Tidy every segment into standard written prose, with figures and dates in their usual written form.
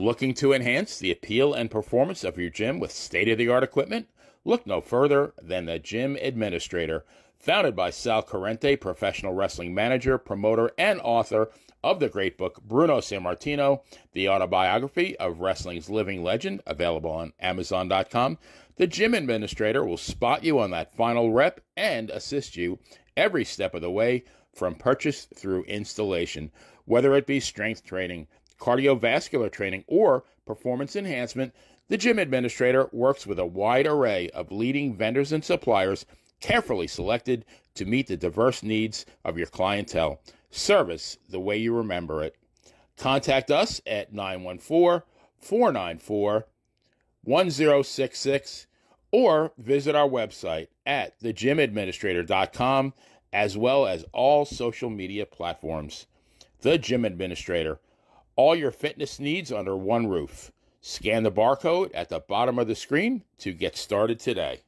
Looking to enhance the appeal and performance of your gym with state-of-the-art equipment? Look no further than the Gym Administrator. Founded by Sal Corrente, professional wrestling manager, promoter, and author of the great book Bruno Sammartino, the autobiography of wrestling's living legend, available on Amazon.com, the Gym Administrator will spot you on that final rep and assist you every step of the way from purchase through installation, whether it be strength training, cardiovascular training, or performance enhancement. The Gym Administrator works with a wide array of leading vendors and suppliers, carefully selected to meet the diverse needs of your clientele. Service the way you remember it. Contact us at 914-494-1066 or visit our website at thegymadministrator.com, as well as all social media platforms. The Gym Administrator. All your fitness needs under one roof. Scan the barcode at the bottom of the screen to get started today.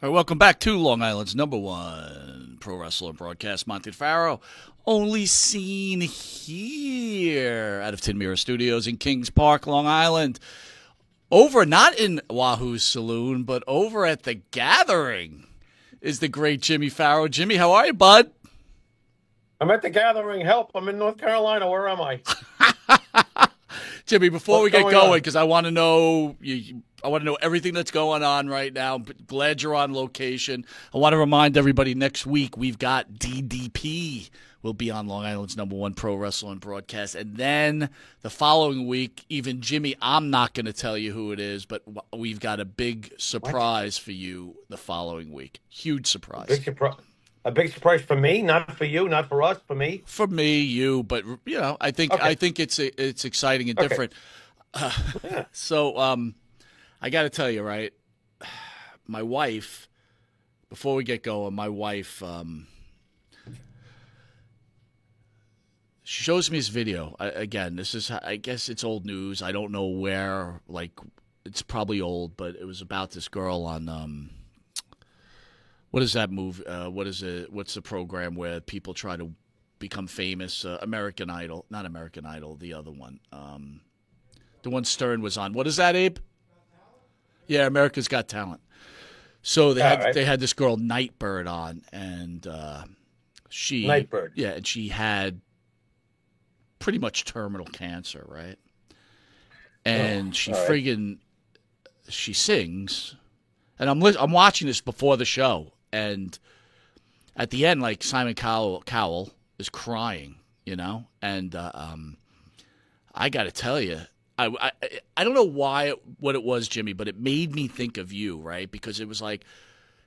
All right, welcome back to Long Island's #1 pro wrestler broadcast. Monty Farrow, only seen here out of Tin Mirror Studios in Kings Park, Long Island. Over, not in Wahoo's Saloon, but over at The Gathering is the great Jimmy Farrow. Jimmy, how are you, bud? I'm at The Gathering. Help, I'm in North Carolina. Where am I? Jimmy, before we What's get going going, on? because I want to know everything that's going on right now. I'm glad you're on location. I want to remind everybody next week we've got DDP will be on Long Island's #1 pro wrestling broadcast. And then the following week, even Jimmy, I'm not going to tell you who it is, but we've got a big surprise for you the following week. Huge surprise. A big surprise for me, not for you, not for us, for me. For me, you, but I think Okay. I think it's exciting and Okay. different. Yeah. So I got to tell you, right? My wife, before we get going, my wife, she shows me this video. Again, this is, I guess it's old news. I don't know where, it's probably old, but it was about this girl on, what is that movie? What is it? What's the program where people try to become famous? American Idol. Not American Idol, the other one. The one Stern was on. What is that, Abe? Yeah, America's Got Talent. So they had this girl Nightbird on, and she Nightbird. Yeah, and she had pretty much terminal cancer, right? And she sings, and I'm watching this before the show, and at the end, like Simon Cowell is crying, and I got to tell you. I don't know what it was, Jimmy, but it made me think of you, right? Because it was like,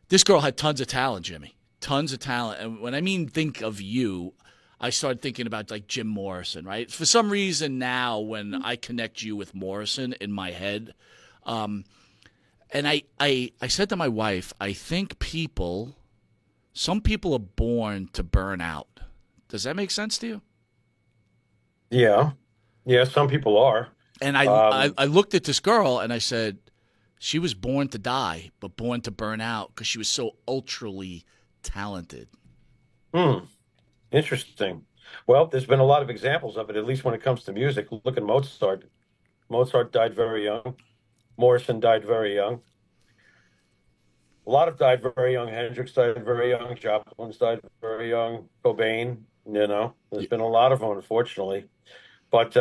this girl had tons of talent, Jimmy. Tons of talent. And when I mean think of you, I started thinking about like Jim Morrison, right? For some reason now when I connect you with Morrison in my head, and I said to my wife, I think some people are born to burn out. Does that make sense to you? Yeah. Yeah, some people are. And I looked at this girl and I said, she was born to die, but born to burn out because she was so ultrally talented. Interesting. Well, there's been a lot of examples of it, at least when it comes to music. Look at Mozart. Mozart died very young. Morrison died very young. A lot of died very young. Hendrix died very young. Joplin's died very young. Cobain, there's been a lot of them, unfortunately. But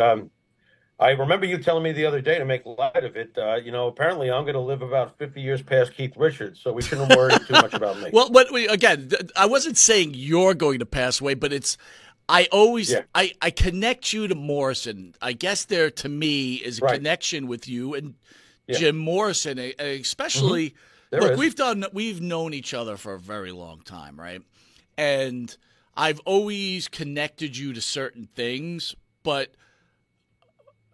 I remember you telling me the other day, to make light of it, apparently I'm going to live about 50 years past Keith Richards, so we shouldn't worry too much about me. Well, but again, I wasn't saying you're going to pass away, but I always Yeah. I connect you to Morrison. I guess there to me is a Right. connection with you and Yeah. Jim Morrison, especially. There Look, is. we've known each other for a very long time, right? And I've always connected you to certain things, but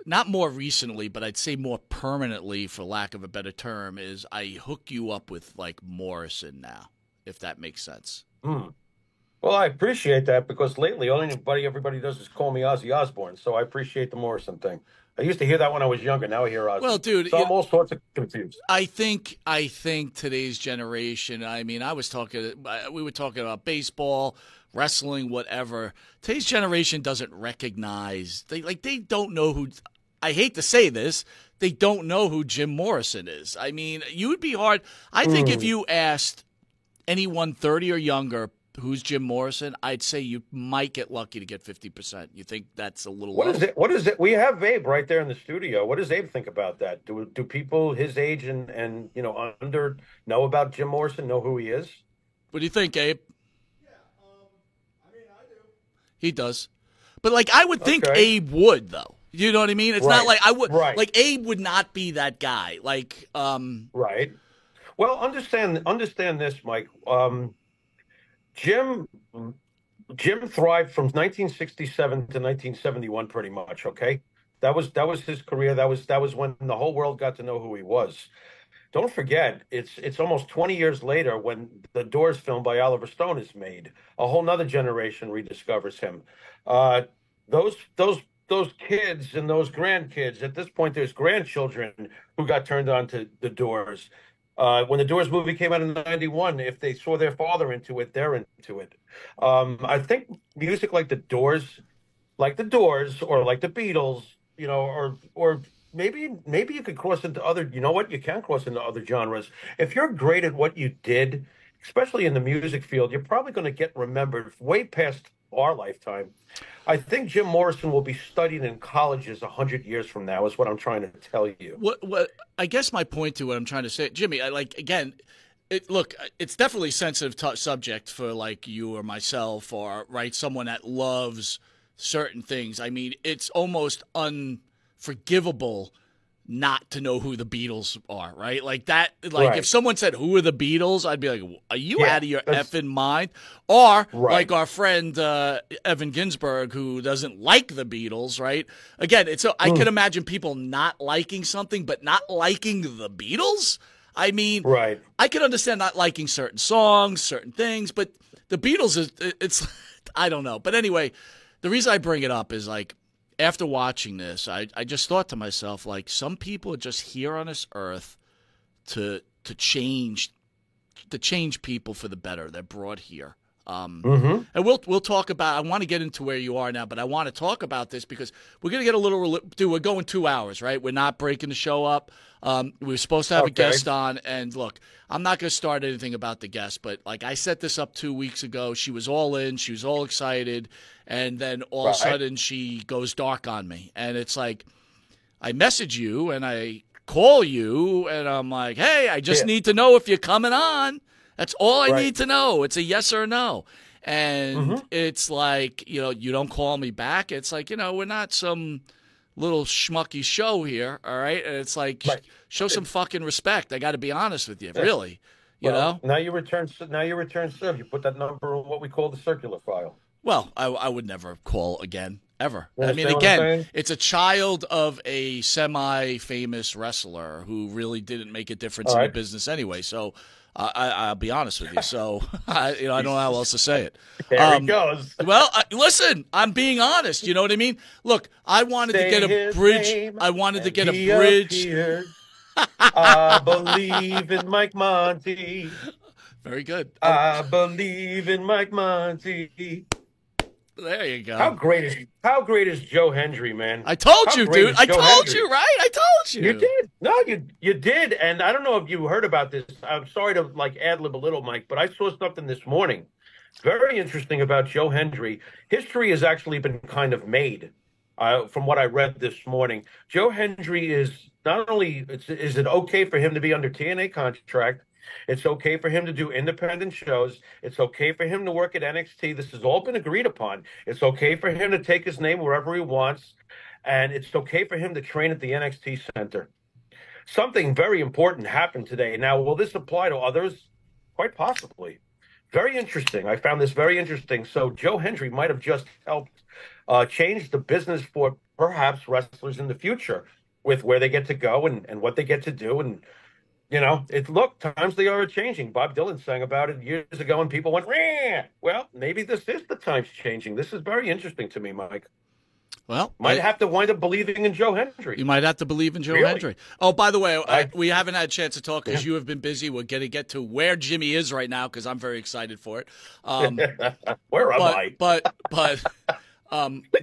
not more recently, but I'd say more permanently, for lack of a better term, is I hook you up with like Morrison now, if that makes sense. Hmm. Well, I appreciate that because lately, everybody does is call me Ozzy Osbourne. So I appreciate the Morrison thing. I used to hear that when I was younger. Now I hear Well, Ozzy. dude, So I'm all sorts of confused. I think today's generation. I mean, we were talking about baseball, wrestling, whatever. Today's generation doesn't recognize. They don't know who. I hate to say this, they don't know who Jim Morrison is. I mean, you would be hard. I think if you asked anyone 30 or younger who's Jim Morrison, I'd say you might get lucky to get 50%. You think that's a little What low? is it? What is it? We have Abe right there in the studio. What does Abe think about that? Do people his age and under know about Jim Morrison? Know who he is? What do you think, Abe? He does. But like I would think Okay. Abe would though. You know what I mean? It's not Right. like I would Right. like Abe would not be that guy. Like Right. Well, understand this, Mike. Jim Jim thrived from 1967 to 1971, pretty much. Okay, that was his career. That was when the whole world got to know who he was. Don't forget, it's almost 20 years later when the Doors film by Oliver Stone is made. A whole nother generation rediscovers him. Uh, those kids and those grandkids. At this point, there's grandchildren who got turned on to the Doors. When the Doors movie came out in '91, if they saw their father into it, they're into it. I think music like the Doors, or like the Beatles, or maybe you could cross into other. You know what? You can cross into other genres. If you're great at what you did, especially in the music field, you're probably going to get remembered way past our lifetime. I think Jim Morrison will be studied in colleges 100 years from now. Is what I'm trying to tell you. what I guess my point to what I'm trying to say, Jimmy, I like again, look, it's definitely a sensitive subject for like you or myself or right someone that loves certain things. I mean, it's almost unforgivable not to know who the Beatles are, right? Like that, like Right. if someone said, "Who are the Beatles?" I'd be like, "Are you Yeah, out of your that's effing mind?" Or right. like our friend Evan Ginsberg, who doesn't like the Beatles, right? Again, I can imagine people not liking something, but not liking the Beatles. I mean, Right. I can understand not liking certain songs, certain things, but the Beatles it's I don't know. But anyway, the reason I bring it up is like after watching this, I just thought to myself, like, some people are just here on this earth to change people for the better. They're brought here. Hmm. And we'll talk about. I want to get into where you are now, but I want to talk about this because we're going to get a little. Dude, we're going 2 hours, right? We're not breaking the show up. We were supposed to have a Okay. guest on, and look, I'm not going to start anything about the guest, but like I set this up 2 weeks ago. She was all in. She was all excited, and then all of a Right. sudden she goes dark on me, and it's like I message you and I call you, and I'm like, hey, I just Yeah. need to know if you're coming on. That's all I Right. need to know. It's a yes or no. And Hmm. it's like, you don't call me back. It's like, we're not some little schmucky show here, all right? And it's like, Right. show some fucking respect. I got to be honest with you, really. You know? Now you return. Now you return serve. You put that number in what we call the circular file. Well, I would never call again, ever. You I mean, understand what I'm again, saying? it's a child of a semi-famous wrestler who really didn't make a difference All in the right. business anyway. So I'll be honest with you. So I don't know how else to say it. There he goes. Well, listen, I'm being honest. You know what I mean? Look, I wanted to Say get a his bridge. name I wanted to and get a he bridge. appeared. I believe in Mike Monty. Very good. I believe in Mike Monty. There you go. How great is Joe Hendry, man? I told How you, great dude. is I Joe told Hendry? you, right? I told you. You did. No, you did. And I don't know if you heard about this. I'm sorry to like ad lib a little, Mike, but I saw something this morning. Very interesting about Joe Hendry. History has actually been kind of made, from what I read this morning. Joe Hendry is not only is it okay for him to be under TNA contract? It's okay for him to do independent shows. It's okay for him to work at NXT. This has all been agreed upon. It's okay for him to take his name wherever he wants. And it's okay for him to train at the NXT Center. Something very important happened today. Now, will this apply to others? Quite possibly. Very interesting. I found this very interesting. So Joe Hendry might have just helped change the business for perhaps wrestlers in the future with where they get to go and what they get to do. And, look, times they are changing. Bob Dylan sang about it years ago and people went, Rah! Well, maybe this is the times changing. This is very interesting to me, Mike. Well, might have to wind up believing in Joe Hendry. You might have to believe in Joe Hendry. Oh, by the way, we haven't had a chance to talk because you have been busy. We're going to get to where Jimmy is right now because I'm very excited for it. Where am I? But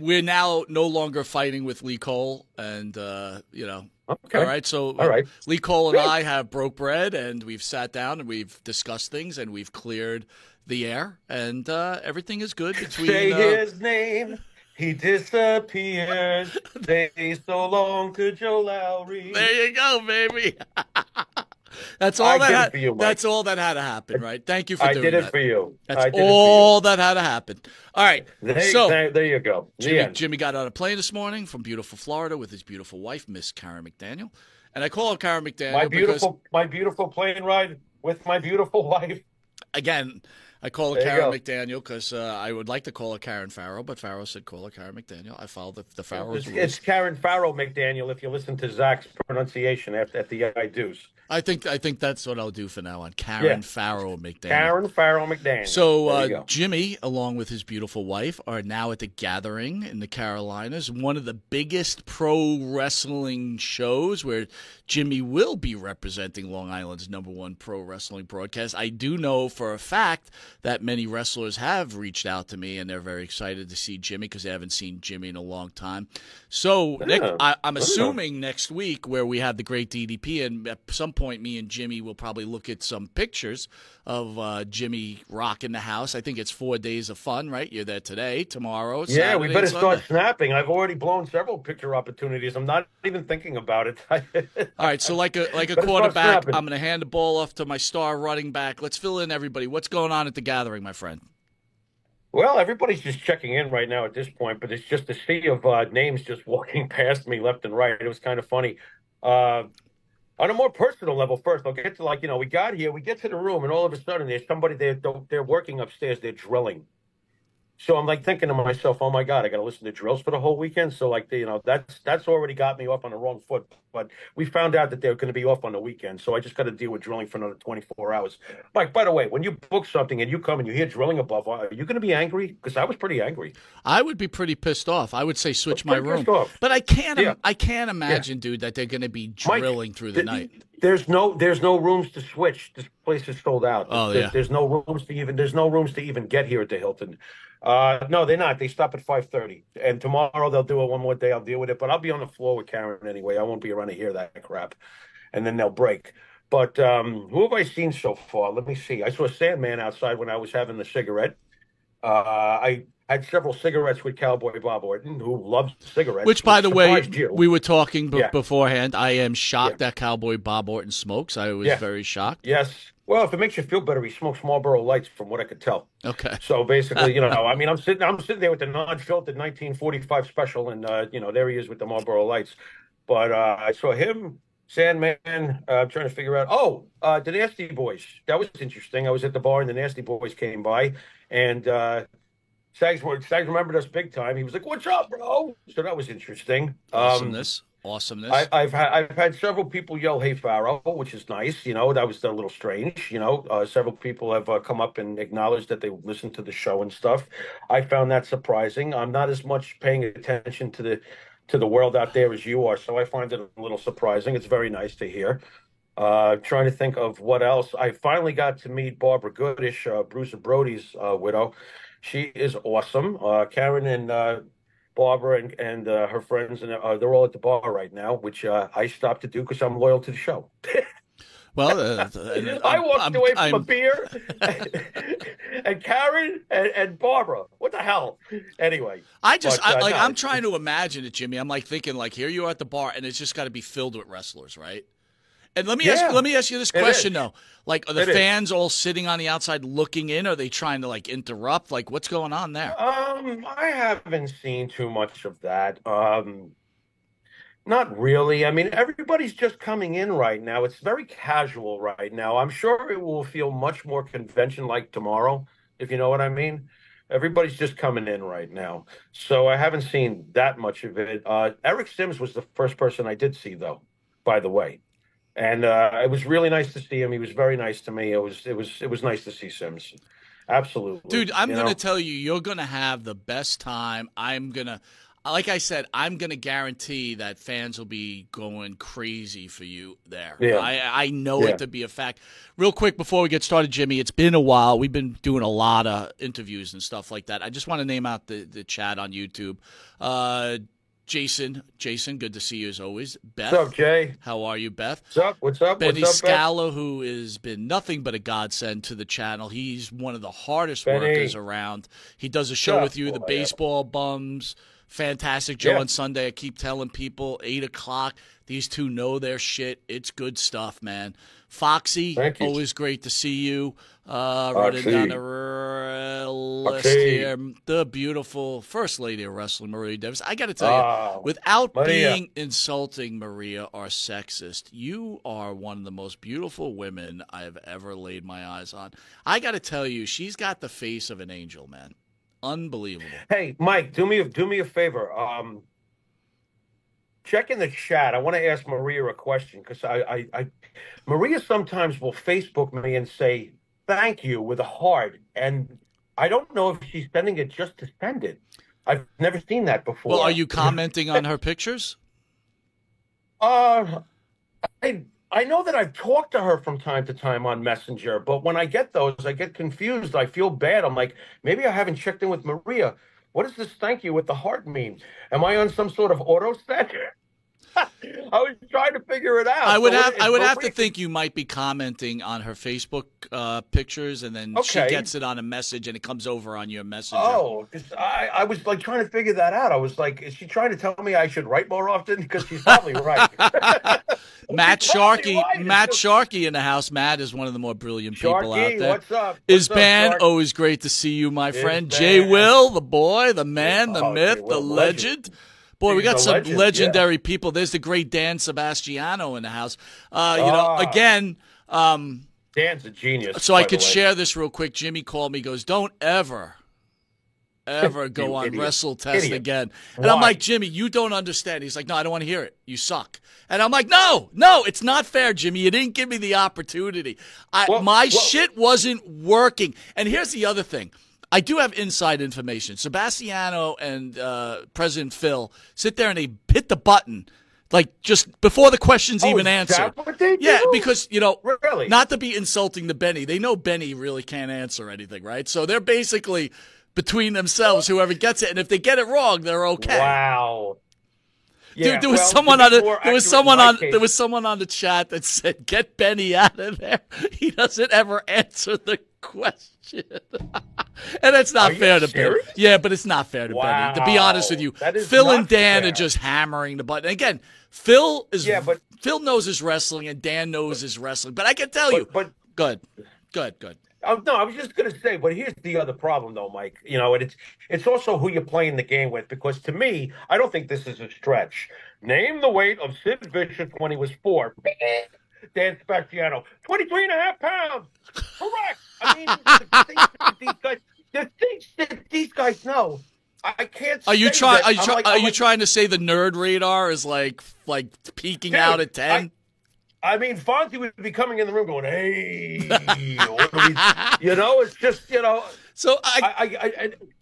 we're now no longer fighting with Lee Cole, and Okay. All right. So all right. Lee Cole and I have broke bread, and we've sat down and we've discussed things, and we've cleared the air, and everything is good between. Say his name. He disappeared. Say so long to Joe Lowry. There you go, baby. That's all that's all that had to happen, right? Thank you for doing that. I did it for you. That's all that had to happen. All right. There you go. Jimmy got on a plane this morning from beautiful Florida with his beautiful wife, Miss Karen McDaniel. And I call her Karen McDaniel my beautiful plane ride with my beautiful wife. Again, I call her Karen McDaniel because I would like to call her Karen Farrow, but Farrow said call her Karen McDaniel. I follow the Farrow's rules. It's Karen Farrow McDaniel if you listen to Zach's pronunciation at the I do's. I think that's what I'll do for now on. Karen Farrow McDaniel. Karen Farrow McDaniel. So Jimmy, along with his beautiful wife, are now at the Gathering in the Carolinas, one of the biggest pro wrestling shows where Jimmy will be representing Long Island's #1 pro wrestling broadcast. I do know for a fact that many wrestlers have reached out to me, and they're very excited to see Jimmy because they haven't seen Jimmy in a long time. So I'm assuming next week where we have the great DDP, and at some point me and Jimmy will probably look at some pictures of Jimmy rocking the house. I think it's 4 days of fun, right? You're there today, tomorrow, Saturday, yeah, we better start snapping. I've already blown several picture opportunities. I'm not even thinking about it. All right, so like a quarterback, I'm going to hand the ball off to my star running back. Let's fill in everybody. What's going on at the Gathering, my friend? Well, everybody's just checking in right now at this point, but it's just a sea of names just walking past me left and right. It was kind of funny. On a more personal level, first, I'll get to we got here, we get to the room, and all of a sudden there's somebody there, they're working upstairs, they're drilling. So I'm thinking to myself, oh my God, I got to listen to drills for the whole weekend. So that's already got me off on the wrong foot. But we found out that they're going to be off on the weekend. So I just got to deal with drilling for another 24 hours. Mike, by the way, when you book something and you come and you hear drilling above, are you going to be angry? Because I was pretty angry. I would be pretty pissed off. I would say switch my room. But I can't imagine, dude, that they're going to be drilling through the night. There's no rooms to switch. This place is sold out. There's no rooms to even get here at the Hilton. No, they're not. They stop at 5:30, and tomorrow they'll do it one more day. I'll deal with it, but I'll be on the floor with Karen anyway. I won't be around to hear that crap, and then they'll break. But who have I seen so far? Let me see. I saw Sandman outside when I was having the cigarette. I had several cigarettes with Cowboy Bob Orton, who loves cigarettes. Which, by the way, we were talking beforehand. I am shocked that Cowboy Bob Orton smokes. I was very shocked. Yes. Well, if it makes you feel better, he smokes Marlboro Lights, from what I could tell. Okay. So basically, I'm sitting there with the non-filtered 1945 special, and there he is with the Marlboro Lights. But I saw him, Sandman. I'm trying to figure out. The Nasty Boys. That was interesting. I was at the bar, and the Nasty Boys came by, and Sags remembered us big time. He was like, "What's up, bro?" So that was interesting. Awesomeness. I've had several people yell, "Hey, Farrow," which is nice. That was a little strange. Several people have come up and acknowledged that they listened to the show and stuff. I found that surprising. I'm not as much paying attention to the world out there as you are, so I find it a little surprising. It's very nice to hear. Trying to think of what else. I finally got to meet Barbara Goodish, Bruce Brody's widow. She is awesome. Karen and Barbara and her friends, and they're all at the bar right now, which I stopped to do because I'm loyal to the show. Well, I walked away from a beer, and Karen and Barbara. What the hell? Anyway, I'm trying to imagine it, Jimmy. I'm thinking, here you are at the bar, and it's just got to be filled with wrestlers, right? And let me Yeah, ask you this it question is. though. Like, are the It is. fans all sitting on the outside looking in? Are they trying to like interrupt? Like, what's going on there? I haven't seen too much of that. Not really. I mean, everybody's just coming in right now. It's very casual right now. I'm sure it will feel much more convention-like tomorrow, if you know what I mean. Everybody's just coming in right now. So I haven't seen that much of it. Eric Sims was the first person I did see, though, by the way. And it was really nice to see him. He was very nice to me. It was nice to see Sims. Absolutely. Dude, I'm You going to know? tell you, you're going to have the best time. Like I said, I'm going to guarantee that fans will be going crazy for you there. Yeah. I know Yeah. it to be a fact. Real quick before we get started, Jimmy, it's been a while. We've been doing a lot of interviews and stuff like that. I just want to name out the chat on YouTube. Jason, good to see you as always. Beth, What's up, Jay? how are you, Beth? What's up? What's up? Benny What's up, Beth? Scala, who has been nothing but a godsend to the channel. He's one of the hardest Benny. workers around. He does a show Yeah, with you, the boy, Baseball Bums. Fantastic Joe Yeah. on Sunday. I keep telling people, 8 o'clock. These two know their shit. It's good stuff, man. Foxy, Thank you. always great to see you. Running Foxy. down the list Foxy. here. The beautiful First Lady of Wrestling, Maria Davis. I got to tell you, Ah, without Maria. being insulting, Maria, or sexist, you are one of the most beautiful women I have ever laid my eyes on. I got to tell you, she's got the face of an angel, man. Unbelievable. Hey, Mike, do me a favor. Check in the chat. I want to ask Maria a question because Maria sometimes will Facebook me and say thank you with a heart, and I don't know if she's sending it just to send it. I've never seen that before. Well, are you commenting on her pictures? Uh, I know that I've talked to her from time to time on Messenger, but when I get those, I get confused. I feel bad. I'm like, maybe I haven't checked in with Maria. What does this thank you with the heart mean? Am I on some sort of auto set? I was trying to figure it out. I would So have it's I would have to Maria- think you might be commenting on her Facebook pictures, and then she Okay. gets it on a message, and it comes over on your messenger. Oh, 'cause I was like trying to figure that out. I was like, is she trying to tell me I should write more often? Because she's probably right. Matt She's probably Sharkey, right. Matt It's Sharkey in the house. Matt is one of the more brilliant people out Sharky, there. what's up? Isban, Shark? always great to see you, my friend. Isban. Jay Will, the boy, the man, the Oh, myth, Jay the Will, legend. Boy, we He's got a some legend, legendary people. There's the great Dan Sebastiano in the house. Again, Dan's a genius. so I by the could way. share this real quick. Jimmy called me, goes, don't ever go You on idiot. Wrestle Test Idiot. again. And I'm Why? like, Jimmy, you don't understand. He's like, no, I don't want to hear it. You suck. And I'm like, no, it's not fair, Jimmy. You didn't give me the opportunity. My shit wasn't working. And here's the other thing. I do have inside information. Sebastiano and President Phil sit there and they hit the button like just before the question's even is answered. that what they Yeah, do? because, Really? not to be insulting to Benny. They know Benny really can't answer anything, right? So they're basically between themselves, whoever gets it. And if they get it wrong, they're okay. Wow. Dude, there was well, someone to on be the, more there was accurate someone in my on case- there was someone on the chat that said, "Get Benny out of there. He doesn't ever answer the question." And that's not Are you fair to Benny. serious? Yeah, but it's not fair to Benny. To be honest with you, That is Phil not and Dan fair. are just hammering the button. Again, Phil but- knows his wrestling and Dan knows his wrestling. But I can tell you, But good. no, I was just going to say, but here's the other problem, though, Mike. And it's also who you're playing the game with. Because to me, I don't think this is a stretch. Name the weight of Sid Vicious when he was 4. Dan Sebastiano, 23 and a half pounds. Correct. I mean, the things that these guys know, I can't. Are you say trying? that. Are you I'm like, trying to say the nerd radar is like peaking Dude, out at 10? I mean, Fonzie would be coming in the room going, "Hey, what do we?" It's just, So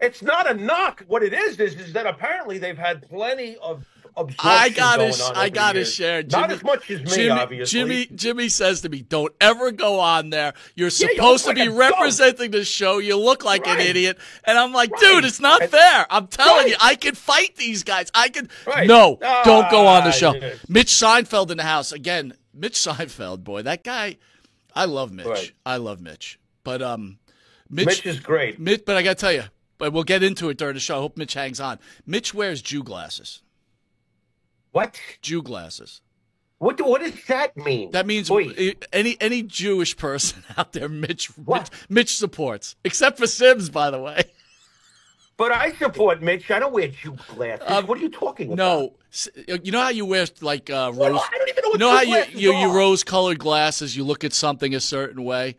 it's not a knock. What it is that apparently they've had plenty of absorption I going on over the gotta years. share. Not as much as me, obviously. Jimmy says to me, "Don't ever go on there. You're you supposed to look be like a representing the show. You look like an Right. idiot." And I'm like, Right. "Dude, it's not And- fair. I'm telling Right. you, I can fight these guys. I can." Right. No, don't go on the show. yes. Mitch Seinfeld in the house again. Mitch Seinfeld, boy, that guy. I love Mitch. Right. I love Mitch. But Mitch is great. But I gotta tell you, but we'll get into it during the show. I hope Mitch hangs on. Mitch wears Jew glasses. What? Jew glasses. What does that mean? That means Wait, any Jewish person out there, Mitch what? Mitch supports, except for Sims, by the way. But I support Mitch. I don't wear Jew glasses. What are you talking about? No, you know how you wear like rose. Well, I don't even know what You know how Jew glasses you are. rose-colored glasses. You look at something a certain way.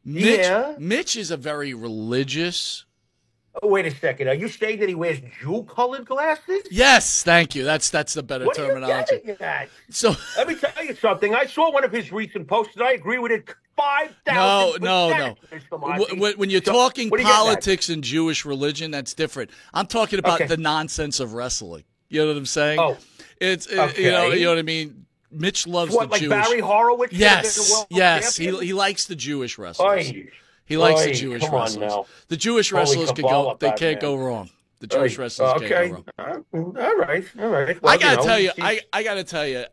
Yeah. Mitch is a very religious. Oh, wait a second. Are you saying that he wears Jew-colored glasses? Yes, thank you. That's the better What are you terminology. getting at? So Let me tell you something. I saw one of his recent posts, and I agree with it 5,000%. no. Mr. Monty. When you're So, talking what are you getting at? politics and Jewish religion, that's different. I'm talking about Okay. the nonsense of wrestling. You know what I'm saying? Oh, It's okay. you know what I mean. Mitch loves What, the like Jewish. Barry Horowitz? should have been the Yes, world yes. champion? He likes the Jewish wrestlers. Oy. He likes the Oy, Jewish come on wrestlers. now. The Jewish Holy wrestlers can go. Kabbalah, They Batman. can't go wrong. The Jewish wrestlers Okay. can't go wrong. All right. Well, I gotta tell you, he's I gotta tell you,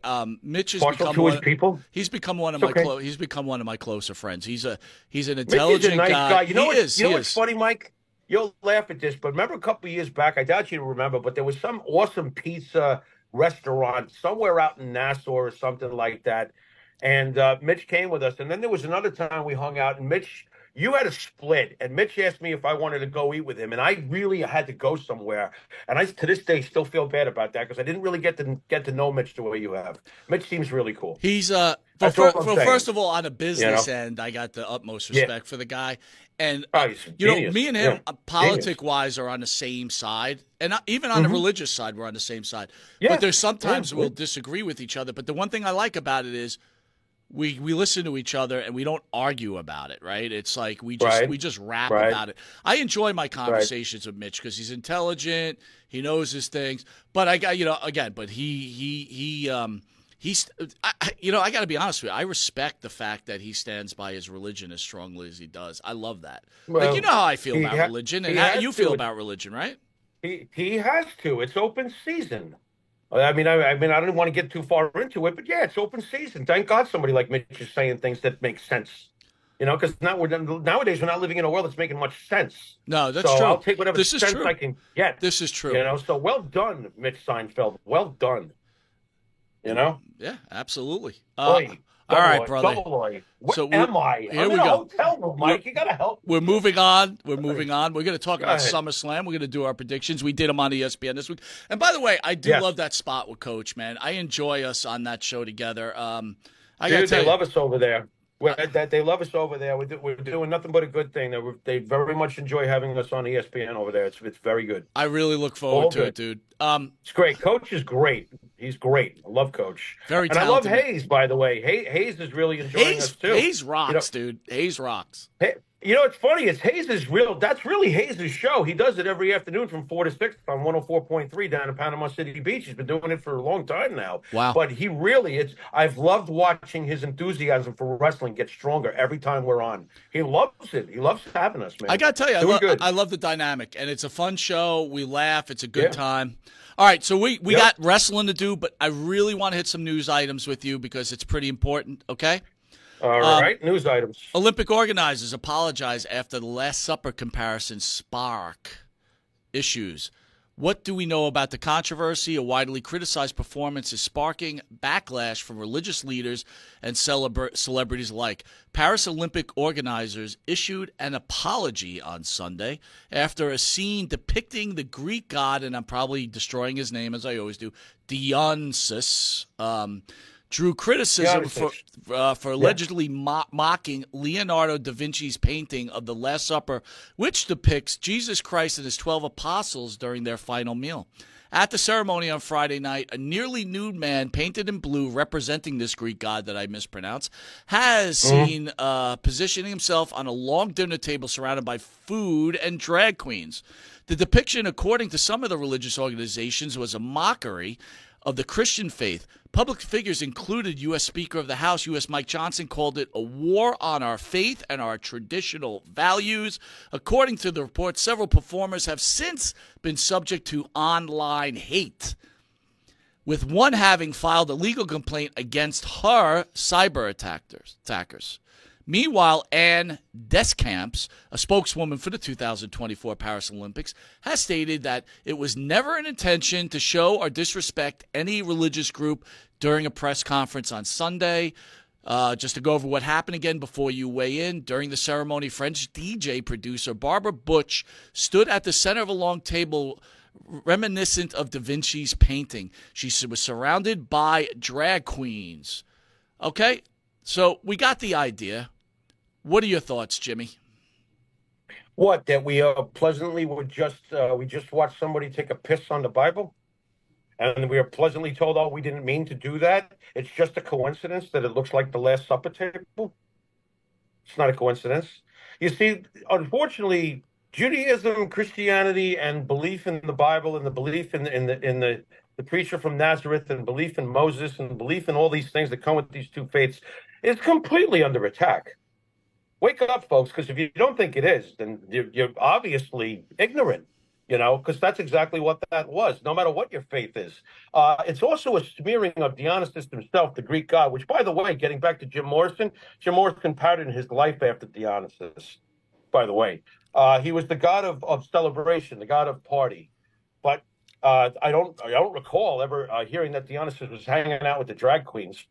Mitch has partial become to his one. people. He's become one of It's my okay. he's become one of my closer friends. He's an Mitch is intelligent a nice guy. You know he what? is. You know he what's is. funny, Mike? You'll laugh at this, but remember a couple of years back, I doubt you remember, but there was some awesome pizza restaurant somewhere out in Nassau or something like that. And Mitch came with us. And then there was another time we hung out, and Mitch, you had a split, and Mitch asked me if I wanted to go eat with him, and I really had to go somewhere. And I, to this day, still feel bad about that because I didn't really get to know Mitch the way you have. Mitch seems really cool. He's That's all I'm saying. first of all, on a business You know? end, I got the utmost Yeah. respect for the guy. And Oh, he's a you know, genius. me and him, Yeah. politic wise, are on the same side, and even on the religious side, we're on the same side. Yeah. But there's sometimes Yeah. we'll disagree with each other. But the one thing I like about it is we listen to each other and we don't argue about it. Right? It's like we just rap Right. about it. I enjoy my conversations with Mitch because he's intelligent, he knows his things. But I got again, but he's, I got to be honest with you. I respect the fact that he stands by his religion as strongly as he does. I love that. Well, you know how I feel he about ha- religion he and how has you to. feel about religion, right? He has to. It's open season. I mean, I don't want to get too far into it, but yeah, it's open season. Thank God somebody like Mitch is saying things that make sense. You know, because nowadays we're not living in a world that's making much sense. No, that's So true. I'll take whatever This is sense true. I can get. This is true. You know, so well done, Mitch Seinfeld. Well done. You know? Yeah, absolutely. Oy, all right, double brother. Double oy. Where So am I? here I'm we in a go. hotel room, Mike. You got to help me. We're moving on. We're moving on. We're going to talk about ahead. SummerSlam. We're going to do our predictions. We did them on ESPN this week. And by the way, I do Yes. love that spot with Coach, man. I enjoy us on that show together. I got to Dude, tell they you, love us over there. They love us over there. We're doing nothing but a good thing. They very much enjoy having us on ESPN over there. It's very good. I really look forward All to good. it, dude. It's great. Coach is great. He's great. I love Coach. Very and I love talented. Hayes, by the way. Hayes is really enjoying us too. Hayes rocks, dude. Hayes rocks. You know, it's funny. Hayes is real. That's really Hayes' show. He does it every afternoon from 4 to 6 on 104.3 down in Panama City Beach. He's been doing it for a long time now. Wow. But he really, I've loved watching his enthusiasm for wrestling get stronger every time we're on. He loves it. He loves having us, man. I got to tell you, Doing good. I love the dynamic, and it's a fun show. We laugh. It's a good Yeah. time. All right, so we Yep. got wrestling to do, but I really want to hit some news items with you because it's pretty important, okay? All right, news items. Olympic organizers apologize after the Last Supper comparison spark issues. What do we know about the controversy? A widely criticized performance is sparking backlash from religious leaders and celebrities alike. Paris Olympic organizers issued an apology on Sunday after a scene depicting the Greek god, and I'm probably destroying his name as I always do, Dionysus, drew criticism for allegedly mocking Leonardo da Vinci's painting of the Last Supper, which depicts Jesus Christ and his 12 apostles during their final meal. At the ceremony on Friday night, a nearly nude man painted in blue representing this Greek god that I mispronounced has seen positioning himself on a long dinner table surrounded by food and drag queens. The depiction, according to some of the religious organizations, was a mockery of the Christian faith. Public figures included U.S. Speaker of the House, U.S. Mike Johnson, called it a war on our faith and our traditional values. According to the report, several performers have since been subject to online hate, with one having filed a legal complaint against her cyber attackers. Meanwhile, Anne Descamps, a spokeswoman for the 2024 Paris Olympics, has stated that it was never an intention to show or disrespect any religious group during a press conference on Sunday. Just to go over what happened again before you weigh in, during the ceremony, French DJ producer Barbara Butch stood at the center of a long table reminiscent of Da Vinci's painting. She was surrounded by drag queens. Okay, so we got the idea. What are your thoughts, Jimmy? What, that we pleasantly would we just watched somebody take a piss on the Bible? And we are pleasantly told, oh, we didn't mean to do that. It's just a coincidence that it looks like the Last Supper table. It's not a coincidence. You see, unfortunately, Judaism, Christianity, and belief in the Bible, and the belief in the preacher from Nazareth, and belief in Moses, and belief in all these things that come with these two faiths is completely under attack. Wake up, folks, because if you don't think it is, then you're obviously ignorant. Because that's exactly what that was, no matter what your faith is. It's also a smearing of Dionysus himself, the Greek god, which, by the way, getting back to Jim Morrison patterned his life after Dionysus, by the way. He was the god of celebration, the god of party. But I don't recall ever hearing that Dionysus was hanging out with the drag queens.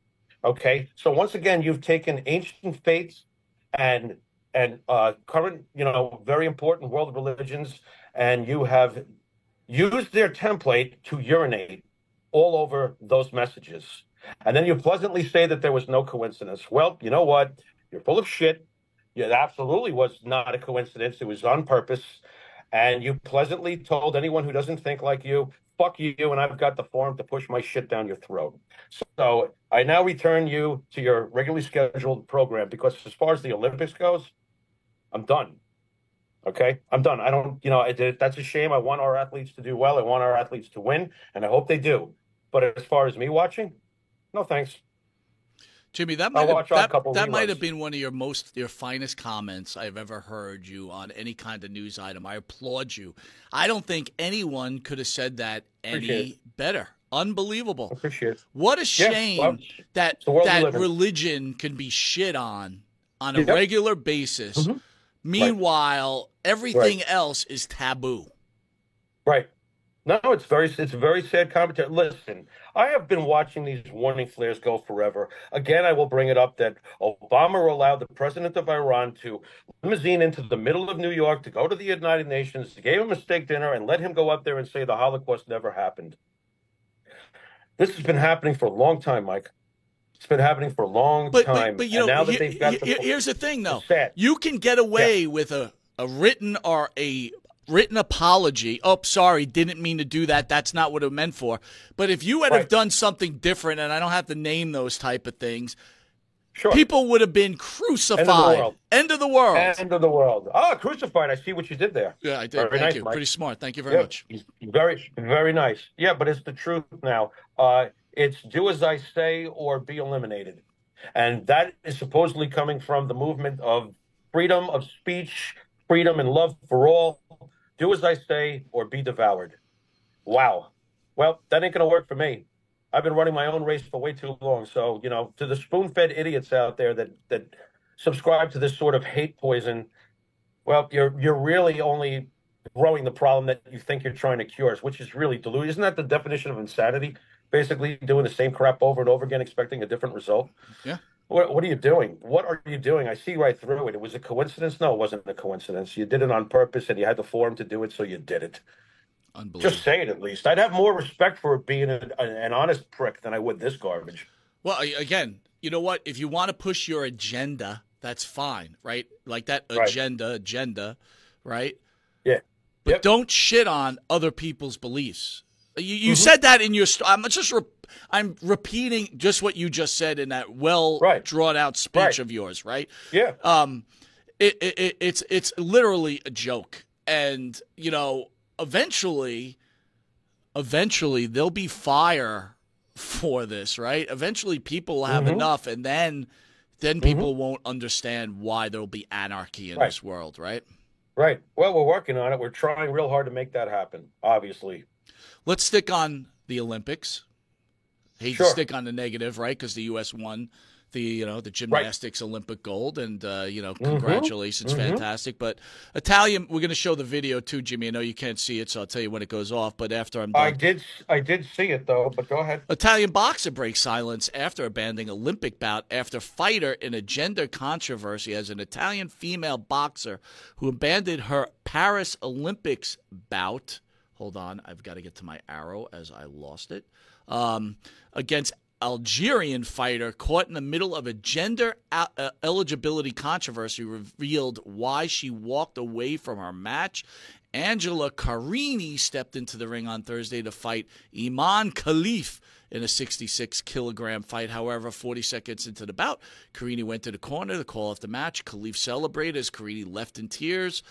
Okay, so once again, you've taken ancient faiths and current, very important world religions, and you have used their template to urinate all over those messages. And then you pleasantly say that there was no coincidence. Well, you know what? You're full of shit. It absolutely was not a coincidence. It was on purpose. And you pleasantly told anyone who doesn't think like you, fuck you, and I've got the forum to push my shit down your throat. So I now return you to your regularly scheduled program, because as far as the Olympics goes, I'm done. Okay, I'm done. I don't, that's a shame. I want our athletes to do well. I want our athletes to win, and I hope they do. But as far as me watching, no thanks. Jimmy, that might have been one of your finest comments I've ever heard you on any kind of news item. I applaud you. I don't think anyone could have said that any better. Unbelievable. Appreciate it. What a shame that religion can be shit on a regular basis. Mm-hmm. Meanwhile, everything else is taboo. Right. No, it's a very sad commentary. Listen, I have been watching these warning flares go forever. Again, I will bring it up that Obama allowed the president of Iran to limousine into the middle of New York to go to the United Nations, gave him a steak dinner, and let him go up there and say the Holocaust never happened. This has been happening for a long time, Mike. It's been happening for a long time. But now that they've got here's the thing, though. You can get away with a written or a written apology. Oh, sorry, didn't mean to do that. That's not what it meant for. But if you had have done something different, and I don't have to name those type of things, people would have been crucified. End of the world. End of the world. Oh, crucified. I see what you did there. Yeah, I did. Thank you. Mike. Pretty smart. Thank you very much. Very, very nice. Yeah, but it's the truth now. It's do as I say or be eliminated. And that is supposedly coming from the movement of freedom of speech, freedom and love for all. Do as I say or be devoured. Wow. Well, that ain't going to work for me. I've been running my own race for way too long. So, to the spoon-fed idiots out there that subscribe to this sort of hate poison, well, you're really only growing the problem that you think you're trying to cure, which is really delusion. Isn't that the definition of insanity? Basically doing the same crap over and over again, expecting a different result. Yeah. What are you doing? What are you doing? I see right through it. It was a coincidence? No, it wasn't a coincidence. You did it on purpose, and you had the forum to do it, so you did it. Unbelievable. Just say it at least. I'd have more respect for it being an honest prick than I would this garbage. Well, again, you know what? If you want to push your agenda, that's fine, right? Like that agenda, right? Yeah. But don't shit on other people's beliefs. You said that in your I'm repeating just what you just said in that drawn out speech of yours, right? Yeah. It's literally a joke, and eventually there'll be fire for this, right? Eventually people will have enough, and then people won't understand why there'll be anarchy in this world, right? Right. Well, we're working on it. We're trying real hard to make that happen, obviously. Let's stick on the Olympics. Hate to stick on the negative, right? Because the U.S. won the gymnastics Olympic gold, and congratulations, fantastic. But Italian, we're going to show the video too, Jimmy. I know you can't see it, so I'll tell you when it goes off. But after I'm done, I did see it though. But go ahead. Italian boxer breaks silence after abandoning Olympic bout after fighter in a gender controversy as an Italian female boxer who abandoned her Paris Olympics bout. Hold on, I've got to get to my arrow as I lost it. Against Algerian fighter caught in the middle of a gender eligibility controversy revealed why she walked away from her match. Angela Carini stepped into the ring on Thursday to fight Iman Khalif in a 66-kilogram fight. However, 40 seconds into the bout, Carini went to the corner to call off the match. Khalif celebrated as Carini left in tears.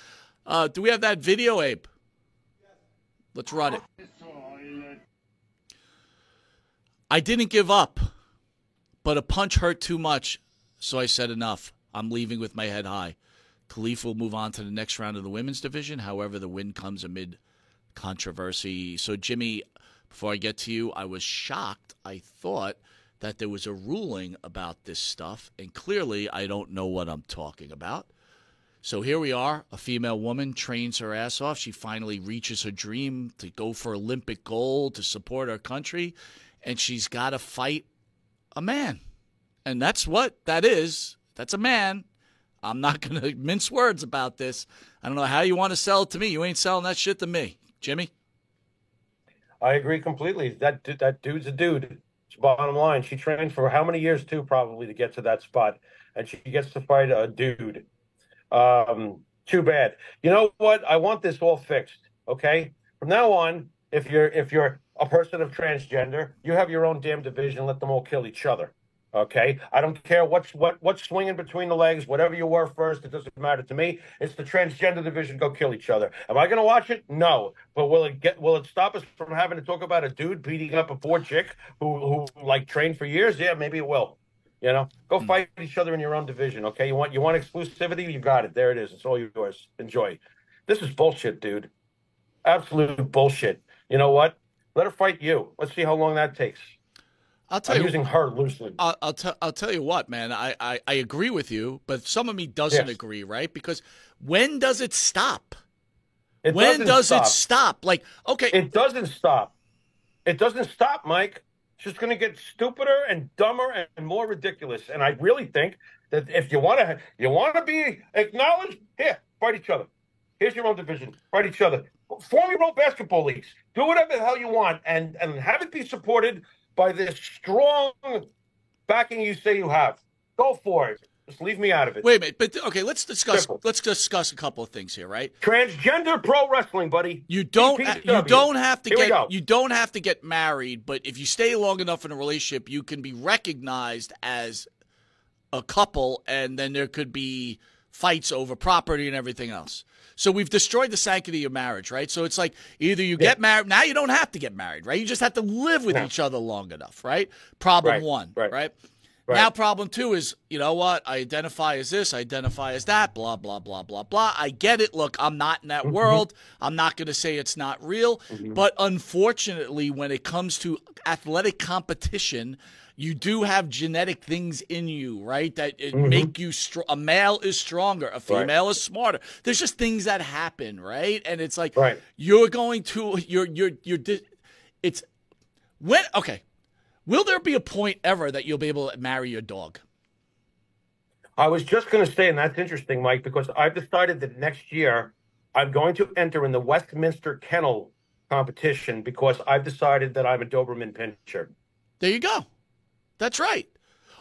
Do we have that video, Abe? Let's run it. I didn't give up, but a punch hurt too much, so I said enough. I'm leaving with my head high. Khalif will move on to the next round of the women's division. However, the win comes amid controversy. So, Jimmy, before I get to you, I was shocked. I thought that there was a ruling about this stuff, and clearly I don't know what I'm talking about. So here we are. A female woman trains her ass off. She finally reaches her dream to go for Olympic gold, to support her country. And she's got to fight a man. And that's what that is. That's a man. I'm not going to mince words about this. I don't know how you want to sell it to me. You ain't selling that shit to me. Jimmy? I agree completely. That dude's a dude. It's bottom line. She trained for how many years, too, probably, to get to that spot. And she gets to fight a dude. Too bad. You know what? I want this all fixed, okay? From now on, if you're a person of transgender, you have your own damn division. Let them all kill each other. Okay, I don't care what's swinging between the legs. Whatever you were first, it doesn't matter to me. It's the transgender division. Go kill each other. Am I going to watch it? No. But will it stop us from having to talk about a dude beating up a poor chick who like trained for years? Yeah, maybe it will. Go fight each other in your own division. Okay, you want exclusivity? You got it. There it is. It's all yours. Enjoy. This is bullshit, dude. Absolute bullshit. You know what? Let her fight you. Let's see how long that takes. I'm using her loosely. I'll tell you what, man. I agree with you, but some of me doesn't agree, right? Because when does it stop? When does it stop? Like, okay. It doesn't stop. It doesn't stop, Mike. It's just going to get stupider and dumber and more ridiculous. And I really think that if you want to be acknowledged, here, fight each other. Here's your own division. Fight each other. Form your own basketball leagues. Do whatever the hell you want and have it be supported by this strong backing you say you have. Go for it. Just leave me out of it. Wait a minute, but okay, let's discuss a couple of things here, right? Transgender pro wrestling, buddy. You don't have to get married, but if you stay long enough in a relationship, you can be recognized as a couple, and then there could be fights over property and everything else. So we've destroyed the sanctity of marriage, right? So it's like either you get married. Now you don't have to get married, right? You just have to live with each other long enough, right? Problem one, right? Now problem two is, you know what? I identify as this, I identify as that, blah, blah, blah, blah, blah. I get it. Look, I'm not in that world. I'm not going to say it's not real. But unfortunately, when it comes to athletic competition, you do have genetic things in you, right? That make you a male is stronger, a female is smarter. There's just things that happen, right? And it's like you're going to it's when okay. Will there be a point ever that you'll be able to marry your dog? I was just going to say, and that's interesting, Mike, because I've decided that next year I'm going to enter in the Westminster Kennel competition because I've decided that I'm a Doberman Pinscher. There you go. That's right.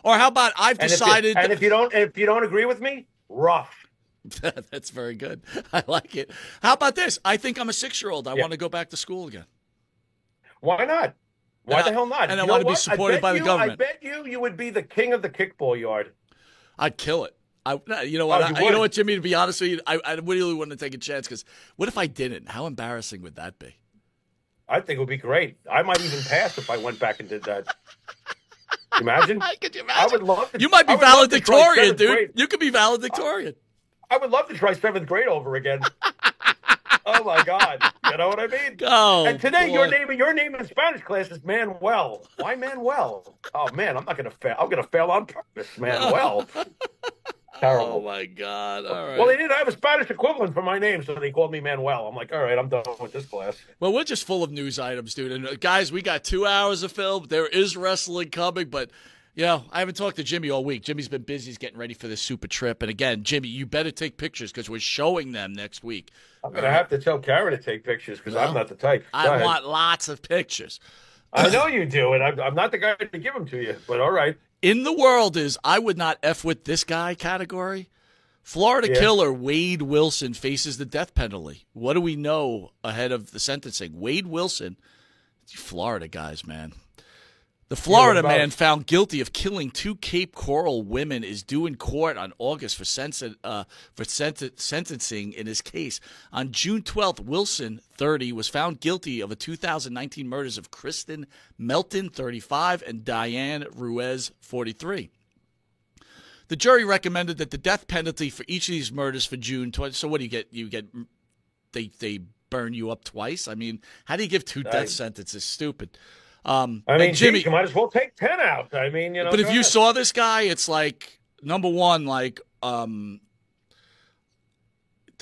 Or how about I've decided? And if you don't agree with me, rough. That's very good. I like it. How about this? I think I'm a 6-year-old. I want to go back to school again. Why not? Why the hell not? And I want to be supported by the government. I bet you would be the king of the kickball yard. I'd kill it. You know what? You know what, Jimmy? To be honest with you, I really wouldn't take a chance because what if I didn't? How embarrassing would that be? I think it would be great. I might even pass if I went back and did that. Imagine? Could you imagine? I would love to. You might be valedictorian, dude. You could be valedictorian. I would love to try 7th grade over again. Oh my God. You know what I mean? Oh, And today boy. your name in Spanish class is Manuel. Why Manuel? Oh man, I'm not gonna fail. I'm gonna fail on purpose, Manuel. Oh, Terrible. my God. All Well, right. they didn't have a Spanish equivalent for my name, so they called me Manuel. I'm like, all right, I'm done with this class. Well, we're just full of news items, dude. And guys, we got 2 hours of film. There is wrestling coming, but I haven't talked to Jimmy all week. Jimmy's been busy. He's getting ready for this super trip. And again, Jimmy, you better take pictures because we're showing them next week. I'm All gonna right. have to tell Karen to take pictures because I'm Well, not the type. Go I ahead. want lots of pictures. I know you do, and I'm not the guy to give them to you. But all right. In the world is I would not F with this guy category. Florida Yeah. killer Wade Wilson faces the death penalty. What do we know ahead of the sentencing? Wade Wilson, Florida guys, man. The Florida Yeah, what about man him? found guilty of killing 2 Cape Coral women is due in court on August for sentencing in his case. On June 12th, Wilson, 30, was found guilty of the 2019 murders of Kristen Melton, 35, and Diane Ruiz, 43. The jury recommended that the death penalty for each of these murders for June 20. So what do you get? They burn you up twice. I mean, how do you give 2 death sentences? Stupid. I mean, and Jimmy, geez, you might as well take 10 out. I mean, but if go you ahead. saw this guy, it's like number one, like the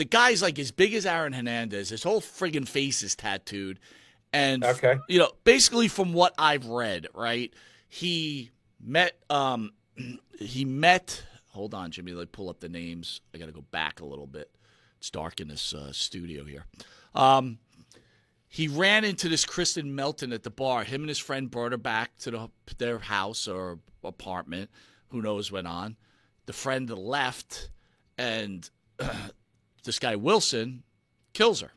guy's like as big as Aaron Hernandez. His whole friggin' face is tattooed, and Okay. basically from what I've read, right, he met. Hold on, Jimmy. Let me pull up the names. I got to go back a little bit. It's dark in this studio here. He ran into this Kristen Melton at the bar. Him and his friend brought her back to their house or apartment. Who knows what went on. The friend left, and this guy Wilson kills her.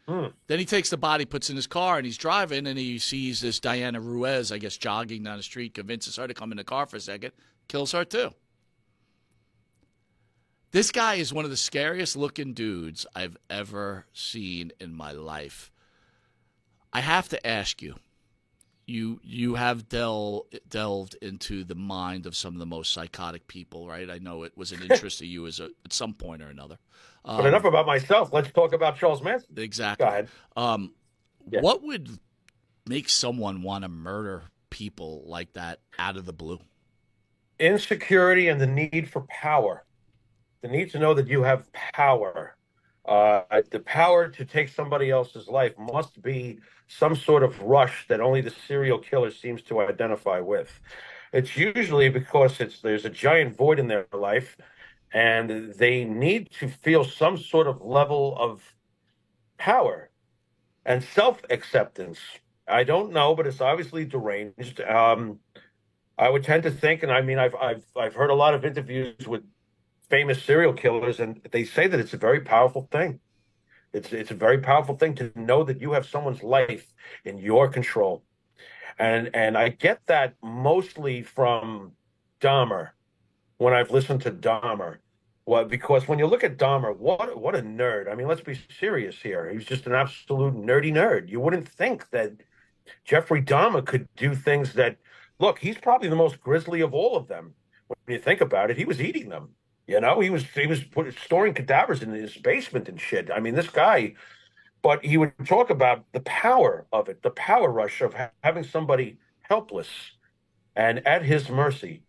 Then he takes the body, puts it in his car, and he's driving, and he sees this Diana Ruiz, I guess, jogging down the street, convinces her to come in the car for a second, kills her too. This guy is one of the scariest looking dudes I've ever seen in my life. I have to ask you, you have delved into the mind of some of the most psychotic people, right? I know it was an interest to you at some point or another. But enough about myself. Let's talk about Charles Manson. Exactly. Go ahead. Yeah. What would make someone want to murder people like that out of the blue? Insecurity and the need for power. The need to know that you have power. The power to take somebody else's life must be some sort of rush that only the serial killer seems to identify with. It's usually because there's a giant void in their life, and they need to feel some sort of level of power and self-acceptance. I don't know, but it's obviously deranged. I would tend to think, and I mean, I've heard a lot of interviews with famous serial killers, and they say that it's a very powerful thing. It's a very powerful thing to know that you have someone's life in your control. And I get that mostly from Dahmer when I've listened to Dahmer. Well, because when you look at Dahmer, what a nerd. I mean, let's be serious here. He's just an absolute nerdy nerd. You wouldn't think that Jeffrey Dahmer could do things that, look, he's probably the most grisly of all of them. When you think about it, he was eating them. He was storing cadavers in his basement and shit. I mean, this guy, but he would talk about the power of it, the power rush of having somebody helpless and at his mercy.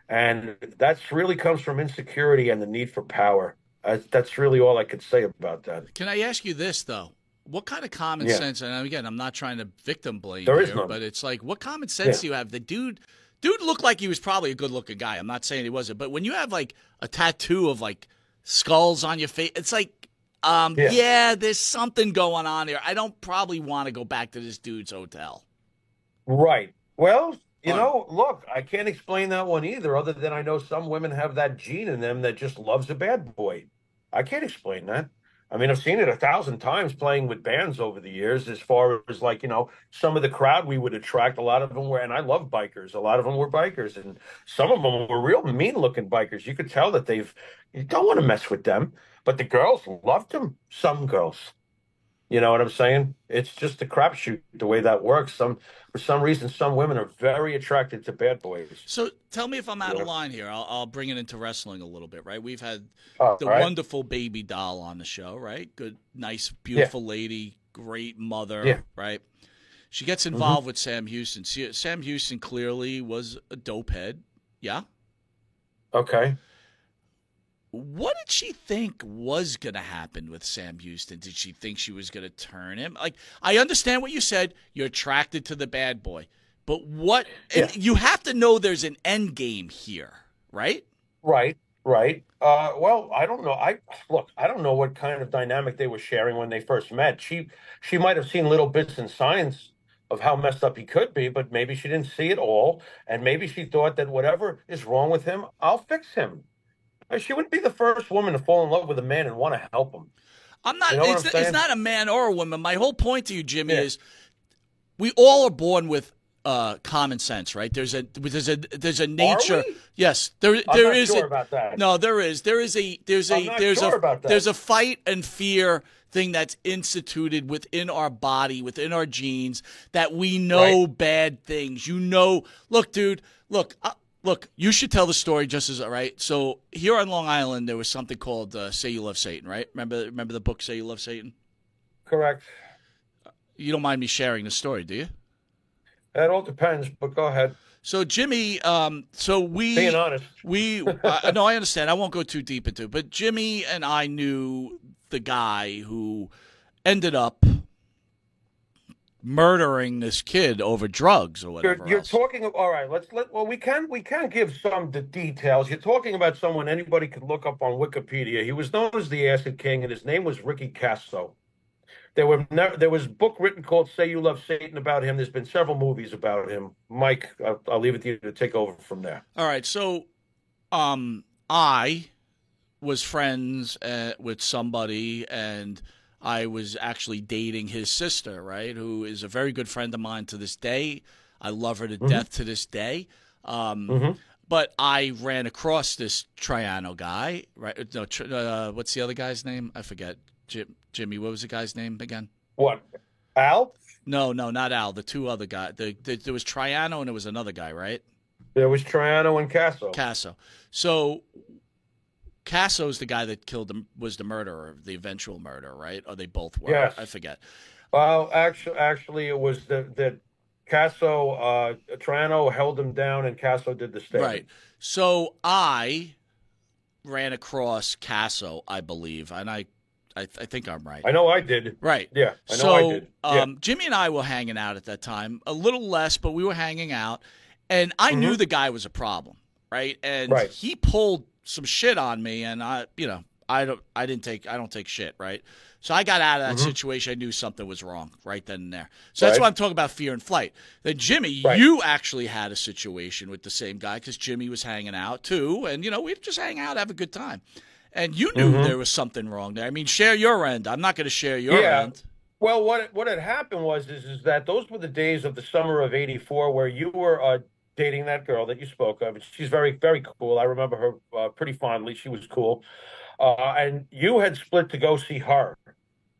And that's really comes from insecurity and the need for power. That's really all I could say about that. Can I ask you this, though? What kind of common sense, and again, I'm not trying to victim blame There is here, none. but it's like, what common sense do you have? The dude looked like he was probably a good-looking guy. I'm not saying he wasn't, but when you have, like, a tattoo of, like, skulls on your face, it's like, there's something going on here. I don't probably want to go back to this dude's hotel. Right. Well, look, I can't explain that one either, other than I know some women have that gene in them that just loves a bad boy. I can't explain that. I mean, I've seen it 1,000 times playing with bands over the years, as far as like, some of the crowd we would attract, a lot of them were, and I love bikers. A lot of them were bikers, and some of them were real mean looking bikers. You could tell that you don't want to mess with them, but the girls loved them. Some girls. You know what I'm saying? It's just a crapshoot the way that works. For some reason, some women are very attracted to bad boys. So tell me if I'm out You of know? line here. I'll bring it into wrestling a little bit, right? We've had All the right. wonderful Baby Doll on the show, right? Good, nice, Yeah. beautiful lady, great mother, Yeah. right? She gets Hmm. involved with Sam Houston. Sam Houston clearly was a dope head. Yeah. Okay. What did she think was going to happen with Sam Houston? Did she think she was going to turn him? Like, I understand what you said. You're attracted to the bad boy. But what, Yeah. and you have to know there's an end game here, right? Right. Right. Well, I don't know. I don't know what kind of dynamic they were sharing when they first met. She might have seen little bits and signs of how messed up he could be, but maybe she didn't see it all, and maybe she thought that whatever is wrong with him, I'll fix him. She wouldn't be the first woman to fall in love with a man and want to help him. I'm not. You know what I'm It's saying? not a man or a woman. My whole point to you, Jimmy, Yeah. is we all are born with common sense, right? There's a Are nature. we? Yes, I'm there not is sure a about that. no. There's I'm a not sure about that. there's a fight and fear thing that's instituted within our body, within our genes, that we know Right? bad things. You know, look, dude, look. You should tell the story just as right. So here on Long Island, there was something called "Say You Love Satan," right? Remember the book "Say You Love Satan." Correct. You don't mind me sharing the story, do you? That all depends, but go ahead. So Jimmy, Being honest. no, I understand. I won't go too deep into it, but Jimmy and I knew the guy who ended up murdering this kid over drugs or whatever You're else. talking. All right. Well, we can give some the details. You're talking about someone anybody could look up on Wikipedia. He was known as the Acid King, and his name was Ricky Casso. There was a book written called "Say You Love Satan" about him. There's been several movies about him. Mike, I'll leave it to you to take over from there. All right, so I was friends with somebody, and I was actually dating his sister, right? Who is a very good friend of mine to this day. I love her to Hmm. death to this day. Um, Hmm. but I ran across this Triano guy, right? No, what's the other guy's name? I forget. Jimmy, what was the guy's name again? What? Al? No, not Al. The two other guys. There was Triano and there was another guy, right? There was Triano and Casso. Casso. So Casso's the guy that killed him, was the murderer, the eventual murderer, right? Or they both were. Yes. I forget. Well, actually, it was the Casso. Triano held him down, and Casso did the stabbing. Right. So I ran across Casso, I believe, and I think I'm right. I know I did. Right. Yeah, I know So I did. Yeah. Jimmy and I were hanging out at that time, a little less, but we were hanging out, and I knew Mhm. the guy was a problem, right? And Right. he pulled some shit on me, and I don't take shit, right? So I got out of that Mhm. situation. I knew something was wrong right then and there. So that's Right. why I'm talking about fear and flight. Then Jimmy, Right. you actually had a situation with the same guy because Jimmy was hanging out too, and we'd just hang out, have a good time. And you knew Mhm. there was something wrong there. I mean, share your end. I'm not going to share your Yeah. end. Well, what had happened is that those were the days of the summer of '84 where you were dating that girl that you spoke of. She's very, very cool. I remember her pretty fondly. She was cool. And you had split to go see her.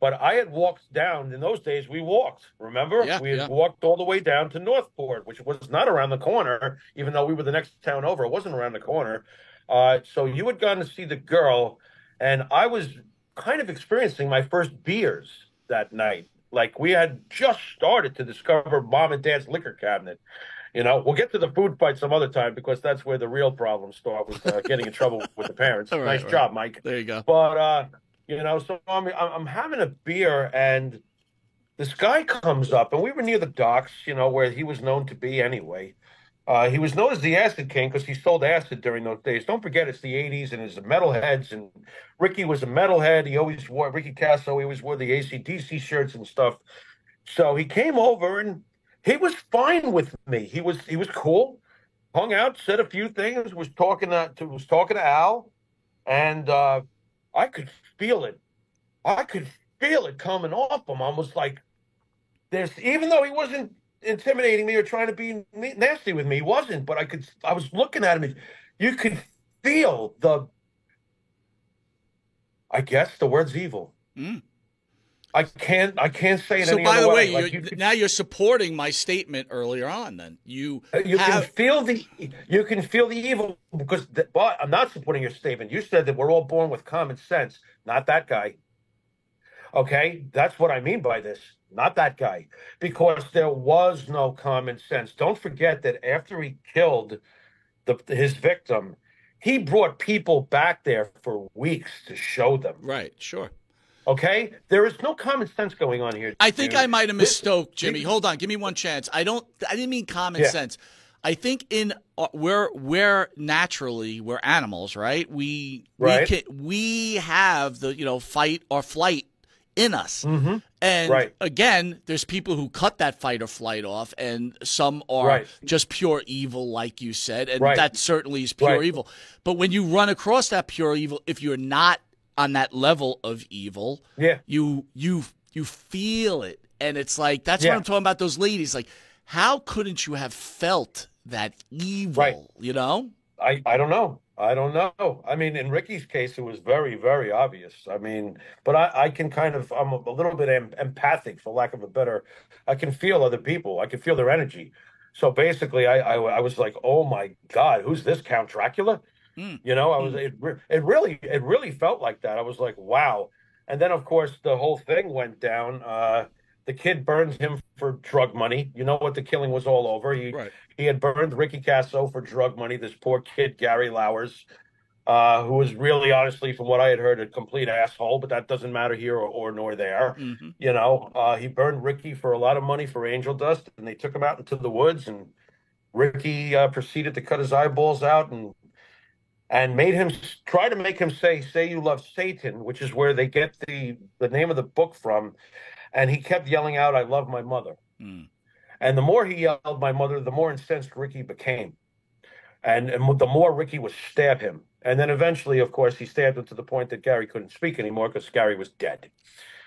But I had walked down. In those days, we walked. Remember? Yeah, We had yeah. walked all the way down to Northport, which was not around the corner, even though we were the next town over. It wasn't around the corner. So you had gone to see the girl, and I was kind of experiencing my first beers that night. Like we had just started to discover mom and dad's liquor cabinet. We'll get to the food fight some other time because that's where the real problems start with getting in trouble with the parents. All right, Nice right. job, Mike. There you go. But so I'm having a beer, and this guy comes up, and we were near the docks, where he was known to be anyway. He was known as the Acid King because he sold acid during those days. Don't forget, it's the '80s, and it's the metalheads, and Ricky was a metalhead. He always wore Ricky Casso. He always wore the AC/DC shirts and stuff. So he came over, and he was fine with me. He was cool. Hung out, said a few things. Was talking to Al, and I could feel it. I could feel it coming off him. I was like, even though he wasn't intimidating me or trying to be nasty with me, he wasn't. But I was looking at him. And you could feel I guess the word's evil. Mm. I can't say it So, any by other the way. way, Like now you're supporting my statement earlier on. Then you you can have feel the evil because but I'm not supporting your statement. You said that we're all born with common sense. Not that guy. Okay, that's what I mean by this. Not that guy, because there was no common sense. Don't forget that after he killed his victim, he brought people back there for weeks to show them. right. Sure. Okay, there is no common sense going on here, I think dude. I might have This, mistook, Jimmy. Hold on, give me one chance. I didn't mean common yeah, sense. I think in we're naturally we're animals, right? right, We have the fight or flight in us. mm-hmm, And right, again, there's people who cut that fight or flight off, and some are right, just pure evil, like you said, and right, that certainly is pure right. evil. But when you run across that pure evil, if you're not on that level of evil, Yeah, you feel it, and it's like that's what yeah, I'm talking about. Those ladies, like, how couldn't you have felt that right. evil? You know? I don't know. I don't know. I mean, in Ricky's case, it was very, very obvious. I mean, but I can kind of, I'm a little bit empathic, for lack of a better, I can feel other people. I can feel their energy. So basically, I was like, oh my God, who's this Count Dracula? Mm, You know, I was, mm, it really felt like that. I was like, wow. And then, of course, the whole thing went down. The kid burned him for drug money. You know what the killing was all over. right. He had burned Ricky Casso for drug money. This poor kid, Gary Lowers, who was really, honestly, from what I had heard, a complete asshole. But that doesn't matter here or nor there. Hmm. You know, he burned Ricky for a lot of money for angel dust, and they took him out into the woods. And Ricky proceeded to cut his eyeballs out and made him try to make him say you love Satan, which is where they get the name of the book from. And he kept yelling out, I love my mother. Mm. And the more he yelled my mother, the more incensed Ricky became. And the more Ricky would stab him. And then eventually, of course, he stabbed him to the point that Gary couldn't speak anymore because Gary was dead.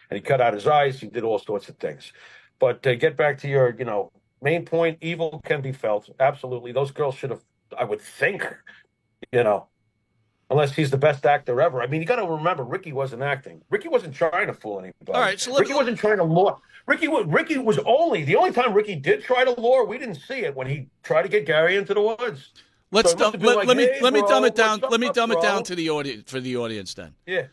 And he cut out his eyes. He did all sorts of things. But to get back to your, main point, evil can be felt. Absolutely. Those girls should have, I would think, you know, unless he's the best actor ever. I mean, you got to remember, Ricky wasn't acting. Ricky wasn't trying to fool All anybody. right, so Ricky wasn't trying to lure. Ricky was only the only time Ricky did try to lure. We didn't see it when he tried to get Gary into the woods. So let's it must dumb, have been let, like, let me hey, let me bro, dumb it down. what's Let me up, dumb it bro? down to the audience for the audience then. Yeah,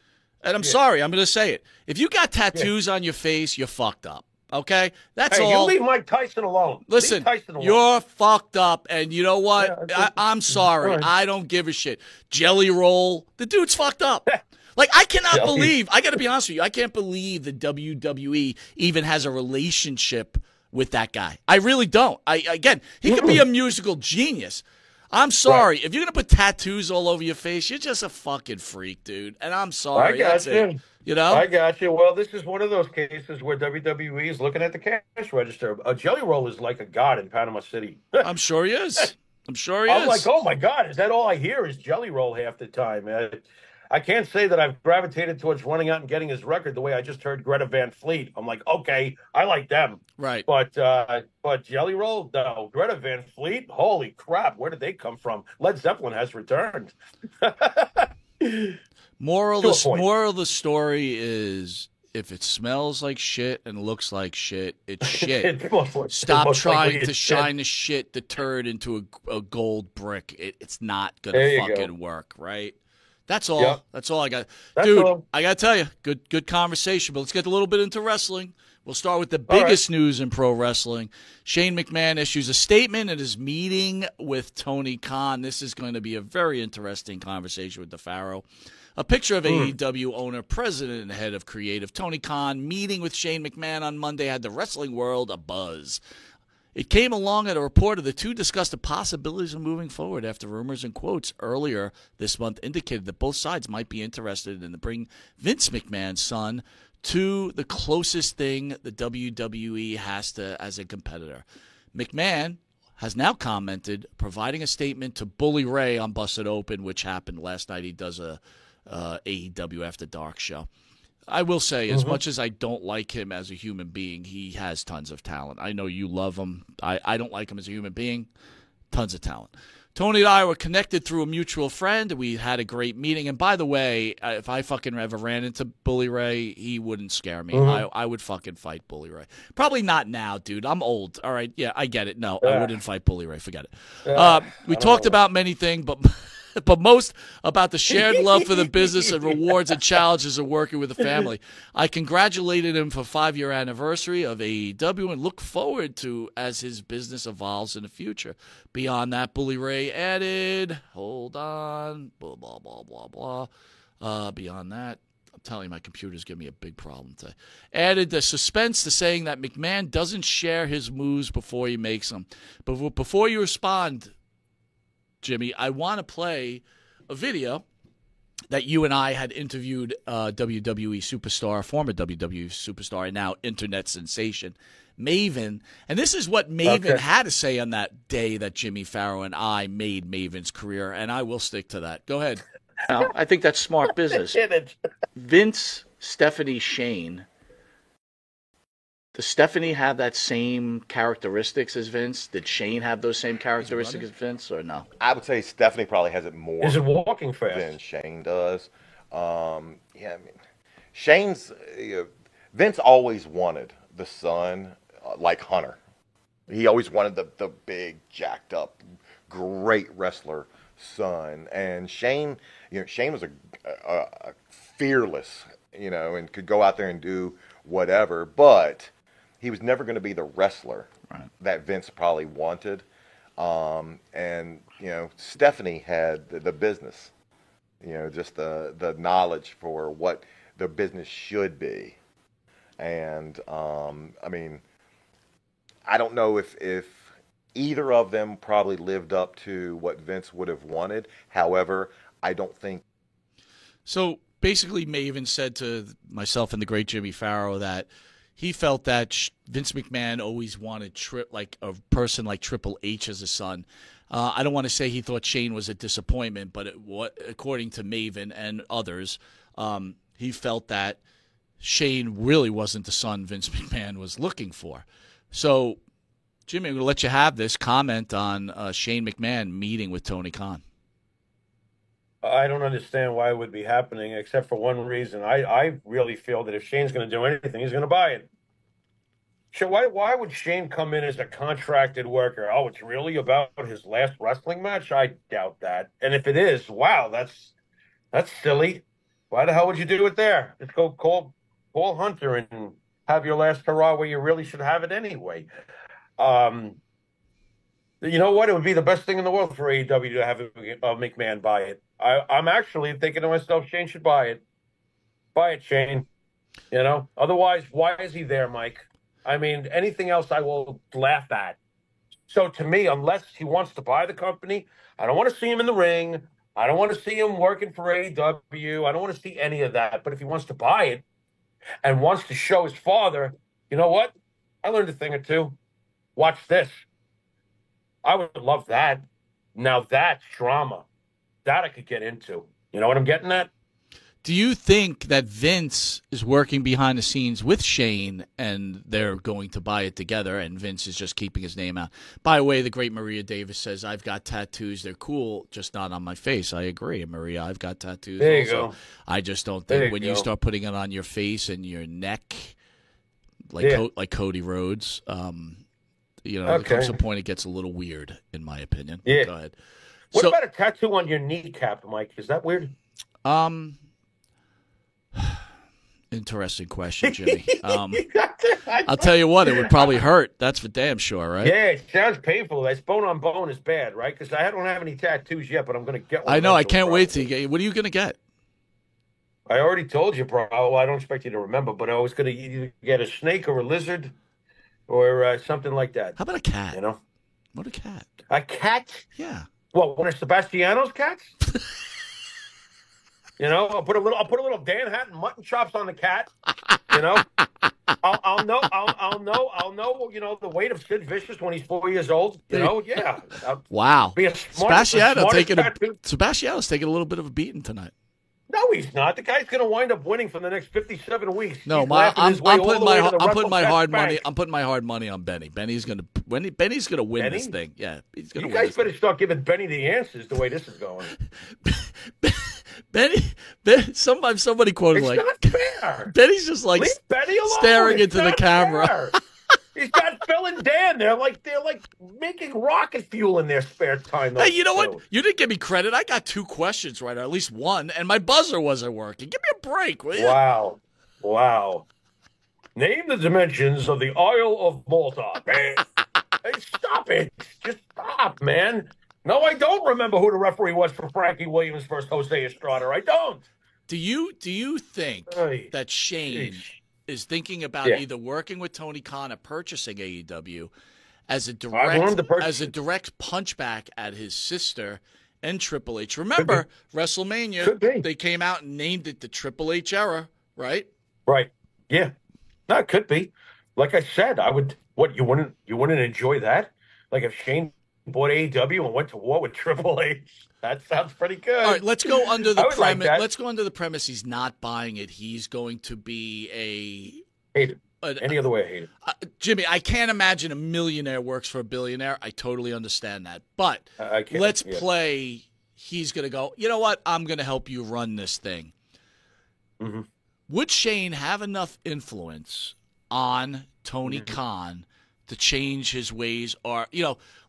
And I'm yeah, sorry, I'm going to say it. If you got yeah. tattoos on your face, you're fucked up. Okay, that's Hey, you all. leave Mike Tyson alone. Leave Listen, Tyson alone. you're fucked up, and you know what? Yeah, I think, I'm all sorry. right. I don't give a shit. Jelly Roll, the dude's fucked up. Like, I cannot Jelly. believe, I got to be honest with you, I can't believe the WWE even has a relationship with that guy. I really don't. Again, he could be a musical genius. I'm sorry. Right. If you're going to put tattoos all over your face, you're just a fucking freak, dude. And I'm I sorry. got That's it. you. You know? I got you. Well, this is one of those cases where WWE is looking at the cash register. A Jelly Roll is like a god in Panama City. I'm sure he is. I'm sure he I'm is. like, oh my God, is that all I hear is Jelly Roll half the time? I can't say that I've gravitated towards running out and getting his record the way I just heard Greta Van Fleet. I'm like, okay, I like them. Right. But Jelly Roll, no. Greta Van Fleet, holy crap, where did they come from? Led Zeppelin has returned. Moral To a point. moral of the story is if it smells like shit and looks like shit, it's shit. Stop Most trying likely to it's shine the turd into a gold brick. It's not There gonna you go. fucking work, right? That's all. Yep. That's all I got. That's Dude, all. I gotta tell you, good conversation. But let's get a little bit into wrestling. We'll start with the All right. biggest news in pro wrestling. Shane McMahon issues a statement at his meeting with Tony Khan. This is going to be a very interesting conversation with the Pharaoh. A picture of AEW owner, president, and head of creative Tony Khan meeting with Shane McMahon on Monday had the wrestling world abuzz. It came along at a report of the two discussed the possibilities of moving forward after rumors and quotes earlier this month indicated that both sides might be interested in bringing Vince McMahon's son to the closest thing the WWE has to as a competitor. McMahon has now commented, providing a statement to Bully Ray on Busted Open, which happened last night. He does a AEW After Dark show. I will say, as much as I don't like him as a human being, he has tons of talent. I know you love him. I don't like him as a human being. Tons of talent. Tony and I were connected through a mutual friend. We had a great meeting. And by the way, if I fucking ever ran into Bully Ray, he wouldn't scare me. I would fucking fight Bully Ray. Probably not now, dude. I'm old. All right. Yeah, I get it. No, I wouldn't fight Bully Ray. Forget it. We talked about many things, but most about the shared love for the business and rewards and challenges of working with the family. I congratulated him for 5-year anniversary of AEW and look forward to as his business evolves in the future. Beyond that, Bully Ray added, hold on, blah, blah, blah, blah, blah. Beyond that, I'm telling you, my computer's giving me a big problem today. Added the suspense to saying that McMahon doesn't share his moves before he makes them. But before you respond, Jimmy, I want to play a video that you and I had interviewed WWE superstar, former WWE superstar, and now internet sensation, Maven. And this is what Maven had to say on that day that Jimmy Farrow and I made Maven's career, and I will stick to that. Go ahead. Now, I think that's smart business. Vince, Stephanie, Shane. Does Stephanie have that same characteristics as Vince? Did Shane have those same characteristics as Vince, or no? I would say Stephanie probably has it more. Is it walking fast than Shane does? Yeah, I mean, Shane's Vince always wanted the son like Hunter. He always wanted the big, jacked up, great wrestler son, and Shane. Shane was a fearless, and could go out there and do whatever, but he was never going to be the wrestler that Vince probably wanted. And, Stephanie had the business, just the knowledge for what the business should be. And, I mean, I don't know if either of them probably lived up to what Vince would have wanted. However, I don't think. So basically, Maven said to myself and the great Jimmy Farrow that he felt that Vince McMahon always wanted like a person like Triple H as a son. I don't want to say he thought Shane was a disappointment, but according to Maven and others, he felt that Shane really wasn't the son Vince McMahon was looking for. So, Jimmy, I'm going to let you have this comment on Shane McMahon meeting with Tony Khan. I don't understand why it would be happening, except for one reason. I really feel that if Shane's going to do anything, he's going to buy it. Why would Shane come in as a contracted worker? Oh, it's really about his last wrestling match? I doubt that. And if it is, wow, that's silly. Why the hell would you do it there? Just go call Hunter and have your last hurrah where you really should have it anyway. You know what? It would be the best thing in the world for AEW to have McMahon buy it. I'm actually thinking to myself, Shane should buy it. Buy it, Shane. Otherwise, why is he there, Mike? I mean, anything else I will laugh at. So to me, unless he wants to buy the company, I don't want to see him in the ring. I don't want to see him working for AEW. I don't want to see any of that. But if he wants to buy it and wants to show his father, you know what? I learned a thing or two. Watch this. I would love that. Now that's drama. That I could get into. You know what I'm getting at? Do you think that Vince is working behind the scenes with Shane and they're going to buy it together and Vince is just keeping his name out? By the way, the great Maria Davis says, I've got tattoos. They're cool, just not on my face. I agree, Maria. I've got tattoos. There you also. go. I just don't think when you start putting it on your face and your neck, like Cody Rhodes, there comes a point it gets a little weird, in my opinion. Yeah. Go ahead. What about a tattoo on your kneecap, Mike? Is that weird? Interesting question, Jimmy. I'll tell you what, it would probably hurt. That's for damn sure, right? Yeah, it sounds painful. That's bone on bone is bad, right? Because I don't have any tattoos yet, but I'm going to get one. I know. I can't wait to get. What are you going to get? I already told you, bro. Well, I don't expect you to remember, but I was going to either get a snake or a lizard or something like that. How about a cat? What a cat? A cat? Yeah. What, one of Sebastiano's cats? I'll put a little Dan hat and mutton chops on the cat. I'll know the weight of Sid Vicious when he's 4 years old. Wow. Be a Sebastiano's taking a little bit of a beating tonight. No, he's not. The guy's going to wind up winning for the next 57 weeks. No, He's laughing his way I'm all putting the way to the I'm putting my WrestleFest hard bank. money. I'm putting my hard money on Benny. Benny's gonna win this Benny? thing. Yeah, he's gonna You win guys this better thing. start giving Benny the answers the way this is going. Benny, somebody quoted It's like not fair. Benny's just like Leave Benny alone. staring It's into the not camera. fair. He's got Phil and Dan. They're like making rocket fuel in their spare time. Hey, those you know what? two. You didn't give me credit. I got 2 questions right, or at least one, and my buzzer wasn't working. Give me a break, will you? Wow. Name the dimensions of the Isle of Malta. Man. Hey, stop it. Just stop, man. No, I don't remember who the referee was for Frankie Williams versus Jose Estrada. I don't. Do you think Hey, that Shane Jeez. is thinking about Yeah. either working with Tony Khan or purchasing AEW as a I wanted to direct purchase- punchback at his sister and Triple H? Remember Could WrestleMania? be. They came out and named it the Triple H era, right? Right. Yeah. No, it could be. Like I said, I would. What, you wouldn't enjoy that? Like if Shane bought AEW and went to war with Triple H. That sounds pretty good. All right, let's go under I the would like premise. that. Let's go under the premise he's not buying it. He's going to be Hate it. a Any other way, I hate it. Jimmy, I can't imagine a millionaire works for a billionaire. I totally understand that. But I can't. let's yeah. play. He's going to go, you know what? I'm going to help you run this thing. Mhm. Would Shane have enough influence on Tony Mm-hmm. Khan to change his ways? Or,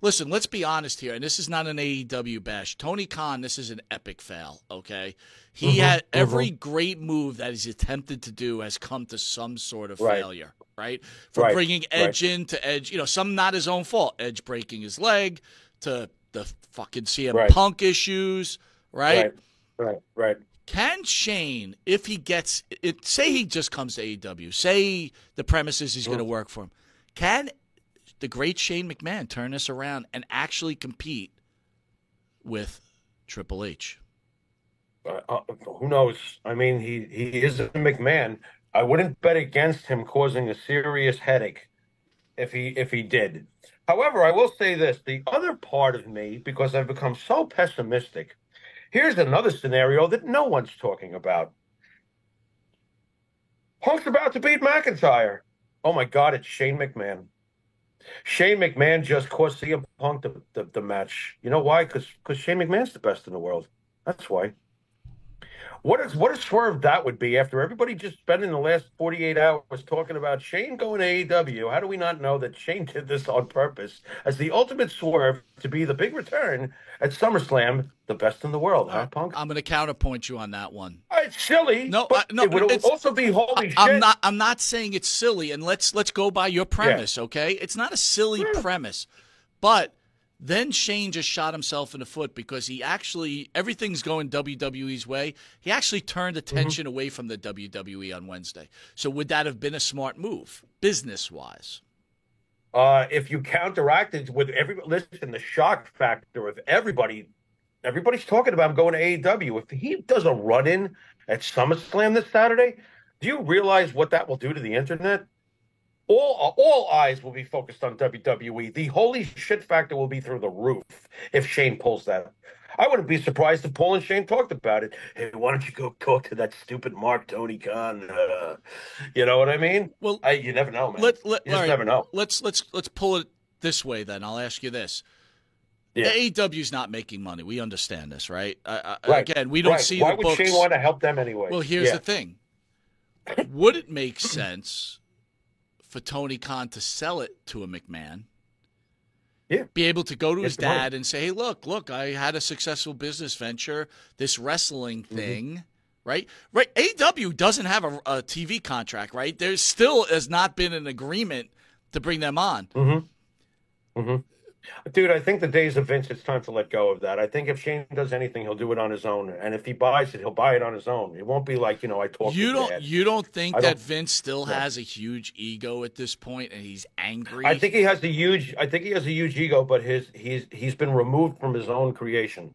listen, let's be honest here. And this is not an AEW bash. Tony Khan, this is an epic fail, okay? He had every great move that he's attempted to do has come to some sort of Right. failure, right? From Right, bringing Edge in to Edge, some not his own fault. Edge breaking his leg to the fucking CM Right. Punk issues, right? Right. Can Shane, if he gets it, say he just comes to AEW, say the premise is he's going to work for him, can the great Shane McMahon turn this around and actually compete with Triple H? Who knows? I mean, he is a McMahon. I wouldn't bet against him causing a serious headache if he did. However, I will say this: the other part of me, because I've become so pessimistic. Here's another scenario that no one's talking about. Punk's about to beat McIntyre. Oh my God, it's Shane McMahon. Shane McMahon just cost CM Punk the match. You know why? Because Shane McMahon's the best in the world. That's why. What a swerve that would be after everybody just spending the last 48 hours talking about Shane going to AEW. How do we not know that Shane did this on purpose as the ultimate swerve to be the big return at SummerSlam, the best in the world, huh, Punk? I'm going to counterpoint you on that one. It's silly. No, but no, it would it's- also be holy shit. I'm not saying it's silly, and let's go by your premise, okay? It's not a silly premise, but then Shane just shot himself in the foot because he actually everything's going WWE's way. He actually turned attention away from the WWE on Wednesday. So would that have been a smart move, business wise? If you counteracted with listen, the shock factor of everybody's talking about him going to AEW. If he does a run-in at SummerSlam this Saturday, do you realize what that will do to the internet? All eyes will be focused on WWE. The holy shit factor will be through the roof if Shane pulls that. I wouldn't be surprised if Paul and Shane talked about it. Hey, why don't you go talk to that stupid Mark Tony Khan? You know what I mean? Well, you never know, man. you You just all right, never know. Let's pull it this way then. I'll ask you this. Yeah. AEW's not making money. We understand this, right? Right. Again, we don't Right. see Why the would books. Shane want to help them anyway? Well, here's Yeah. the thing. Would it make sense for Tony Khan to sell it to a McMahon? Yeah. Be able to go to his Get the money. dad and say, hey, look, I had a successful business venture, this wrestling Mm-hmm. thing, right? Right. AEW doesn't have a TV contract, right? There still has not been an agreement to bring them on. Dude, I think the days of Vince, it's time to let go of that. I think if Shane does anything, he'll do it on his own. And if he buys it, he'll buy it on his own. It won't be like, I talk You to don't Dad. you don't think I that don't- Vince still No. has a huge ego at this point and he's angry? I think he has a huge ego, but he's been removed from his own creation.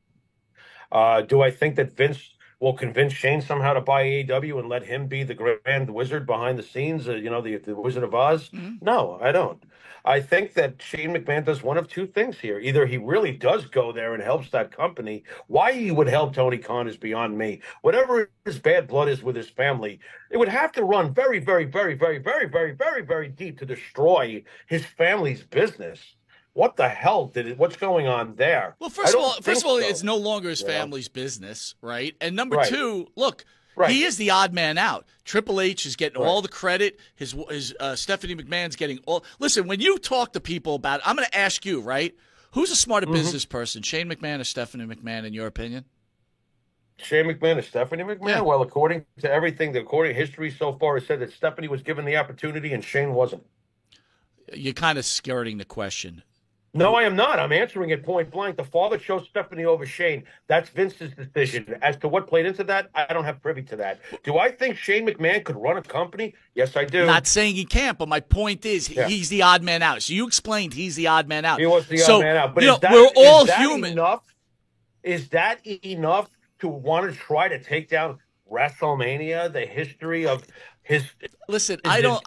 Do I think that Vince will convince Shane somehow to buy AEW and let him be the grand wizard behind the scenes, the Wizard of Oz? No, I don't. I think that Shane McMahon does one of two things here. Either he really does go there and helps that company. Why he would help Tony Khan is beyond me. Whatever his bad blood is with his family, it would have to run very, very, very, very, very, very, very, very deep to destroy his family's business. What the hell what's going on there? Well, first of all, so. it's no longer his family's business, right? And number Right. two, look, Right. he is the odd man out. Triple H is getting all the credit. His Stephanie McMahon's getting all. Listen, when you talk to people about it, I'm going to ask you, right? Who's a smarter business person, Shane McMahon or Stephanie McMahon, in your opinion? Shane McMahon or Stephanie McMahon? Yeah. Well, according to everything, according to history so far, has said that Stephanie was given the opportunity and Shane wasn't. You're kind of skirting the question. No, I am not. I'm answering it point blank. The father chose Stephanie over Shane. That's Vince's decision. As to what played into that, I don't have privy to that. Do I think Shane McMahon could run a company? Yes, I do. Not saying he can't, but my point is he's the odd man out. So you explained he's the odd man out. He was the odd man out. But we're all human. Is that enough to want to try to take down WrestleMania, the history of his? Listen, I don't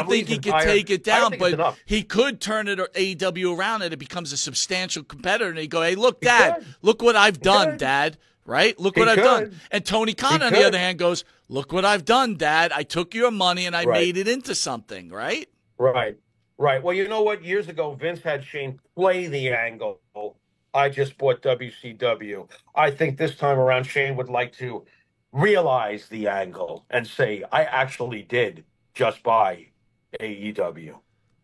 think he could take it down, but he could turn it or AEW around and it becomes a substantial competitor. And he go, hey, look, Dad, look what I've done, Dad. Right? Look what I've done. And Tony Khan, on the other hand, goes, look what I've done, Dad. I took your money and I made it into something. Right? Right. Well, you know what? Years ago, Vince had Shane play the angle. I just bought WCW. I think this time around, Shane would like to realize the angle and say, I actually did just buy AEW.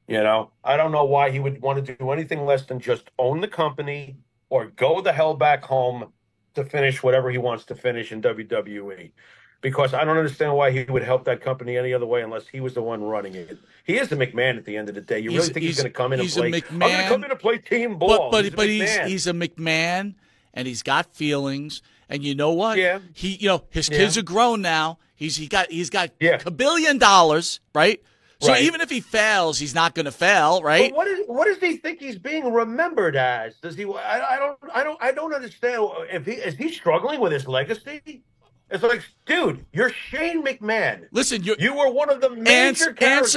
I don't know why he would want to do anything less than just own the company or go the hell back home to finish whatever he wants to finish in WWE. Because I don't understand why he would help that company any other way unless he was the one running it. He is the McMahon at the end of the day. You really think he's going to come in and play? I'm going to come in and play team ball. But he's a McMahon, and he's got feelings. And you know what? Yeah. His kids are grown now. He's got $1 billion, right? So even if he fails, he's not going to fail, right? But what does he think he's being remembered as? Does he? I don't understand. Is he struggling with his legacy? It's like, dude, you're Shane McMahon. Listen, you were one of the major characters.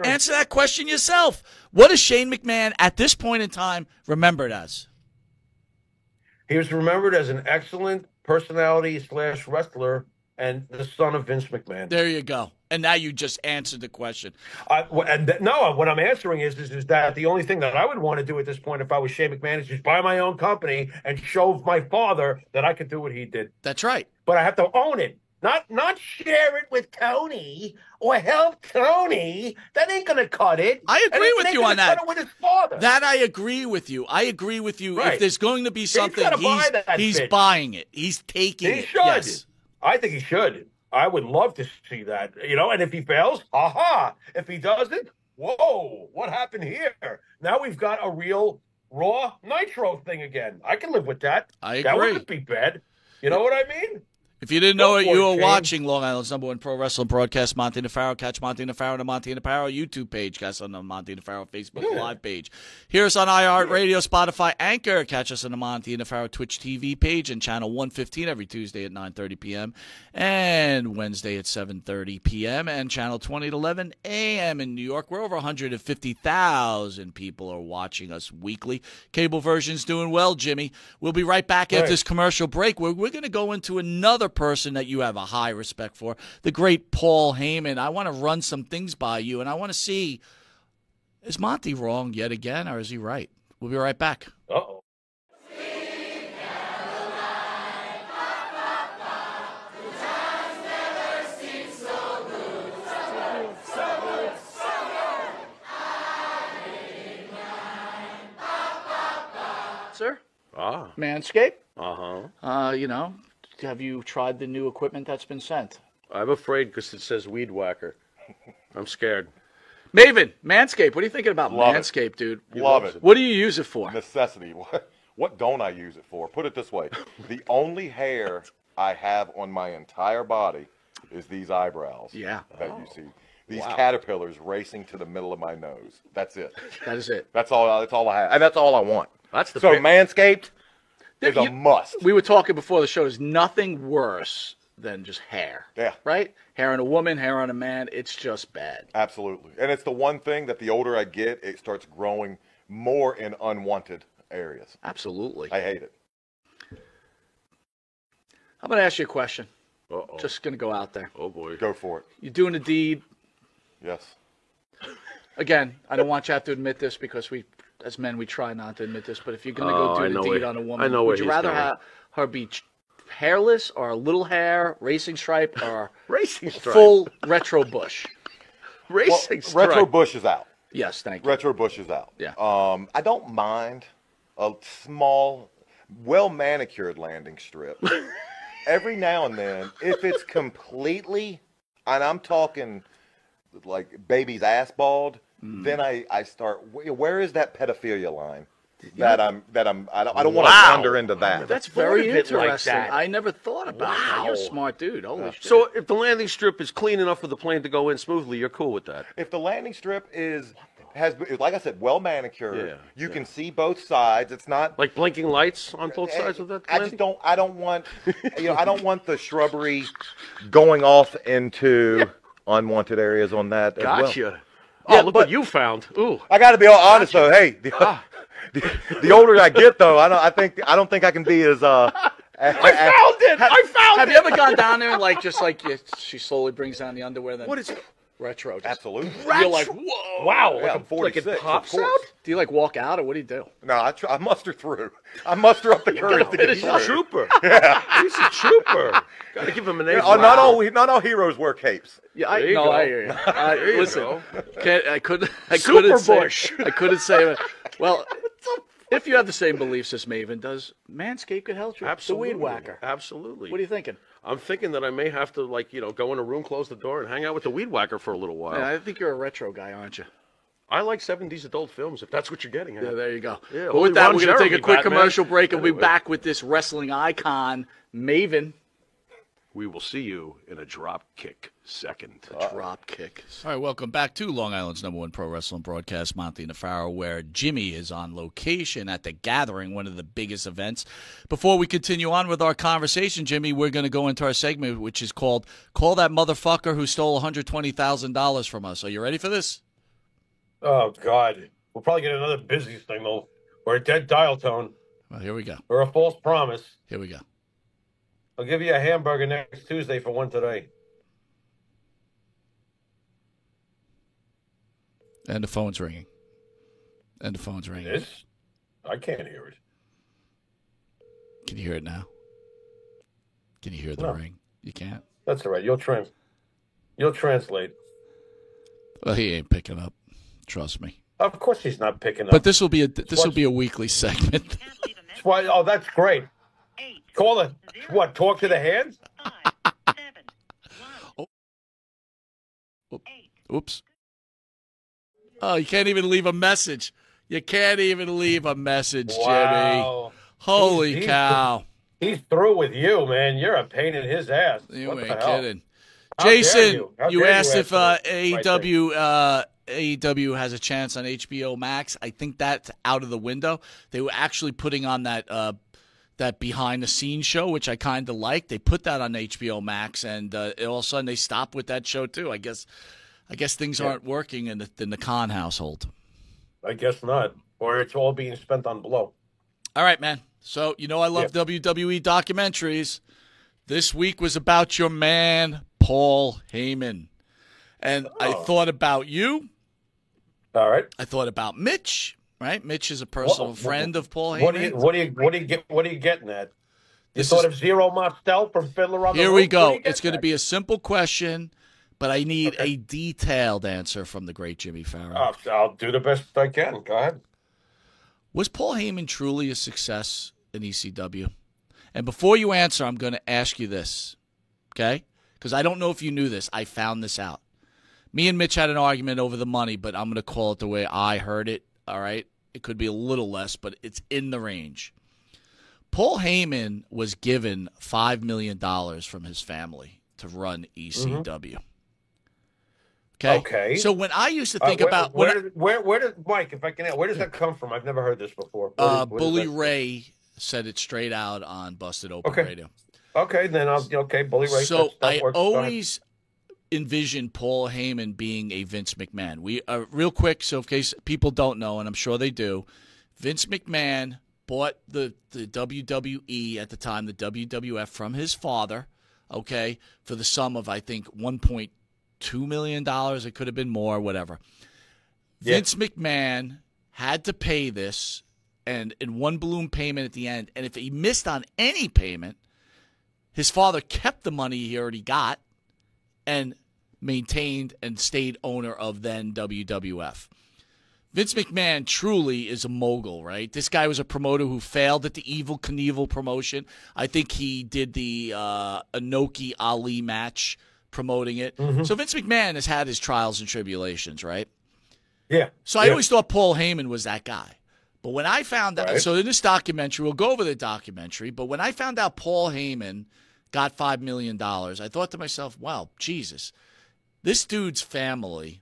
Answer that question yourself. What is Shane McMahon at this point in time remembered as? He was remembered as an excellent personality / wrestler and the son of Vince McMahon. There you go. And now you just answered the question. What I'm answering is that the only thing that I would want to do at this point if I was Shane McMahon is just buy my own company and show my father that I could do what he did. That's right. But I have to own it. Not share it with Tony or help Tony. That ain't going to cut it. I agree with you on that. Cut it with his father. That I agree with you. If there's going to be something, he's buying it. He's taking it. He should. Yes. I think he should. I would love to see that. And if he fails, aha. If he doesn't, whoa, what happened here? Now we've got a real Raw Nitro thing again. I can live with that. I agree. That wouldn't be bad. You know what I mean? If you didn't know it, you were watching Long Island's #1 pro wrestling broadcast, Monty Nefaro. Catch Monty Nefaro on the Monty Nefaro YouTube page. Catch us on the Monty Nefaro Facebook Live page. Hear us on iHeartRadio, Spotify, Anchor. Catch us on the Monty Nefaro Twitch TV page and channel 115 every Tuesday at 9:30 p.m. and Wednesday at 7:30 p.m. and channel 20 at 11 a.m. in New York. We're over 150,000 people are watching us weekly. Cable version's doing well, Jimmy. We'll be right back after this commercial break. We're going to go into another person that you have a high respect for, the great Paul Heyman. I want to run some things by you, and I want to see, is Monty wrong yet again, or is he right? We'll be right back. Uh-oh. Sir? Ah. Manscaped? Uh-huh. Have you tried the new equipment that's been sent? I'm afraid because it says Weed Whacker. I'm scared. Maven, Manscaped, what are you thinking about Love Manscaped, it. dude? Love it. What do you use it for? Necessity. What don't I use it for? Put it this way. The only hair I have on my entire body is these eyebrows. Yeah. That you see. These caterpillars racing to the middle of my nose. That's it. That is it. That's all I have. And that's all I want. That's the Manscaped. is a must. We were talking before the show. There's nothing worse than just hair. Yeah. Right? Hair on a woman, hair on a man. It's just bad. Absolutely. And it's the one thing that the older I get, it starts growing more in unwanted areas. Absolutely. I hate it. I'm going to ask you a question. Uh-oh. Just going to go out there. Oh, boy. Go for it. You're doing a deed. Yes. Again, I don't want you to have to admit this because we, as men, we try not to admit this. But if you're going to Oh, go I do the know deed where- on a I woman, know where would you he's rather going. have her be hairless or a little hair, racing stripe, or Racing stripe. full retro bush? Well, Racing stripe. Retro Bush is out. Yes, thank you. Retro Bush is out. Yeah. I don't mind a small, well manicured landing strip. Every now and then, if it's completely, and I'm talking like baby's ass bald, then I start. Where is that pedophilia line? I don't want to Wow. wander into that. That's thought very of it like interesting. that. I never thought about that. You're a Wow. smart dude. Holy shit. So if the landing strip is clean enough for the plane to go in smoothly, you're cool with that? If the landing strip has, like I said, well manicured, Yeah, you can see both sides. It's not Like blinking lights on both sides of that I landing? just don't. I don't want. I don't want the shrubbery going off into unwanted areas on that. As well. Gotcha. Yeah, Oh, look but- what you found. Ooh. I got to be all honest though. Hey, the older I get though, I don't think I can be as I found it! I found have it! you ever gone down there and she slowly brings down the underwear? Then What is retro? Just, Absolutely. You're like, whoa. Wow, Yeah, like, I'm like 46, it of pops course. out? Do you like walk out or what do you do? No, I muster through. I muster up the courage to get He's through. a trooper. He's a trooper. Gotta give him an A. Oh, not all heroes wear capes. Yeah, There you go. I hear you. There you Listen, go. I couldn't Super say. Bush. I couldn't say it. Well, if you have the same beliefs as Maven does, Manscaped could help you. Absolutely. The weed whacker. Absolutely. What are you thinking? I'm thinking that I may have to, go in a room, close the door, and hang out with the weed whacker for a little while. Yeah, I think you're a retro guy, aren't you? I like 70s adult films, if that's what you're getting at. Yeah, there you go. Yeah, But only with that, Ron we're going to take a Jeremy, quick Batman. commercial break, and we'll be Anyway. back with this wrestling icon, Maven. We will see you in a drop kick second. Drop kick. All right, welcome back to Long Island's #1 pro wrestling broadcast, Monty Nefaro, where Jimmy is on location at the Gathering, one of the biggest events. Before we continue on with our conversation, Jimmy, we're going to go into our segment, which is called Call That Motherfucker Who Stole $120,000 from Us. Are you ready for this? Oh God, we'll probably get another busy signal or a dead dial tone Well, here we go. or a false promise. Here we go. I'll give you a hamburger next Tuesday for one today. And the phone's ringing. And the phone's ringing. This, I can't hear it. Can you hear it now? Can you hear the No. ring? You can't? That's all right. You'll translate. Well, he ain't picking up. Trust me. Of course, he's not picking up. But this will be a weekly segment. That's why. Oh, that's great. Call it. What? Talk to the hands. Oops. Oh, you can't even leave a message. You can't even leave a message, Jimmy. Wow. Holy He's- cow. He's through with you, man. You're a pain in his ass. You What the ain't hell? kidding. How dare Jason, you? How you dare you asked if ask me the right AEW has a chance on HBO Max. I think that's out of the window. They were actually putting on that behind the scenes show, which I kind of like. They put that on HBO Max, and all of a sudden they stopped with that show too. I guess things aren't working in the Khan household. I guess not. Or it's all being spent on blow. All right, man. So, I love WWE documentaries. This week was about your man, Paul Heyman. And I thought about you. All right. I thought about Mitch, right? Mitch is a personal friend of Paul What Heyman. are you getting at? You This thought is- of Zero Mostel from Fiddler on the Here Roof? we What go. are you It's going to getting be a simple question, but I need a detailed answer from the great Jimmy Farrow. at? I'll do the best I can. Go ahead. Was Paul Heyman truly a success in ECW? And before you answer, I'm going to ask you this, okay? Because I don't know if you knew this. I found this out. Me and Mitch had an argument over the money, but I'm going to call it the way I heard it, all right? It could be a little less, but it's in the range. Paul Heyman was given $5 million from his family to run ECW. Okay. So when I used to think where, about... where does Mike, if I can ask, where does that come from? I've never heard this before. What is Bully that? Ray said it straight out on Busted Open Okay. Radio. Okay, then Bully Ray. So that I works. Go ahead. always envisioned Paul Heyman being a Vince McMahon. We real quick, so in case people don't know, and I'm sure they do, Vince McMahon bought the WWE at the time, the WWF, from his father, okay, for the sum of, I think, $1.2 million. It could have been more, whatever. Yeah. Vince McMahon had to pay this, and in one balloon payment at the end, and if he missed on any payment, his father kept the money he already got and maintained and stayed owner of then WWF. Vince McMahon truly is a mogul, right? This guy was a promoter who failed at the Evel Knievel promotion. I think he did the Inoki Ali match promoting it. Mm-hmm. So Vince McMahon has had his trials and tribulations, right? Yeah. So I always thought Paul Heyman was that guy. But when I found out, Right. so in this documentary, we'll go over the documentary, but when I found out Paul Heyman got $5 million, I thought to myself, wow, Jesus, this dude's family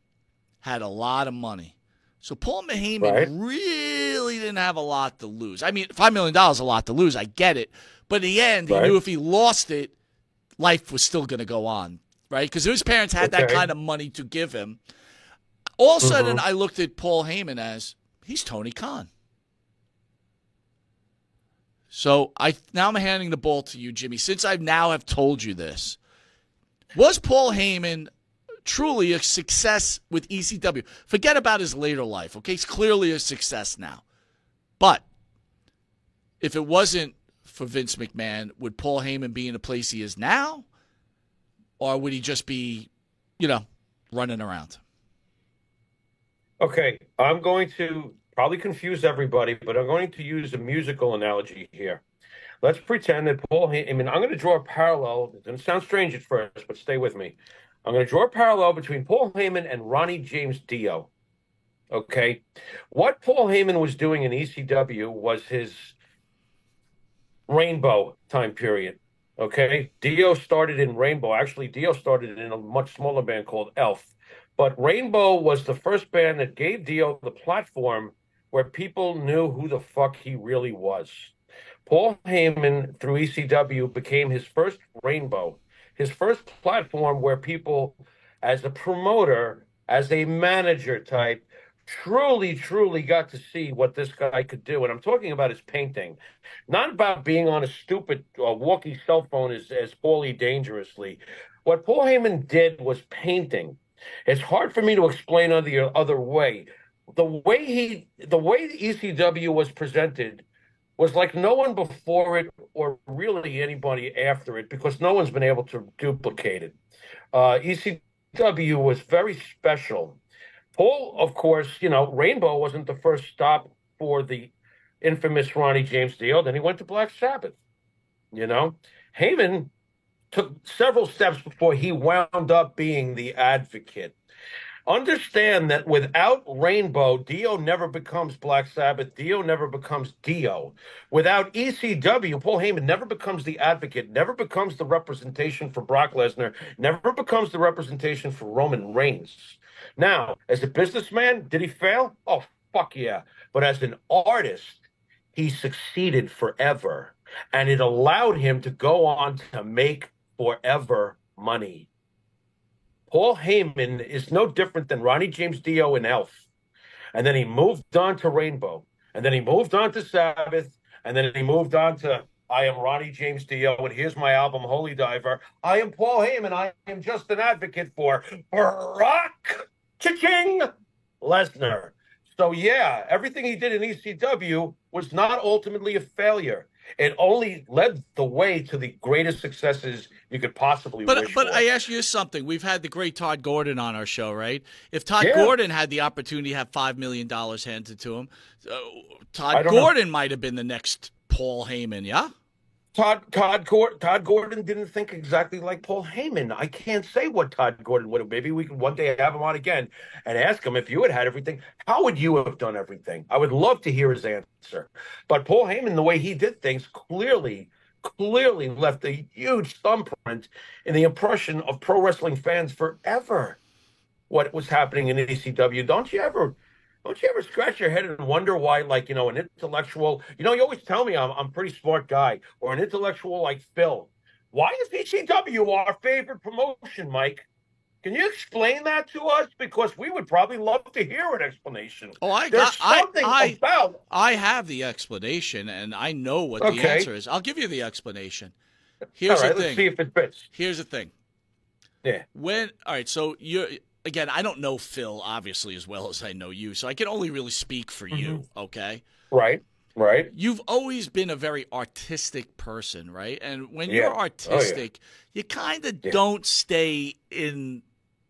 had a lot of money. So Paul Heyman Right. really didn't have a lot to lose. I mean, $5 million is a lot to lose. I get it. But in the end, he Right. knew if he lost it, life was still going to go on, right? Because his parents had that Okay. kind of money to give him. All of a sudden, I looked at Paul Heyman as, he's Tony Khan. So now I'm handing the ball to you, Jimmy. Since I now have told you this, was Paul Heyman truly a success with ECW? Forget about his later life, okay? He's clearly a success now. But if it wasn't for Vince McMahon, would Paul Heyman be in the place he is now? Or would he just be, running around? Okay, I'm going to probably confuse everybody, but I'm going to use a musical analogy here. Let's pretend that Paul Heyman, I'm going to draw a parallel. It's going to sound strange at first, but stay with me. I'm going to draw a parallel between Paul Heyman and Ronnie James Dio. Okay? What Paul Heyman was doing in ECW was his Rainbow time period. Okay? Dio started in Rainbow. Actually, Dio started in a much smaller band called Elf. But Rainbow was the first band that gave Dio the platform where people knew who the fuck he really was. Paul Heyman, through ECW, became his first Rainbow, his first platform where people, as a promoter, as a manager type, truly got to see what this guy could do. And I'm talking about his painting, not about being on a stupid walkie cell phone as Paulie Dangerously. What Paul Heyman did was painting. It's hard for me to explain other way. The way ECW was presented was like no one before it or really anybody after it, because no one's been able to duplicate it. ECW was very special. Paul, of course, Rainbow wasn't the first stop for the infamous Ronnie James Dio. Then he went to Black Sabbath. Heyman took several steps before he wound up being the Advocate. Understand that without Rainbow, Dio never becomes Black Sabbath. Dio never becomes Dio. Without ECW, Paul Heyman never becomes the Advocate, never becomes the representation for Brock Lesnar, never becomes the representation for Roman Reigns. Now, as a businessman, did he fail? Oh, fuck yeah. But as an artist, he succeeded forever. And it allowed him to go on to make forever money. Paul Heyman is no different than Ronnie James Dio in Elf. And then he moved on to Rainbow. And then he moved on to Sabbath. And then he moved on to I am Ronnie James Dio, and here's my album, Holy Diver. I am Paul Heyman. I am just an advocate for Brock Cha-ching Lesnar. So, yeah, everything he did in ECW was not ultimately a failure. It only led the way to the greatest successes you could possibly wish for. But I ask you something. We've had the great Todd Gordon on our show, right? If Todd Yeah. Gordon had the opportunity to have $5 million handed to him, Todd Gordon might have been the next Paul Heyman, yeah? Todd Gordon didn't think exactly like Paul Heyman. I can't say what Todd Gordon would have. Maybe we can one day have him on again and ask him, if you had everything, how would you have done everything? I would love to hear his answer. But Paul Heyman, the way he did things, clearly left a huge thumbprint in the impression of pro wrestling fans forever. What was happening in ECW? Don't you ever Don't you ever scratch your head and wonder why, like, an intellectual, you always tell me I'm a pretty smart guy, or an intellectual like Phil. Why is ECW our favorite promotion, Mike? Can you explain that to us? Because we would probably love to hear an explanation. Oh, There's something about. I have the explanation, and I know what the Okay. answer is. I'll give you the explanation. All Here's right, the let's thing. see if it fits. Here's the thing. Yeah. All right, so again, I don't know Phil obviously as well as I know you, so I can only really speak for you, okay? Right. Right. You've always been a very artistic person, right? And when Yeah. you're Oh, yeah. artistic, you kind of don't stay in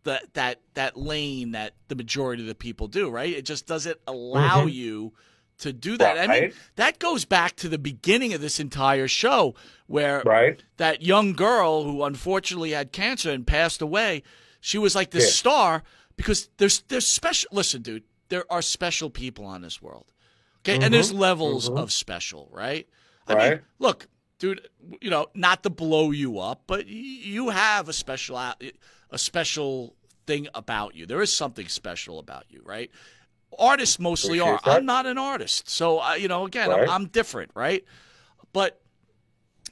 that lane that the majority of the people do, right? It just doesn't allow you to do that. I mean, Right. that goes back to the beginning of this entire show where Right. that young girl who unfortunately had cancer and passed away, she was like the Yeah. star because there's special. Listen, dude, there are special people on this world. Okay, and there's levels of special, right? I mean, Right. look, dude, not to blow you up, but you have a special thing about you. There is something special about you, right? Artists mostly are. Appreciate that. I'm not an artist, so again, Right. I'm different, right? But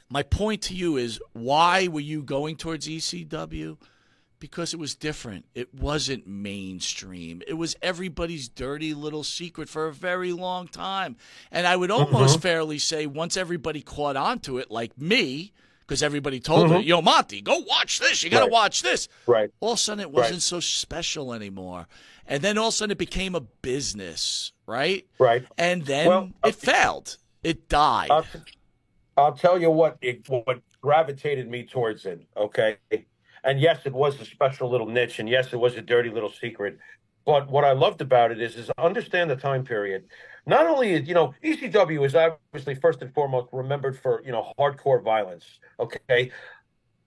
my point to you is, why were you going towards ECW? Because it was different. It wasn't mainstream. It was everybody's dirty little secret for a very long time. And I would almost fairly say once everybody caught on to it, like me, because everybody told me, Monty, go watch this. You got to Right. watch this. Right. All of a sudden, it wasn't so special anymore. And then all of a sudden, it became a business, right? Right. And then Well, it failed. It died. I'll tell you what gravitated me towards it. Okay. And yes, it was a special little niche, and yes, it was a dirty little secret. But what I loved about it is understand the time period. Not only is ECW is obviously first and foremost remembered for hardcore violence. Okay,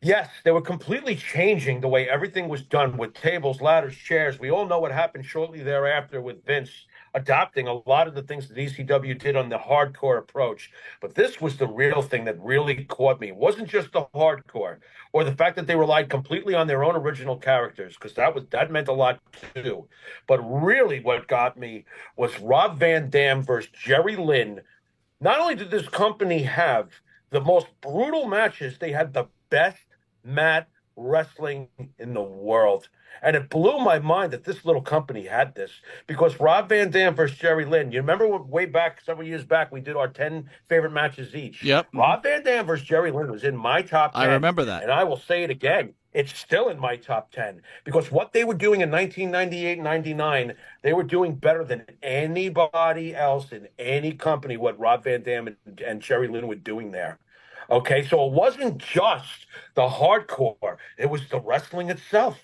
yes, they were completely changing the way everything was done with tables, ladders, chairs. We all know what happened shortly thereafter with Vince adopting a lot of the things that ECW did on the hardcore approach. But this was the real thing that really caught me. It wasn't just the hardcore or the fact that they relied completely on their own original characters, because that meant a lot too. But really what got me was Rob Van Dam versus Jerry Lynn. Not only did this company have the most brutal matches, they had the best mat wrestling in the world. And it blew my mind that this little company had this, because Rob Van Dam versus Jerry Lynn, you remember way back, several years back, we did our 10 favorite matches each. Yep. Rob Van Dam versus Jerry Lynn was in my top 10. I remember that. And I will say it again. It's still in my top 10, because what they were doing in 1998 and 99, they were doing better than anybody else in any company, what Rob Van Dam and Jerry Lynn were doing there. Okay, so it wasn't just the hardcore. It was the wrestling itself.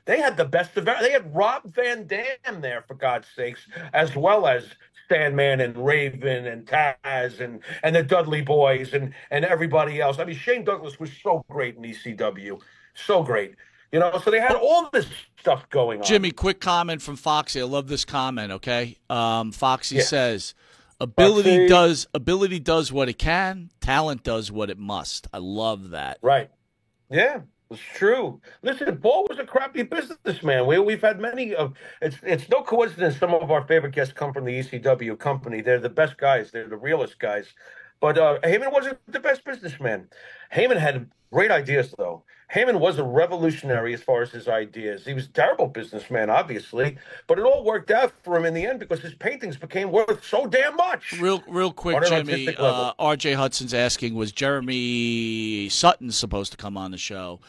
They had the best of they had Rob Van Dam there, for God's sakes, as well as Sandman and Raven and Taz and the Dudley Boys and everybody else. I mean, Shane Douglas was so great in ECW. So great. So they had all this stuff going on. Jimmy, quick comment from Foxy. I love this comment, okay? Foxy Yeah. says, ability Foxy. does what it can, talent does what it must. I love that. Right. Yeah, it's true. Listen, Paul was a crappy businessman. We've had many of it's no coincidence some of our favorite guests come from the ECW company. They're the best guys. They're the realest guys. But Heyman wasn't the best businessman. Heyman had great ideas, though. Heyman was a revolutionary as far as his ideas. He was a terrible businessman, obviously, but it all worked out for him in the end because his paintings became worth so damn much. Real quick, On an Jimmy, artistic level. RJ Hudson's asking, was Jeremy Sutton supposed to come on the show?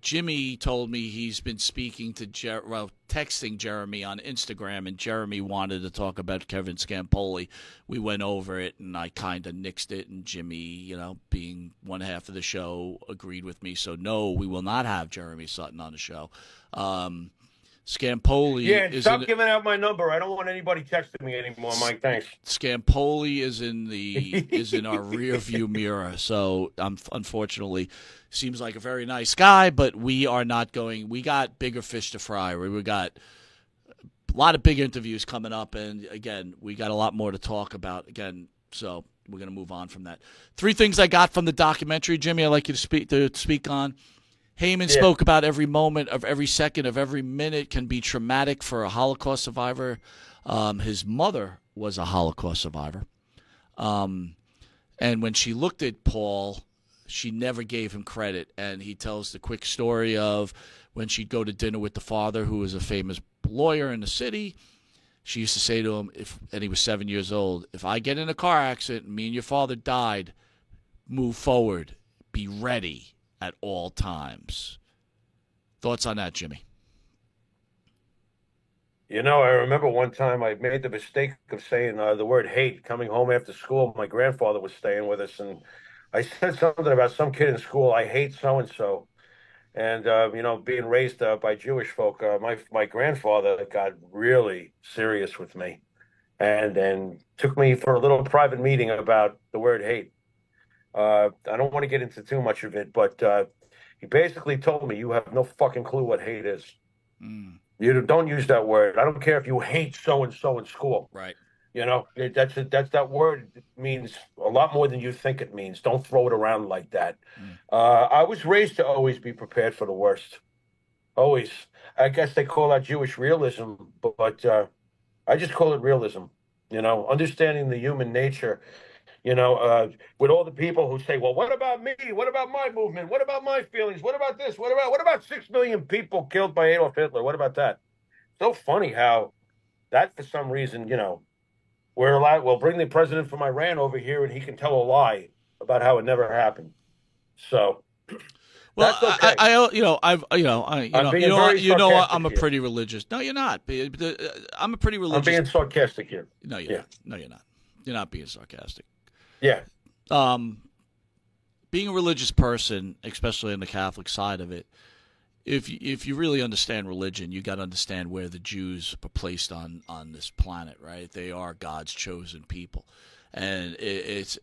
Jimmy told me he's been speaking to texting Jeremy on Instagram, and Jeremy wanted to talk about Kevin Scampoli. We went over it, and I kind of nixed it, and Jimmy, being one half of the show, agreed with me. So, no, we will not have Jeremy Sutton on the show. Scampoli Yeah, stop giving out my number. I don't want anybody texting me anymore, Mike. Thanks. Scampoli is in our rear view mirror. So unfortunately, seems like a very nice guy, but we are not going. We got bigger fish to fry. We got a lot of big interviews coming up, and again, we got a lot more to talk about. Again, so we're going to move on from that. 3 things I got from the documentary, Jimmy. I'd like you to speak on. Heyman spoke about every moment of every second of every minute can be traumatic for a Holocaust survivor. His mother was a Holocaust survivor. And when she looked at Paul, she never gave him credit. And he tells the quick story of when she'd go to dinner with the father, who was a famous lawyer in the city. She used to say to him, and he was 7 years old, if I get in a car accident and me and your father died, move forward. Be ready at all times. Thoughts on that, Jimmy? You know, I remember one time I made the mistake of saying the word hate coming home after school. My grandfather was staying with us, and I said something about some kid in school. I hate so and so. And you know, being raised by Jewish folk, my grandfather got really serious with me, and then took me for a little private meeting about the word hate. I don't want to get into too much of it, but he basically told me, "You have no fucking clue what hate is. Mm. You don't use that word. I don't care if you hate so and so in school. Right. You know, that's that word means a lot more than you think it means. Don't throw it around like that." I was raised to always be prepared for the worst. Always. I guess they call that Jewish realism, but I just call it realism. You know, understanding the human nature. You know, with all the people who say, "Well, what about me? What about my movement? What about my feelings? What about this? What about 6 million people killed by Adolf Hitler? What about that?" So funny how that, for some reason, you know, we'll bring the president from Iran over here and he can tell a lie about how it never happened. So, well, that's okay. I'm a pretty religious. No, you're not. I'm a pretty religious. I'm being sarcastic here. No, you're not. No, you're not. You're not being sarcastic. Yeah. Being a religious person, especially on the Catholic side of it, if you really understand religion, you got to understand where the Jews are placed on this planet, right? They are God's chosen people, and there's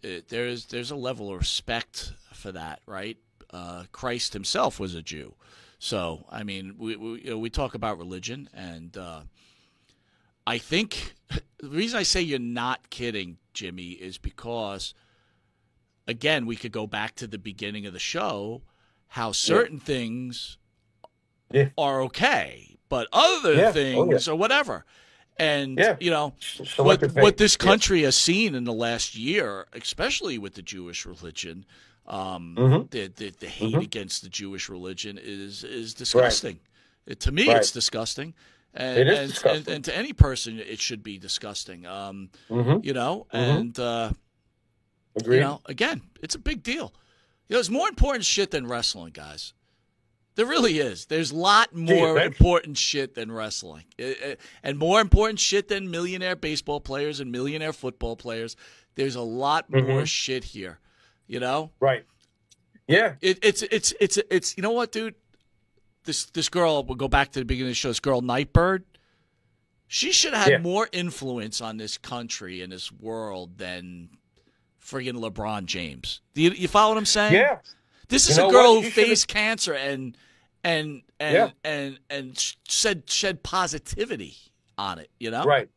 a level of respect for that, right? Christ himself was a Jew, so I mean, we talk about religion, and I think the reason I say you're not kidding, Jimmy, is because, again, we could go back to the beginning of the show, how certain things are okay, but other things or whatever. And, you know, what this country has seen in the last year, especially with the Jewish religion, the hate against the Jewish religion is disgusting. Right. To me, it's disgusting. It is disgusting. And to any person, it should be disgusting. You know, and Agreed. you know, again, it's a big deal. You know, there's more important shit than wrestling, guys. There really is. There's a lot more important shit than wrestling, and more important shit than millionaire baseball players and millionaire football players. There's a lot more shit here. You know, right? Yeah. It's you know what, dude. This girl, we'll go back to the beginning of the show, this girl, Nightbird, she should have had more influence on this country and this world than friggin' LeBron James. You follow what I'm saying? Yeah. This is a girl who faced cancer and shed positivity on it, you know? Right.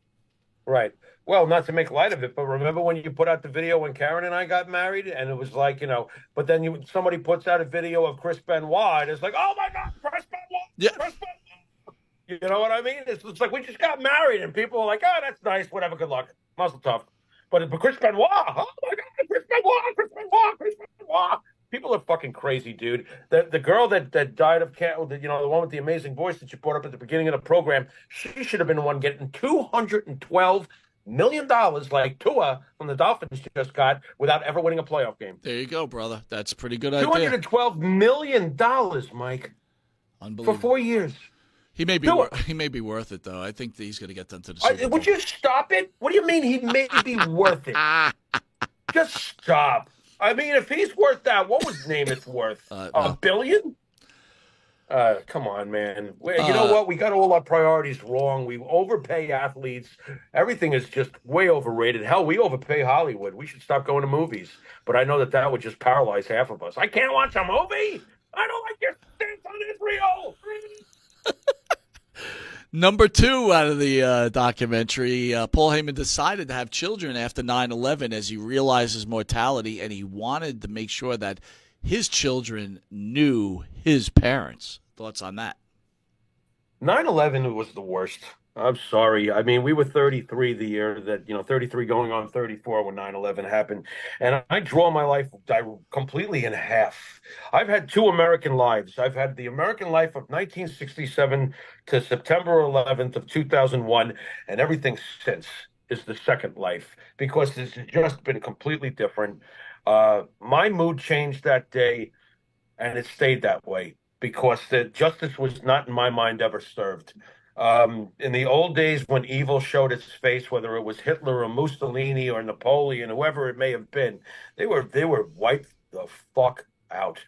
Right. Well, not to make light of it, but remember when you put out the video when Karen and I got married, and it was like, you know, but then somebody puts out a video of Chris Benoit, and it's like, oh my God, Chris Benoit, yeah. Chris Benoit. You know what I mean? It's like we just got married, and people are like, oh, that's nice, whatever, good luck, muzzle tough. But Chris Benoit, oh my God, Chris Benoit, Chris Benoit, Chris Benoit. People are fucking crazy, dude. The girl that died of cancer, you know, the one with the amazing voice that you brought up at the beginning of the program, she should have been the one getting $212 million like Tua from the Dolphins just got without ever winning a playoff game. There you go, brother. That's a pretty good idea. $212 million, Mike, unbelievable, for 4 years. He may be worth it, though. I think that he's going to get them to the Super Bowl. Would you stop it? What do you mean he may be worth it? Just stop. I mean, if he's worth that, what was Namath worth? $1 billion? Come on, man. You know what? We got all our priorities wrong. We overpay athletes. Everything is just way overrated. Hell, we overpay Hollywood. We should stop going to movies. But I know that would just paralyze half of us. I can't watch a movie. I don't like your stance on Israel. Number 2 out of the documentary, Paul Heyman decided to have children after 9/11 as he realized his mortality, and he wanted to make sure that his children knew his parents. Thoughts on that? 9/11 was the worst. I'm sorry. I mean, we were 33 the year that, 33 going on 34 when 9/11 happened. And I draw my life completely in half. I've had two American lives. I've had the American life of 1967 to September 11th of 2001, and everything since is the second life because this has just been completely different. My mood changed that day, and it stayed that way because the justice was not, in my mind, ever served. In the old days when evil showed its face, whether it was Hitler or Mussolini or Napoleon, whoever it may have been, they were wiped the fuck out.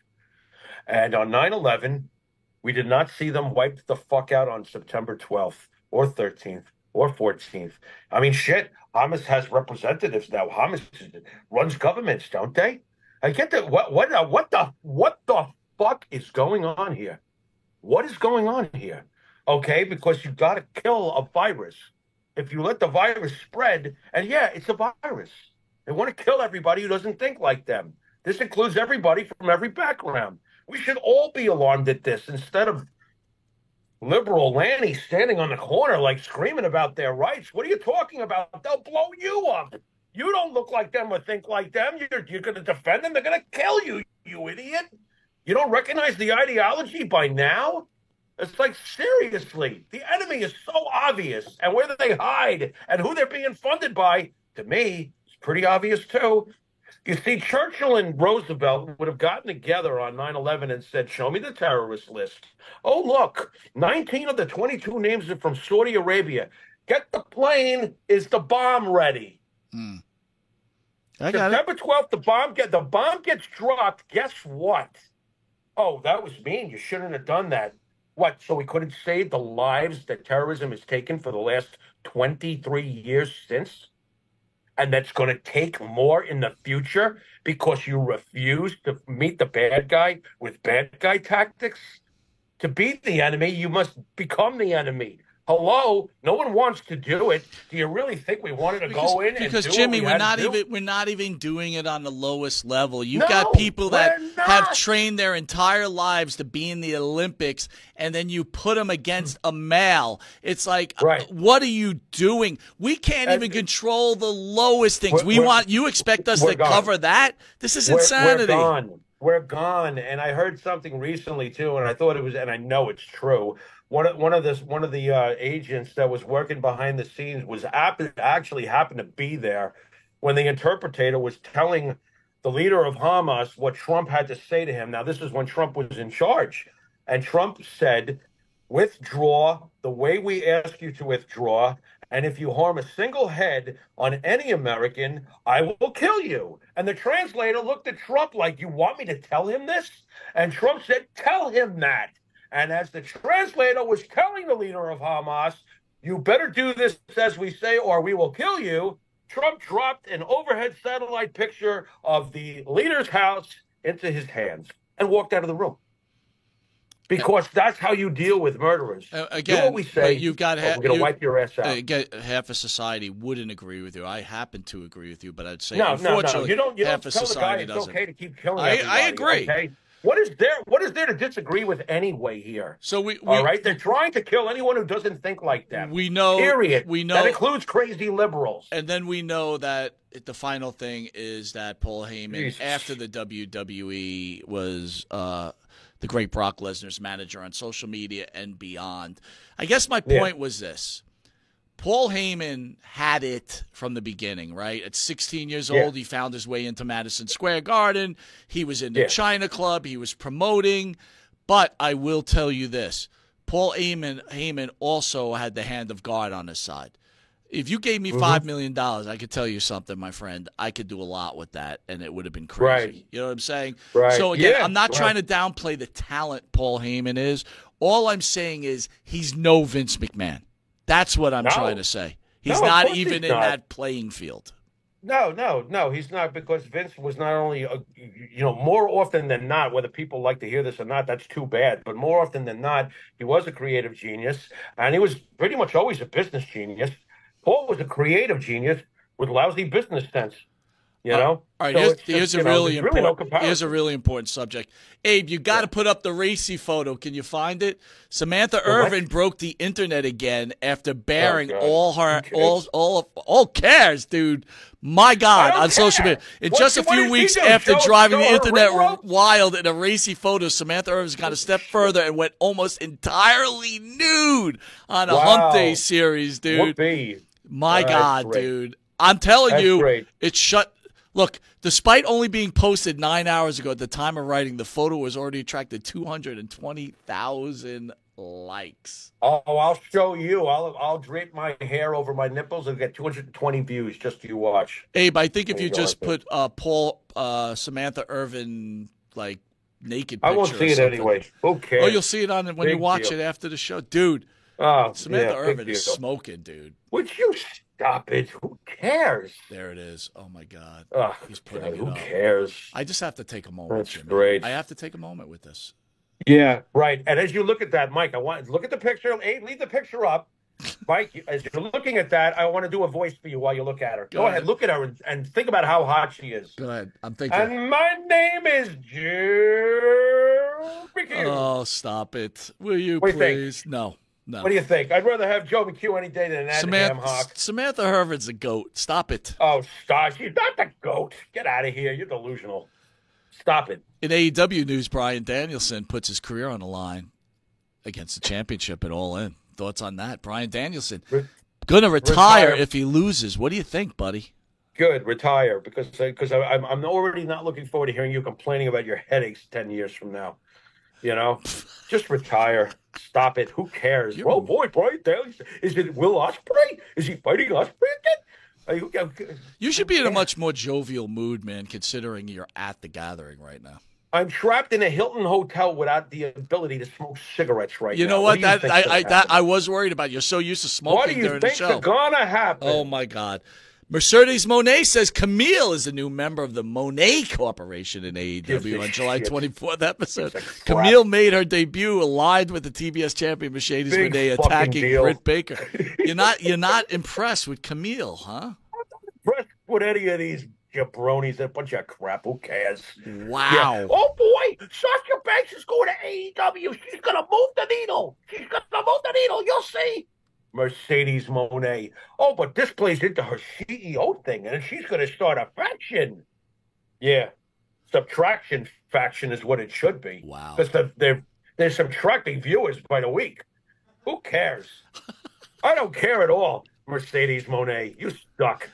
And on 9/11, we did not see them wiped the fuck out on September 12th or 13th or 14th. I mean, shit, Hamas has representatives now. Hamas runs governments, don't they? I get that. What the fuck is going on here? What is going on here? Okay, because you got to kill a virus. If you let the virus spread, and yeah, it's a virus. They want to kill everybody who doesn't think like them. This includes everybody from every background. We should all be alarmed at this instead of liberal Lanny standing on the corner like screaming about their rights. What are you talking about? They'll blow you up. You don't look like them or think like them. You're going to defend them. They're going to kill you, you idiot. You don't recognize the ideology by now? It's like, seriously, the enemy is so obvious, and where they hide and who they're being funded by, to me, is pretty obvious too. You see, Churchill and Roosevelt would have gotten together on 9/11 and said, show me the terrorist list. Oh, look, 19 of the 22 names are from Saudi Arabia. Get the plane. Is the bomb ready? I got September 12th, the bomb gets dropped. Guess what? Oh, that was mean. You shouldn't have done that. What, so we couldn't save the lives that terrorism has taken for the last 23 years since? And that's going to take more in the future because you refuse to meet the bad guy with bad guy tactics? To beat the enemy, you must become the enemy. Hello, no one wants to do it. Do you really think we wanted to go in and do because what Jimmy, we we're had not to do? even we're not even doing it on the lowest level. You've No, got people that we're not. have trained their entire lives to be in the Olympics, and then you put them against a male. It's like, Right. what are you doing? We can't even control the lowest things. You expect us we're to gone. cover that? This is We're insanity. gone. We're gone. And I heard something recently too, and I thought it was, and I know it's true. One of the agents that was working behind the scenes was actually happened to be there when the interpreter was telling the leader of Hamas what Trump had to say to him. Now, this is when Trump was in charge, and Trump said, "Withdraw the way we ask you to withdraw. And if you harm a single head on any American, I will kill you." And the translator looked at Trump like, "You want me to tell him this?" And Trump said, "Tell him that." And as the translator was telling the leader of Hamas, "You better do this as we say, or we will kill you," Trump dropped an overhead satellite picture of the leader's house into his hands and walked out of the room. Because that's how you deal with murderers. Again, do what we say. you've got we're going to wipe your ass out. half of society wouldn't agree with you. I happen to agree with you, but I'd say No. unfortunately, You don't half tell of the guy society it's doesn't. okay to keep killing I everybody. agree. Okay? What is there to disagree with anyway here? So we All right, they're trying to kill anyone who doesn't think like them. We know. Period. We know that includes crazy liberals. And then we know that the final thing is that Paul Heyman, Jesus. after the WWE, was the great Brock Lesnar's manager on social media and beyond. I guess my point was this. Paul Heyman had it from the beginning, right? At 16 years old, he found his way into Madison Square Garden. He was in the China Club. He was promoting. But I will tell you this. Paul Heyman also had the hand of God on his side. If you gave me $5 million, I could tell you something, my friend. I could do a lot with that, and it would have been crazy. Right. You know what I'm saying? Right. So, again, Yeah, I'm not right. trying to downplay the talent Paul Heyman is. All I'm saying is he's no Vince McMahon. That's what I'm trying to say. He's No, of not course even he's in not. that playing field. No, he's not, because Vince was not only, more often than not, whether people like to hear this or not, that's too bad. But more often than not, he was a creative genius, and he was pretty much always a business genius. Paul was a creative genius with lousy business sense. You know? All right, So here's, it's here's just, a you know, really there's really no important. comparison. Here's a really important subject. Abe, you got to put up the racy photo. Can you find it? Samantha what? Irvin broke the internet again after bearing God. all her Who cares? all cares, dude. My God, don't on social care. media. In What- just a what few did she weeks do? after Show driving the her internet ring rope? wild in a racy photo, Samantha Irvin's got a step further and went almost entirely nude on a Wow. Hump Day series, dude. Whoopee. My That's God, great. dude. I'm telling That's you, great. it's shut. Look, despite only being posted 9 hours ago at the time of writing, the photo was already attracted 220,000 likes. Oh, I'll show you. I'll drape my hair over my nipples and get 220 views just you watch. Abe, I think if There you you go, just right put Samantha Irvin, like, naked I picture won't or see it something. anyway. Who cares? Oh, you'll see it on when you Big watch deal. it after the show. Dude, Oh, Samantha yeah, Irvin big is deal. smoking, dude. Would you stop it? Who cares? There it is. Oh, my God. Ugh, He's putting God, it who up. cares? I just have to take a moment, That's Jimmy. great. I have to take a moment with this. Yeah, right. And as you look at that, Mike, I want look at the picture. Hey, leave the picture up. Mike, as you're looking at that, I want to do a voice for you while you look at her. Go ahead, look at her and think about how hot she is. Go ahead. I'm thinking. And my name is Joe McHugh. Oh, stop it. Will you What do you think? please? No. No. What do you think? I'd rather have Joe McHugh any day than that damn hawk. Samantha Irvin's a goat. Stop it. Oh, stop. She's not the GOAT. Get out of here. You're delusional. Stop it. In AEW news, Bryan Danielson puts his career on the line against the championship at All In. Thoughts on that? Bryan Danielson going to retire if he loses. What do you think, buddy? Good, retire because I'm already not looking forward to hearing you complaining about your headaches 10 years from now. You know, just retire. Stop it. Who cares? Oh boy, Bryan Danielson. Is it Will Ospreay? Is he fighting Ospreay again? You should be in a much more jovial mood, man, considering you're at the gathering right now. I'm trapped in a Hilton hotel without the ability to smoke cigarettes right now. You know what? do you think's gonna happen? I was worried about. You're so used to smoking What do you during the think's show. gonna happen? Oh my God. Mercedes Moné says Camille is a new member of the Moné Corporation in AEW on July 24th episode. Camille made her debut allied with the TBS champion Mercedes Big Moné fucking attacking deal. Britt Baker. You're not impressed with Camille, huh? Press with any of these jabronis, a bunch of crap. Who cares? Wow. Yeah. Oh boy, Sasha Banks is going to AEW. She's gonna move the needle. She's gonna move the needle. You'll see. Mercedes Moné. Oh, but this plays into her CEO thing, and she's gonna start a faction. Yeah, subtraction faction is what it should be. Wow. Because they're subtracting viewers by the week. Who cares? I don't care at all. Mercedes Moné, you suck.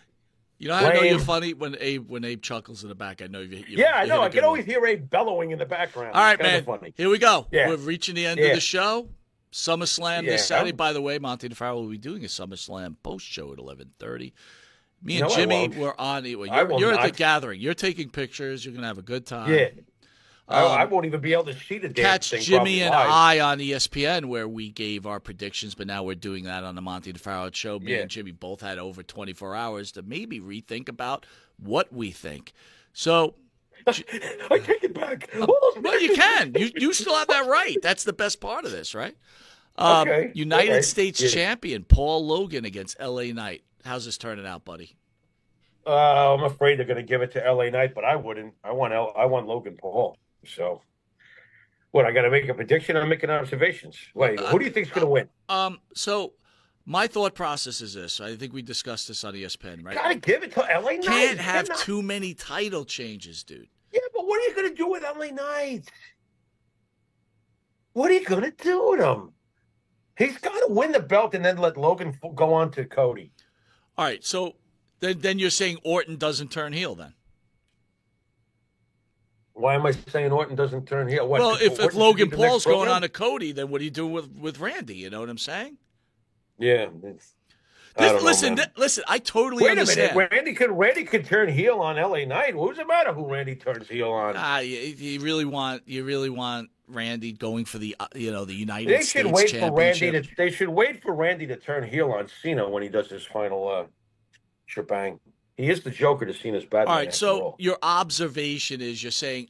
You know how I know you're Lame. funny when Abe chuckles in the back. I know you. Yeah, I you know. hit a I good can always one. hear Abe bellowing in the background. All right, It's kinda man. funny. Here we go. Yeah. We're reaching the end Yeah. of the show. SummerSlam Yeah. this Saturday. By the way, Monty DeFaro will be doing a SummerSlam post show at 11:30. Me and No, I Jimmy won't. were on. Well, I will you're at the not. gathering. You're taking pictures. You're gonna have a good time. Yeah. I Um, won't even be able to see the damn Catch thing. Jimmy probably and live. I on ESPN where we gave our predictions, but now we're doing that on the Monty DeFaro show. Me Yeah. and Jimmy both had over 24 hours to maybe rethink about what we think. So, I take it back. well, you can. You still have that right. That's the best part of this, right? Okay. United Okay. States Yeah. champion Paul Logan against LA Knight. How's this turning out, buddy? I'm afraid they're going to give it to LA Knight, but I wouldn't. I want Logan Paul. So, what? I got to make a prediction. I'm making observations. Wait, who do you think's going to win? So my thought process is this. I think we discussed this on ESPN, right? Got to give it to LA Knight. Can't have They're not- too many title changes, dude. Yeah, but what are you going to do with LA Knight? What are you going to do with him? He's got to win the belt and then let Logan go on to Cody. All right, so then you're saying Orton doesn't turn heel then? Why am I saying Orton doesn't turn heel? What, Well, if Orton should Logan be the next Paul's going program? on to Cody, then what do you do with Randy? You know what I'm saying? Yeah. I don't Listen, know, man. listen. I totally Wait understand. a minute. Randy could turn heel on LA Knight. What's the matter who Randy turns heel on? You really want Randy going for the the United They States should wait for Championship. Randy they should wait for Randy to turn heel on Cena when he does his final shebang. He is the Joker to Cena's Batman. All right, after so all. your observation is you're saying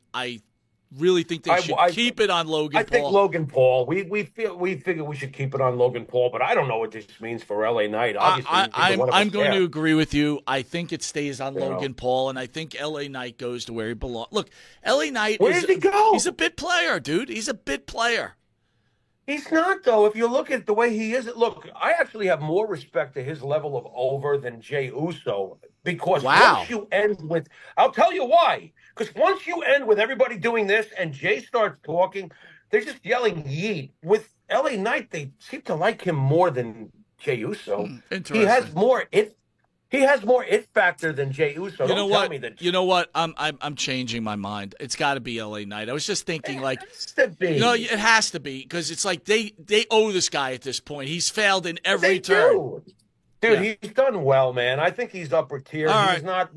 really think they should keep it on Logan Paul? I think Logan Paul. We figure we should keep it on Logan Paul, but I don't know what this means for LA Knight. Obviously, I'm going to agree with you. I think it stays on Logan Paul, and I think LA Knight goes to where he belongs. Look, LA Knight where does he go? He's a bit player, dude. He's a bit player. He's not, though. If you look at the way he is, look, I actually have more respect to his level of over than Jey Uso because once you end with, I'll tell you why. Because once you end with everybody doing this and Jey starts talking, they're just yelling yeet. With LA Knight, they seem to like him more than Jey Uso. Interesting. He has more it factor than Jey Uso. You know what? You know what? I'm changing my mind. It's got to be LA Knight. I was just thinking, like, it has to be. You know, it has to be because it's like they owe this guy at this point. He's failed in every turn. Dude, he's done well, man. I think he's upper tier. He's not,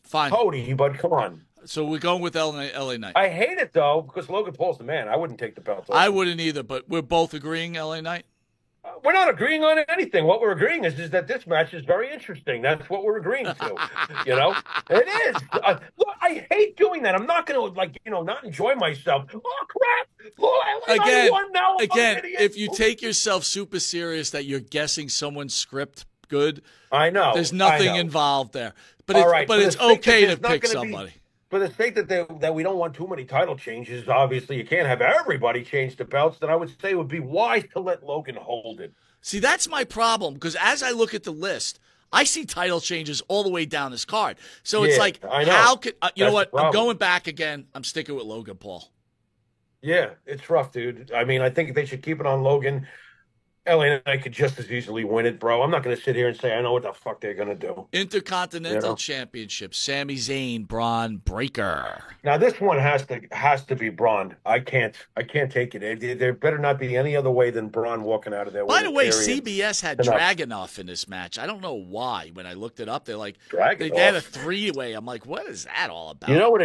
fine, Cody, but come on. So we're going with LA Knight. I hate it though because Logan Paul's the man. I wouldn't take the belt off. I wouldn't either, but we're both agreeing LA Knight. We're not agreeing on anything. What we're agreeing is that this match is very interesting. That's what we're agreeing to. It is. Look, I hate doing that. I'm not going to not enjoy myself. Oh crap! Look, again, if you take yourself super serious that you're guessing someone's script good, I know there's nothing involved there. But it's okay to pick somebody. For the sake that we don't want too many title changes, obviously you can't have everybody change the belts, then I would say it would be wise to let Logan hold it. See, that's my problem, because as I look at the list, I see title changes all the way down this card. So it's like, how could you know what? I'm going back again. I'm sticking with Logan Paul. Yeah, it's rough, dude. I mean, I think they should keep it on Logan. LA Knight could just as easily win it, bro. I'm not going to sit here and say I know what the fuck they're going to do. Intercontinental Championship, Sami Zayn, Braun Breaker. Now this one has to be Braun. I can't take it. There better not be any other way than Braun walking out of there. By the way, CBS had Dragunov in this match. I don't know why. When I looked it up, they had a three-way. I'm like, what is that all about? You know what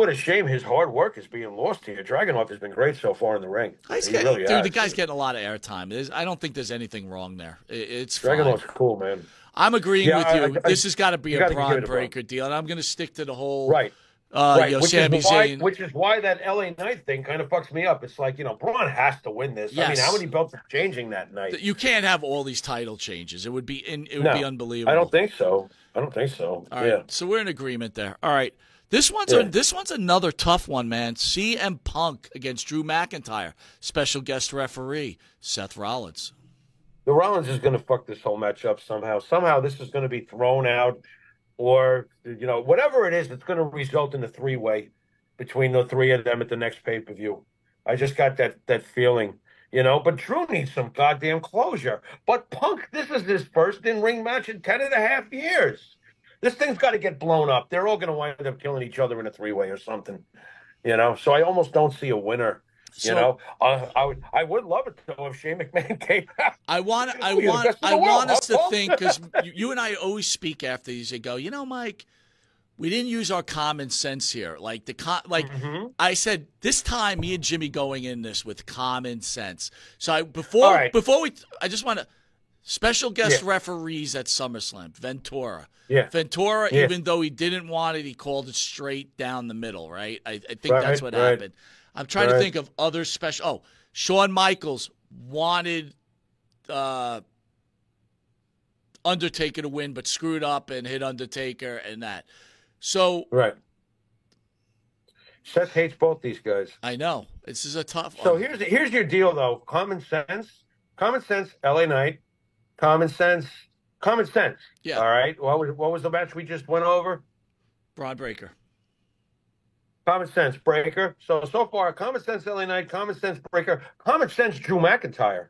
a shame his hard work is being lost here. Dragunov has been great so far in the ring. The guy's getting a lot of airtime. I don't think there's anything wrong there. It's fine. Dragunov's cool, man. I'm agreeing with you. This has got to be a Braun Breaker deal, and I'm going to stick to the whole Sami Zayn. Which is why that LA Knight thing kind of fucks me up. It's like, Braun has to win this. Yes. I mean, how many belts are changing that night? You can't have all these title changes. It would be be unbelievable. I don't think so. All right, so we're in agreement there. All right. This one's another tough one, man. CM Punk against Drew McIntyre. Special guest referee, Seth Rollins. The Rollins is going to fuck this whole match up somehow. Somehow this is going to be thrown out or, whatever it is, it's going to result in a three-way between the three of them at the next pay-per-view. I just got that feeling, But Drew needs some goddamn closure. But Punk, this is his first in-ring match in 10.5 years. This thing's got to get blown up. They're all going to wind up killing each other in a three-way or something, So I almost don't see a winner. I would love it though if Shane McMahon came out. I want us to think, because you and I always speak after these and go, Mike, we didn't use our common sense here. I said this time, me and Jimmy going in this with common sense. So before we, I just want to special guest referees at SummerSlam. Ventura. Yeah. Ventura, even though he didn't want it, he called it straight down the middle. Right. I think that's what happened. I'm trying to think of other special. Oh, Shawn Michaels wanted Undertaker to win, but screwed up and hit Undertaker and that. So Seth hates both these guys. I know this is a tough. So here's your deal though. Common sense. LA Knight. Common sense. Yeah. All right. What was the match we just went over? Braun Breaker. Common sense Breaker. So far, common sense LA Knight, common sense Breaker, common sense Drew McIntyre.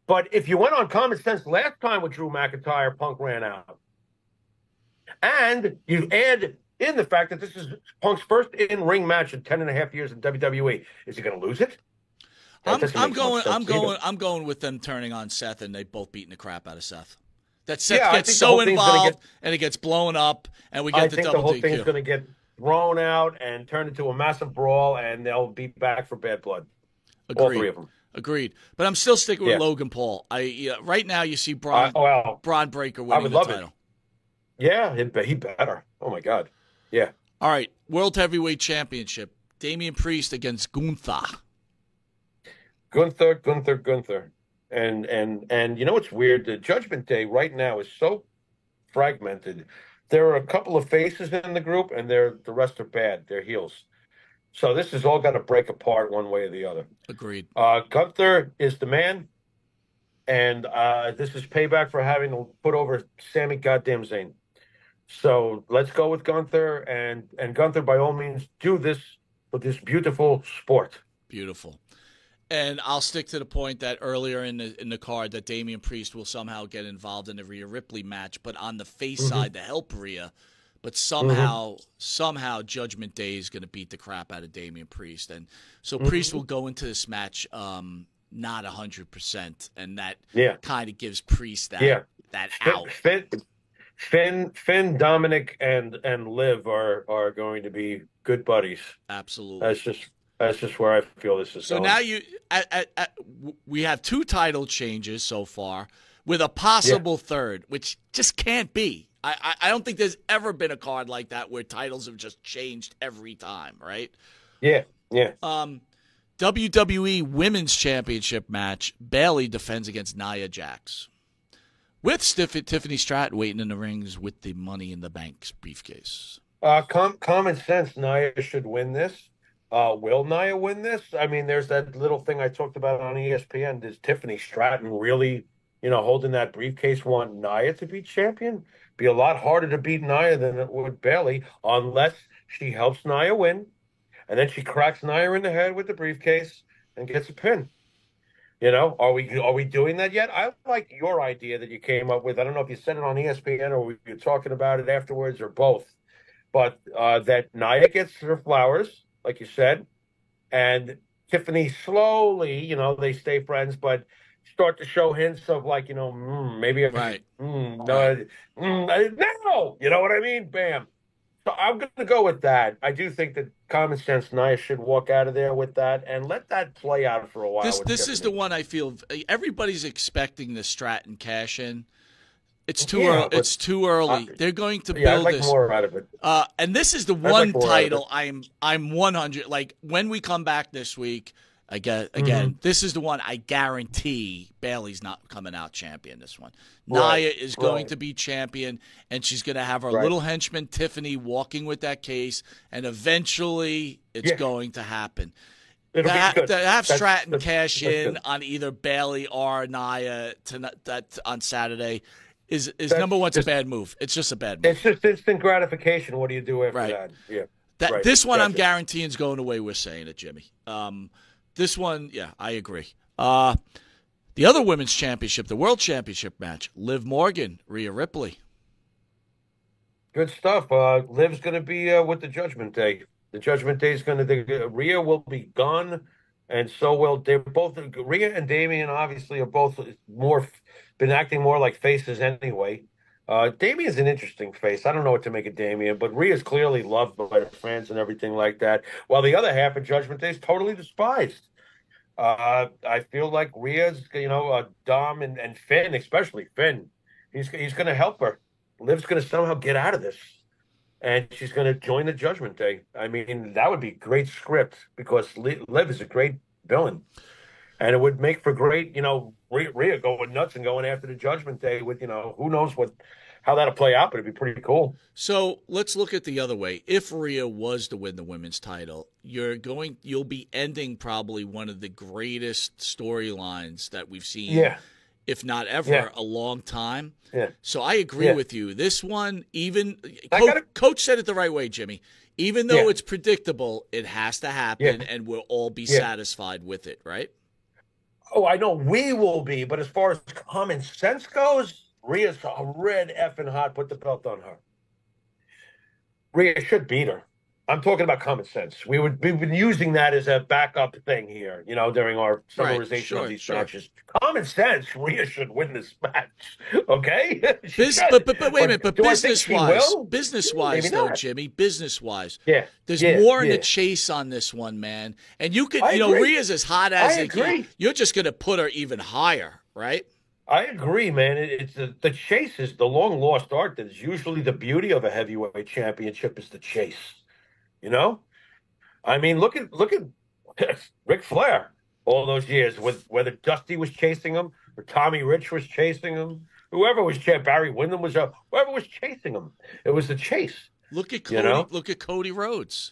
But if you went on common sense last time with Drew McIntyre, Punk ran out. And you add in the fact that this is Punk's first in-ring match in 10.5 years in WWE. Is he going to lose it? I'm going with them turning on Seth, and they both beating the crap out of Seth. That Seth gets so involved and it gets blown up, and we get the double DQ. I think the whole thing's going to get thrown out and turned into a massive brawl, and they'll be back for Bad Blood. Agreed. All three of them. Agreed. But I'm still sticking with Logan Paul. Right now you see Braun Breaker winning the title. Yeah, he better. Oh, my God. Yeah. All right. World Heavyweight Championship. Damian Priest against Gunther. Gunther. And you know what's weird? The Judgment Day right now is so fragmented. There are a couple of faces in the group, and the rest are bad. They're heels. So this has all got to break apart one way or the other. Agreed. Gunther is the man, and this is payback for having to put over Sami goddamn Zayn. So let's go with Gunther, and Gunther, by all means, do this for this beautiful sport. Beautiful. And I'll stick to the point that earlier in the card that Damian Priest will somehow get involved in the Rhea Ripley match, but on the face side to help Rhea. But somehow Judgment Day is going to beat the crap out of Damian Priest. And so Priest will go into this match not 100%, and that kind of gives Priest that out. Finn, Dominic, and Liv are going to be good buddies. Absolutely. That's just where I feel this is going. So now we have 2 title changes so far, with a possible third, which just can't be. I don't think there's ever been a card like that where titles have just changed every time, right? Yeah. WWE Women's Championship match. Bayley defends against Nia Jax, with Tiffany Stratton waiting in the rings with the Money in the Bank briefcase. Common sense, Nia should win this. Will Nia win this? I mean, there's that little thing I talked about on ESPN. Does Tiffany Stratton really, holding that briefcase, want Nia to be champion? Be a lot harder to beat Nia than it would Bayley, unless she helps Nia win, and then she cracks Nia in the head with the briefcase and gets a pin. Are we doing that yet? I like your idea that you came up with. I don't know if you said it on ESPN or you're talking about it afterwards or both, but that Nia gets her flowers, like you said, and Tiffany slowly, they stay friends, but start to show hints of maybe right. No, you know what I mean? Bam. So I'm going to go with that. I do think that common sense Nia should walk out of there with that and let that play out for a while. This is the one I feel everybody's expecting the Stratton cash in. It's too early. It's too early. They're going to build I'd like this. more out of it. And this is the one title I'm 100. Like when we come back this week, again, this is the one I guarantee Bayley's not coming out champion. This one, Nia is going to be champion, and she's going to have her little henchman Tiffany walking with that case, and eventually it's going to happen. To have Stratton cash in on either Bayley or Nia on Saturday. Is number one, it's a bad move. It's just a bad move. It's just instant gratification. What do you do after that? Yeah. This one I'm guaranteeing is going away. We're saying it, Jimmy. This one, I agree. The other women's championship, the world championship match, Liv Morgan, Rhea Ripley. Good stuff. Liv's going to be with the Judgment Day. The Judgment Day is going to. Rhea will be gone, and so will they're both. Rhea and Damian obviously are both been acting more like faces anyway. Damian's an interesting face. I don't know what to make of Damian, but Rhea's clearly loved by the fans and everything like that, while the other half of Judgment Day is totally despised. I feel like Rhea's, Dom and Finn, especially Finn, he's going to help her. Liv's going to somehow get out of this, and she's going to join the Judgment Day. I mean, that would be great script because Liv is a great villain. And it would make for great, Rhea going nuts and going after the Judgment Day with, who knows how that'll play out, but it'd be pretty cool. So let's look at the other way. If Rhea was to win the women's title, you'll be ending probably one of the greatest storylines that we've seen, if not ever, a long time. Yeah. So I agree with you. This one, Coach said it the right way, Jimmy. Even though it's predictable, it has to happen, and we'll all be satisfied with it, right? Oh, I know we will be, but as far as common sense goes, Rhea's a red effing hot. Put the belt on her. Rhea should beat her. I'm talking about common sense. We've been using that as a backup thing here, during our summarization of these matches. Common sense, Rhea should win this match. Okay? But wait a minute. But business-wise, though, Jimmy, business-wise, there's more in the chase on this one, man. And you could, Rhea's as hot as it can. You're just going to put her even higher, right? I agree, man. It's the chase is the long lost art that is usually the beauty of a heavyweight championship is the chase. You know, I mean, look at Ric Flair all those years with whether Dusty was chasing him or Tommy Rich was chasing him, whoever was Barry Windham was whoever was chasing him. It was the chase. Look at You Cody. know, Look at Cody Rhodes.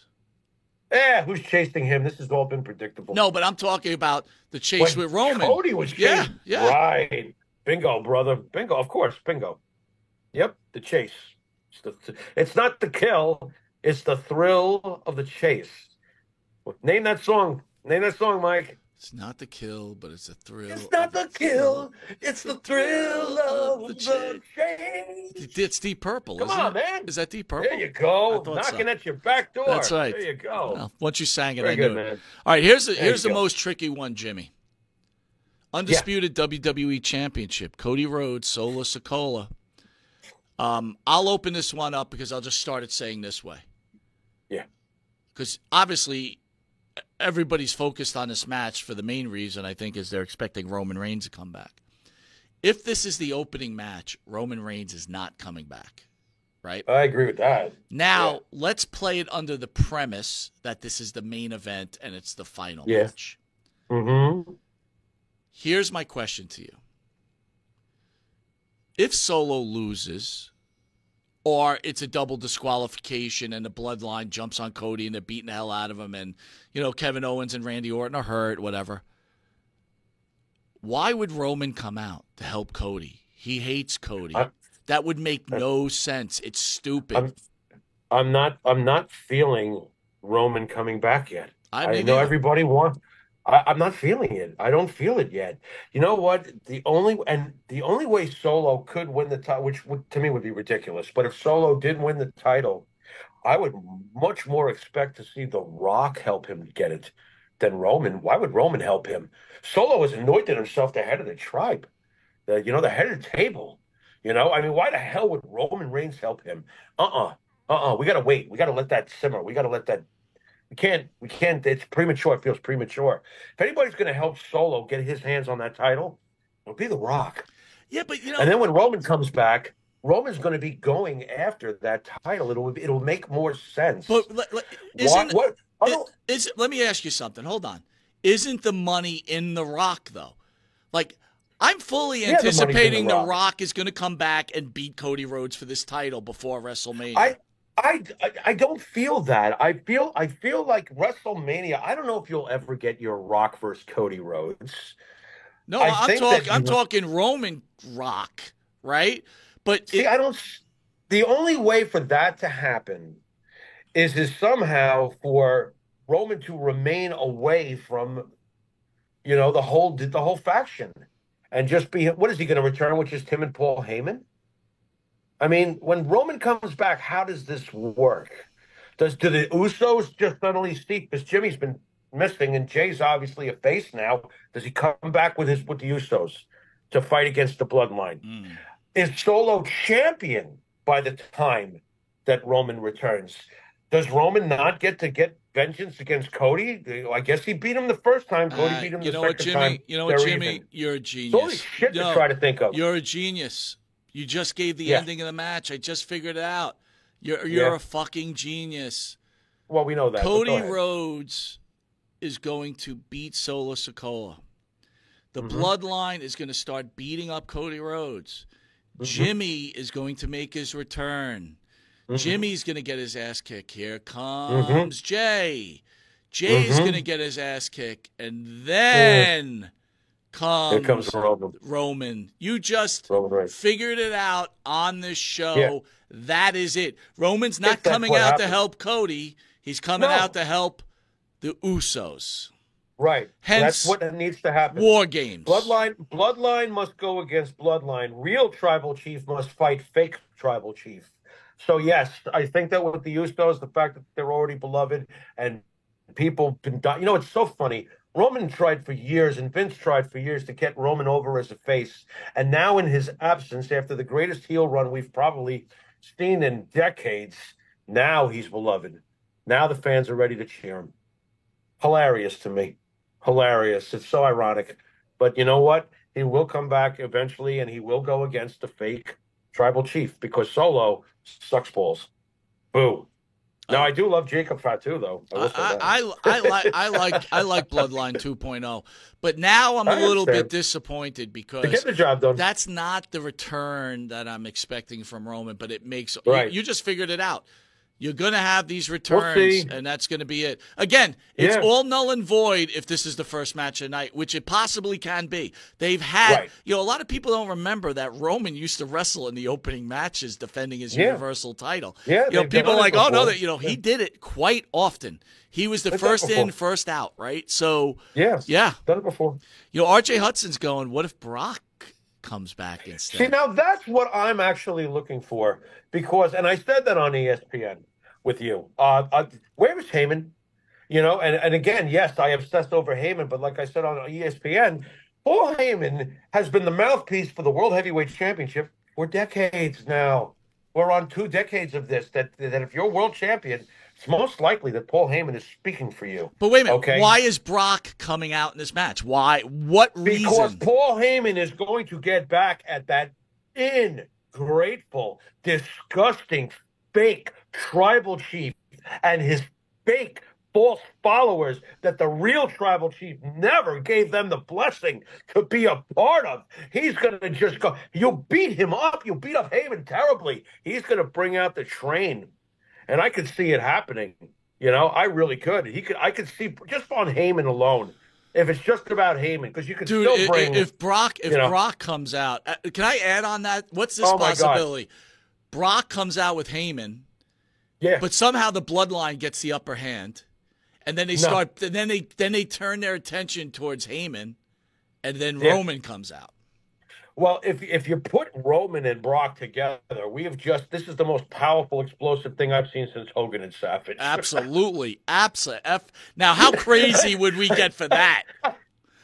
yeah, who's chasing him? This has all been predictable. No, but I'm talking about the chase When with Roman. Cody was Yeah, chasing, yeah. right? Bingo, brother. Bingo. Of course, bingo. Yep, the chase. It's not the kill. It's the thrill of the chase. Name that song. Name that song, Mike. It's not the kill, but it's a thrill. It's not the kill. It's the thrill of the chase. It's Deep Purple, Come isn't on, it? man. Is that Deep Purple? There you go. I thought Knocking so. at your back door. That's right. There you go. Well, once you sang it, Very I good, knew it. man. All right, here's you the go. most tricky one, Jimmy. Undisputed WWE Championship. Cody Rhodes, Solo Sikoa. I'll open this one up because I'll just start it saying this way. Yeah. Because obviously everybody's focused on this match for the main reason, I think, is they're expecting Roman Reigns to come back. If this is the opening match, Roman Reigns is not coming back, right? I agree with that. Now, let's play it under the premise that this is the main event and it's the final Yeah. match. Mm-hmm. Here's my question to you. If Solo loses, or it's a double disqualification and the bloodline jumps on Cody and they're beating the hell out of him and, Kevin Owens and Randy Orton are hurt, whatever. Why would Roman come out to help Cody? He hates Cody. That would make no sense. It's stupid. I'm not feeling Roman coming back yet. I I mean, know either. everybody wants. I'm not feeling it. I don't feel it yet. You know what? The only way Solo could win the title, which to me would be ridiculous, but if Solo did win the title, I would much more expect to see The Rock help him get it than Roman. Why would Roman help him? Solo has anointed himself the head of the tribe, the head of the table. I mean, why the hell would Roman Reigns help him? We gotta wait. We gotta let that simmer. We gotta let that. We can't. It's premature. It feels premature. If anybody's going to help Solo get his hands on that title, it'll be The Rock. Yeah, but And then when Roman comes back, Roman's going to be going after that title. It'll make more sense. But What? let me ask you something. Hold on. Isn't the money in The Rock, though? Like, I'm fully the money's in anticipating The The Rock. Rock is going to come back and beat Cody Rhodes for this title before WrestleMania. I don't feel that. I feel like WrestleMania. I don't know if you'll ever get your Rock versus Cody Rhodes. No, I think that I'm talking Roman Rock, right? But See, I don't. The only way for that to happen is somehow for Roman to remain away from, the whole faction, and just be. What is he going to return? Which is Tim and Paul Heyman. I mean, when Roman comes back, how does this work? Do the Usos just suddenly see? Because Jimmy's been missing, and Jay's obviously a face now. Does he come back with the Usos to fight against the Bloodline? Is Solo champion by the time that Roman returns? Does Roman not get vengeance against Cody? I guess he beat him the first time. Cody beat him the second time. You know what, They're Jimmy? even. You're a genius. It's only shit to try to think of. You're a genius. You just gave the Yeah. ending of the match. I just figured it out. You're Yeah. a fucking genius. Well, we know that. but go Cody ahead. Rhodes is going to beat Solo Sikoa. The Mm-hmm. Bloodline is going to start beating up Cody Rhodes. Mm-hmm. Jimmy is going to make his return. Mm-hmm. Jimmy's going to get his ass kicked. Here comes Jay. Jay is Mm-hmm. going to get his ass kicked. And then Here comes Roman. Roman. You just Roman Reigns. figured it out on this show. Yeah. That is it. Roman's not If that's coming what out to happens. help Cody. He's coming No. out to help the Usos. Right. Hence, That's what needs to happen. War Games. Bloodline must go against Bloodline. Real tribal chief must fight fake tribal chief. So yes, I think that with the Usos, the fact that they're already beloved and people been dying. It's so funny. Roman tried for years and Vince tried for years to get Roman over as a face. And now in his absence, after the greatest heel run we've probably seen in decades, now he's beloved. Now the fans are ready to cheer him. Hilarious to me. Hilarious. It's so ironic. But you know what? He will come back eventually and he will go against the fake tribal chief because Solo sucks balls. Boo. Now I do love Jacob Fatu though. I will say that. I like Bloodline 2.0, but now I'm a I little bit understand. disappointed To because get the job done. that's not the return that I'm expecting from Roman. But it makes Right. you just figured it out. You're going to have these We'll returns, see. and that's going to be it. Again, it's Yeah. all null and void if this is the first match of the night, which it possibly can be. They've had, Right. a lot of people don't remember that Roman used to wrestle in the opening matches defending his Yeah. Universal title. Yeah, they've People are done it like, oh, no, before. he did it quite often. He was the They've done it first in, before. first out, right? So, Yes. yeah. Done it before. RJ Hudson's going, what if Brock comes back instead? See, now that's what I'm actually looking for because, and I said that on ESPN with you. Where was Heyman? And again, yes, I obsessed over Heyman, but like I said on ESPN, Paul Heyman has been the mouthpiece for the World Heavyweight Championship for decades now. We're on 2 decades of this. That if you're world champion, it's most likely that Paul Heyman is speaking for you. But wait a minute. Okay? Why is Brock coming out in this match? Why? What reason? Because Paul Heyman is going to get back at that ingrateful, disgusting, fake tribal chief and his fake false followers that the real tribal chief never gave them the blessing to be a part of. He's going to just go, you beat him up. You beat up Heyman terribly. He's going to bring out the train. And I could see it happening. I really could. I could see just on Heyman alone. If it's just about Heyman, because you could Dude, still bring. if Brock comes out, can I add on that? What's this Oh, my God. possibility? Brock comes out with Heyman, Yeah. but somehow the Bloodline gets the upper hand, and then they start. And then they turn their attention towards Heyman, and then Yeah. Roman comes out. Well, if you put Roman and Brock together, this is the most powerful, explosive thing I've seen since Hogan and Savage. Absolutely, Now, how crazy would we get for that?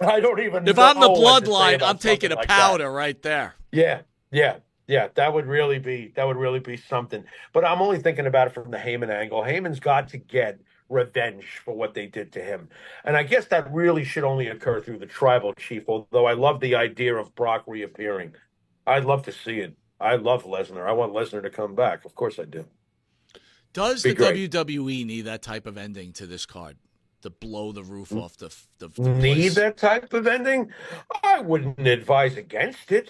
I don't even. If know I'm the what to say Bloodline, about I'm taking a something like powder right there. that. Yeah. That would really be something. But I'm only thinking about it from the Heyman angle. Heyman's got to get revenge for what they did to him. And I guess that really should only occur through the tribal chief, although I love the idea of Brock reappearing. I'd love to see it. I love Lesnar. I want Lesnar to come back. Of course I do. Does Be the great. WWE need that type of ending to this card to blow the roof off the Need place? that type of ending? I wouldn't advise against it.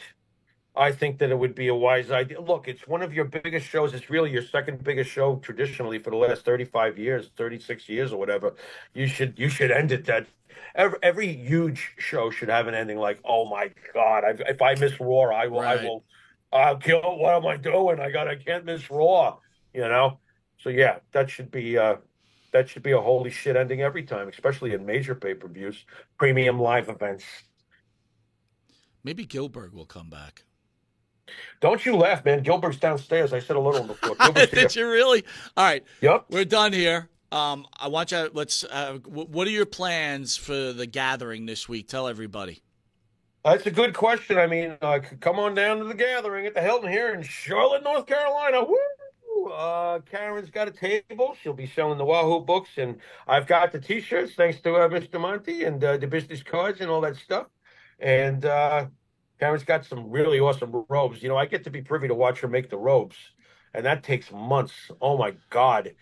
I think that it would be a wise idea. Look, it's one of your biggest shows. It's really your second biggest show traditionally for the last 35 years, 36 years or whatever. You should end it that every huge show should have an ending like, oh my God, if I miss Raw, I'll kill. What am I doing? I can't miss Raw, So yeah, that should be a holy shit ending every time, especially in major pay-per-views, premium live events. Maybe Gilbert will come back. Don't you laugh, man. Gilbert's downstairs. I said a little before. Gilbert's here. Did you really? All right. Yep. We're done here. I want you. What are your plans for the gathering this week? Tell everybody. That's a good question. I mean, come on down to the gathering at the Hilton here in Charlotte, North Carolina. Woo! Karen's got a table. She'll be selling the Wahoo books, and I've got the T-shirts thanks to Mr. Monty and the business cards and all that stuff. And Karen's got some really awesome robes. I get to be privy to watch her make the robes, and that takes months. Oh my God.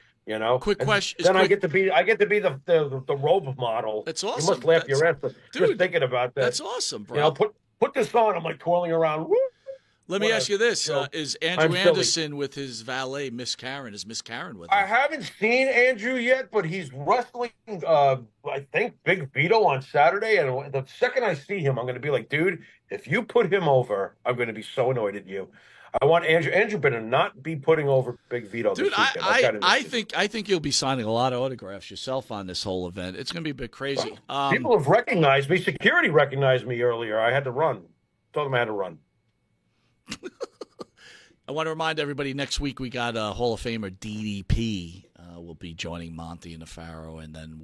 Quick question. Then I get to be the robe model. That's awesome. You must laugh your ass off just Dude, thinking about that. That's awesome, bro. Put this on. I'm like twirling around. Woo! Let me ask you this: is Andrew I'm silly. Anderson with his valet, Miss Karen? Is Miss Karen with him? I haven't seen Andrew yet, but he's wrestling. I think Big Vito on Saturday, and the second I see him, I'm going to be like, dude, if you put him over, I'm going to be so annoyed at you. I want Andrew better not be putting over Big Vito Dude, this weekend. I think you'll be signing a lot of autographs yourself on this whole event. It's going to be a bit crazy. People have recognized me. Security recognized me earlier. I had to run. Told them I had to run. I want to remind everybody next week we got Hall of Famer DDP will be joining Monty and the Pharaoh, and then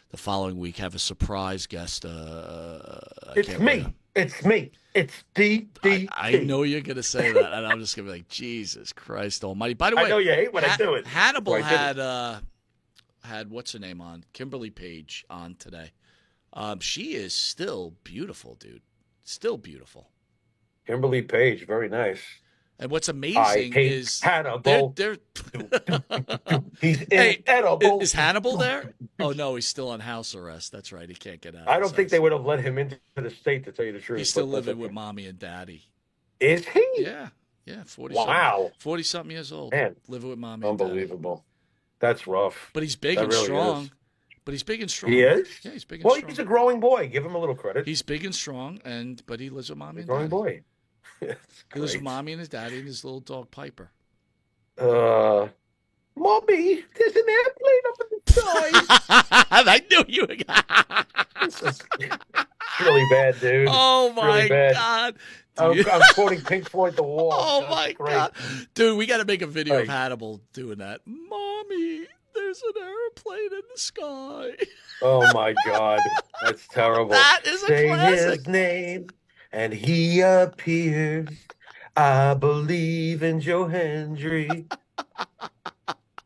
the following week have a surprise guest. It's me. It's me. It's DDP. I know you're going to say that, and I'm just going to be like, Jesus Christ Almighty. By the way, I know you hate when I do it. Hannibal So I had what's her name on? Kimberly Page on today. She is still beautiful, dude. Still beautiful. Kimberly Page, very nice. And what's I amazing hate is Hannibal. they're He's Hey, inedible. is Hannibal there? Oh no, he's still on house arrest. That's right. He can't get out. I of don't his think they house. would have let him into the state, to tell you the truth. He's still but that's living with okay. mommy and daddy. Is he? Yeah, 40. Wow. 40 something years old. Man, living with mommy and daddy. unbelievable. That's rough. But he's big That and really strong. is. But he's big and strong. He is? Yeah, he's big and Well, strong. he's a growing boy. Give him a little credit. He's big and strong, but he lives with mommy He's a and growing daddy. boy. That's He lives with great. mommy and his daddy and his little dog Piper. Mommy, there's an airplane up in the sky. I knew you. This is really bad, dude. Oh It's my really bad. God. I'm quoting Pink Floyd, The Wall. Oh That's my great. God. Dude, we got to make a video of Right. Hannibal doing that. Mommy, there's an airplane in the sky. Oh my God, that's terrible. That is a Say classic. his name, and he appears. I believe in Joe Hendry.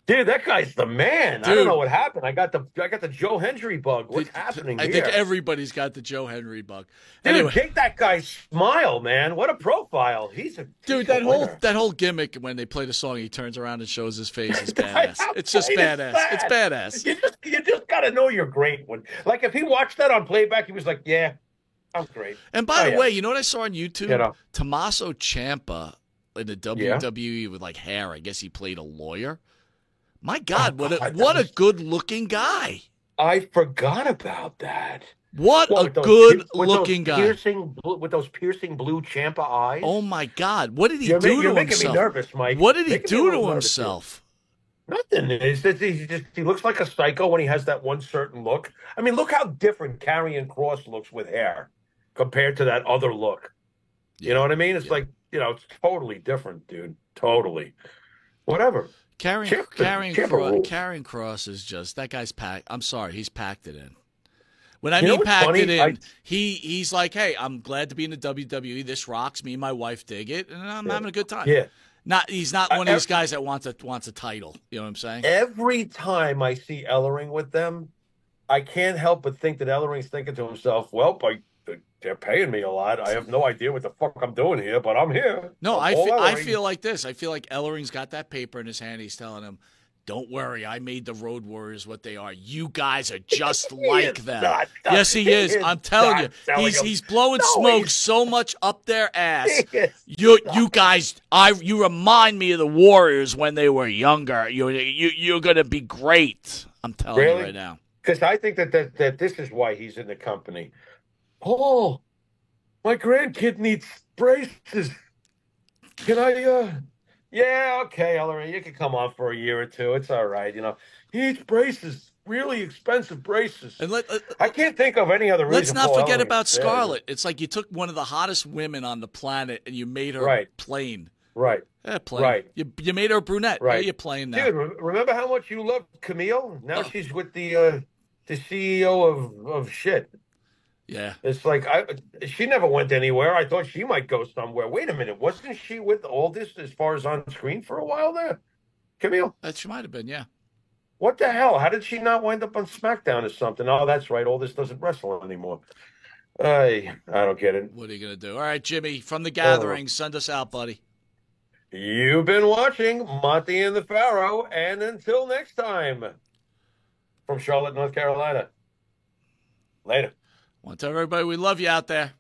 Dude, that guy's the man. I Dude. don't know what happened. I got the Joe Hendry bug. What's happening I here? think everybody's got the Joe Henry bug. Dude, Anyway, take that guy's smile, man. What a profile. He's a that winner. whole gimmick when they play the song, he turns around and shows his face is I badass. know, It's just right? badass. It's badass. You just gotta know you're great. Like if he watched that on playback, he was like, "Yeah, I'm great." And by the yeah. way, you know what I saw on YouTube? You know. Tommaso Ciampa in the WWE with like hair. I guess he played a lawyer. My God, Oh, God, what a good looking guy. I forgot about that. What a with those good with looking those guy. with those piercing blue Champa eyes. Oh my God, what did he You're do to making himself? me nervous, Mike. What did he Making me a do little to nervous here. himself? Nothing. He looks like a psycho when he has that one certain look. I mean, look how different Karrion Kross looks with hair compared to that other look. You know what I mean? It's like, it's totally different, dude. Totally. Whatever. Karrion Kross is just, that guy's packed. I'm sorry, he's packed it in. When I You know mean what's packed funny? it in, he's like, hey, I'm glad to be in the WWE. This rocks. Me and my wife dig it, and I'm having a good time. Yeah. He's not one of these guys that wants a title. You know what I'm saying? Every time I see Ellering with them, I can't help but think that Ellering's thinking to himself, well, they're paying me a lot. I have no idea what the fuck I'm doing here, but I'm here. No, I'm I Paul Ellering. feel like this. I feel like Ellering's got that paper in his hand. He's telling him, don't worry, I made the Road Warriors what they are. You guys are just like them. Yes, he is. I'm telling you. He's blowing smoke so much up their ass. You guys, you remind me of the Warriors when they were younger. You're going to be great. I'm telling you right now. Because I think that this is why he's in the company. Paul, my grandkid needs braces. Can I, Yeah, okay, Ellering, you can come on for a year or two. It's all right, He needs braces, really expensive braces. And I can't think of any other reason. Let's not Paul forget Ellering about is there. Scarlett. It's like you took one of the hottest women on the planet and you made her plain. Right. Yeah, plain. Right. You made her a brunette. Right. Yeah, you're plain now. Dude, remember how much you loved Camille? Now she's with the CEO of shit. Yeah. It's like she never went anywhere. I thought she might go somewhere. Wait a minute, wasn't she with Aldis as far as on screen for a while there? Camille? She might have been, yeah. What the hell? How did she not wind up on SmackDown or something? Oh, that's right. Aldis doesn't wrestle anymore. I don't get it. What are you going to do? All right, Jimmy, from The Gathering, send us out, buddy. You've been watching Monty and the Pharaoh, and until next time, from Charlotte, North Carolina. Later. I want to tell everybody we love you out there.